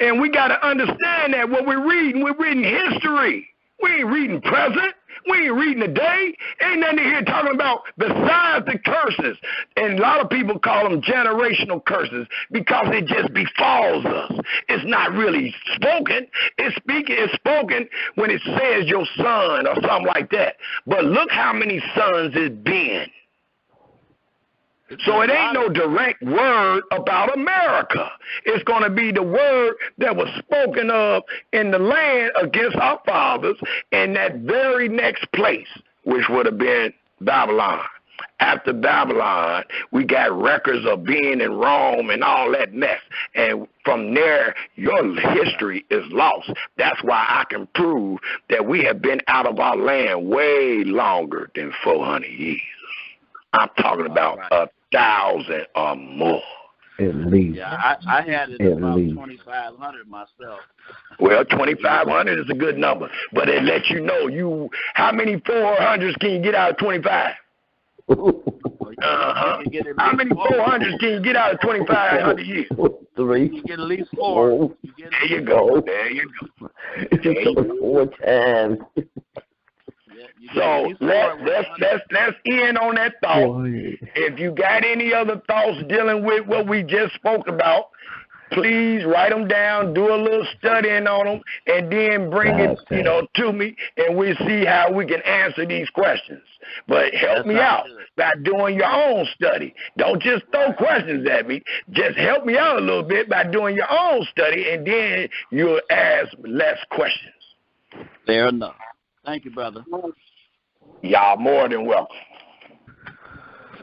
And we got to understand that what we're reading history. We ain't reading present. We ain't reading today. Ain't nothing here talking about besides the curses. And a lot of people call them generational curses because it just befalls us. It's not really spoken. It's spoken when it says your son or something like that. But look how many sons it's been. So it ain't no direct word about America. It's going to be the word that was spoken of in the land against our fathers in that very next place, which would have been Babylon. After Babylon, we got records of being in Rome and all that mess. And from there, your history is lost. That's why I can prove that we have been out of our land way longer than 400 years. I'm talking about 1,000 or more. At least. Yeah, I had it about 2,500 myself. Well, 2,500 is a good number, but it lets you know how many 400s can you get out of 25? How many 400s can you get out of 2,500 years? 3. You get at least 4. There you go. There you go. There you go. 4 times. So let's end on that thought. If you got any other thoughts dealing with what we just spoke about, please write them down, do a little studying on them, and then bring it, to me, and we'll see how we can answer these questions. But help me out by doing your own study. Don't just throw questions at me. Just help me out a little bit by doing your own study, and then you'll ask less questions. Fair enough. Thank you, brother. Y'all more than welcome.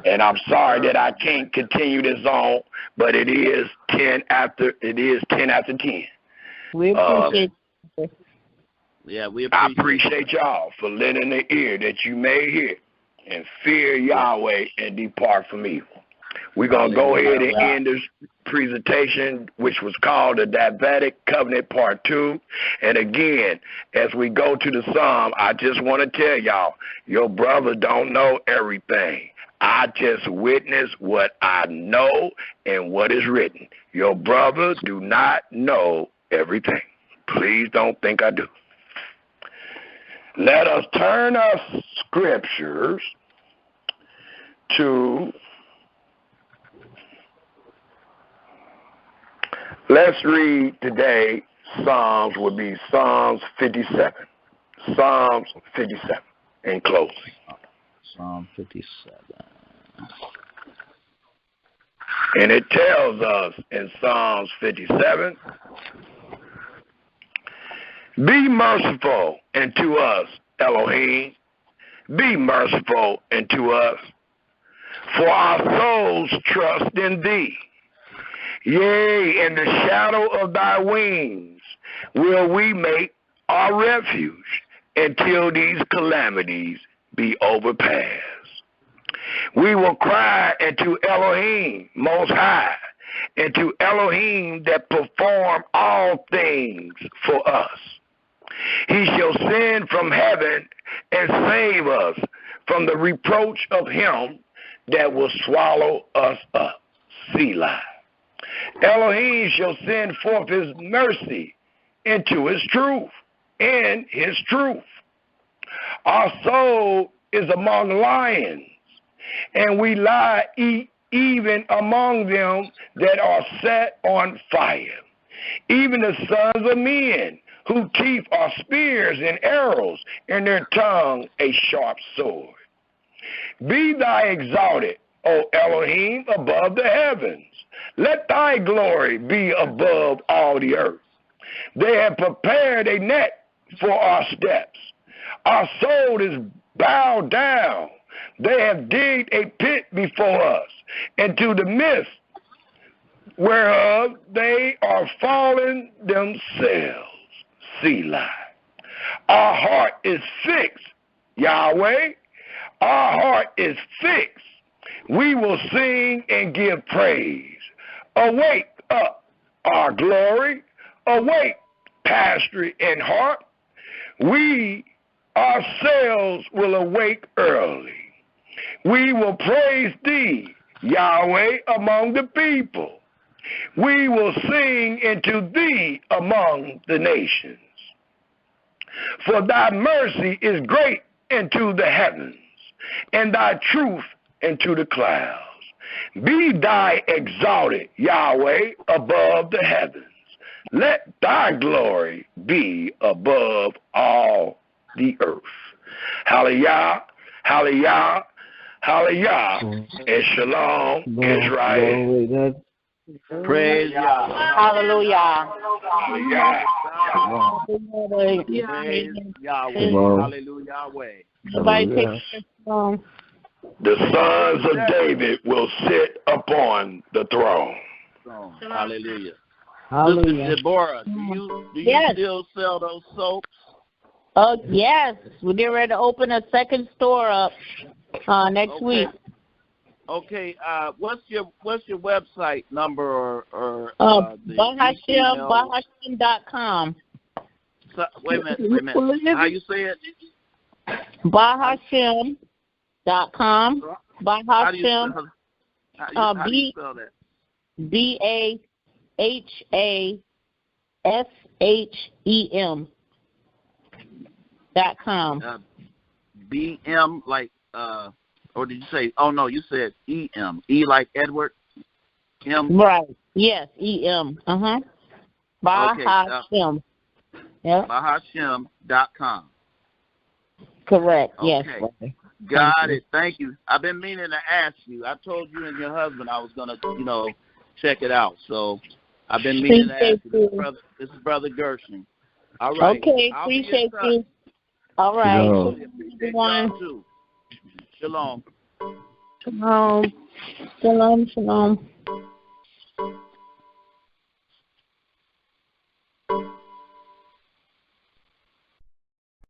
And I'm sorry that I can't continue this on, but it is 10 after 10. We appreciate we appreciate I appreciate y'all for lending the ear that you may hear and fear Yahweh and depart from evil. We're going to go ahead and end this presentation, which was called the Davidic Covenant Part 2. And again, as we go to the Psalm, I just want to tell y'all, your brother don't know everything. I just witness what I know and what is written. Your brothers do not know everything. Please don't think I do. Let us turn our scriptures to, let's read today, Psalms would be Psalms 57. Psalms 57 in closing. Psalm 57. And it tells us in Psalms 57, be merciful unto us, Elohim. Be merciful unto us, for our souls trust in thee. Yea, in the shadow of thy wings will we make our refuge until these calamities be overpassed. We will cry unto Elohim Most High, and to Elohim that perform all things for us. He shall send from heaven and save us from the reproach of him that will swallow us up. Selah. Elohim shall send forth his mercy into his truth, in his truth. Our soul is among lions, and we lie even among them that are set on fire, even the sons of men, whose teeth are spears and arrows, and their tongue a sharp sword. Be thou exalted, O Elohim, above the heavens. Let thy glory be above all the earth. They have prepared a net for our steps. Our soul is bowed down. They have digged a pit before us, into the midst whereof they are fallen themselves. Selah. Our heart is fixed, Yahweh. Our heart is fixed. We will sing and give praise. Awake up, our glory. Awake, pastor and harp. We ourselves will awake early. We will praise thee, Yahweh, among the people. We will sing unto thee among the nations. For thy mercy is great, into the heavens, and thy truth into the clouds. Be thy exalted, Yahweh, above the heavens. Let thy glory be above all the earth. Hallelujah, hallelujah, hallelujah, and shalom, Israel. Praise Yah. Hallelujah. Hallelujah. Praise Yahweh. Hallelujah, Yahweh. Everybody take The sons of David will sit upon the throne. Hallelujah. Hallelujah. Sister Deborah, do you still sell those soaps? Oh, yes. We're getting ready to open a second store up next week. Okay. What's your website number or Bahashim.com. So, wait a minute. How you say it? Bahashim.com. Bahashim. How do you spell that? BAHASHEM.com. BM like or did you say? Oh no, you said EM. E like Edward. M. Right. Yes. EM. Bahashim. Yeah. Bahashim.com. Correct. Okay. Yes. Got it. Thank you. I've been meaning to ask you. I told you and your husband I was gonna, check it out. So I've been meaning to ask you. This is Brother Gershon. All right. Okay. Appreciate you. All right. Everyone. Shalom. Shalom. Shalom. Shalom.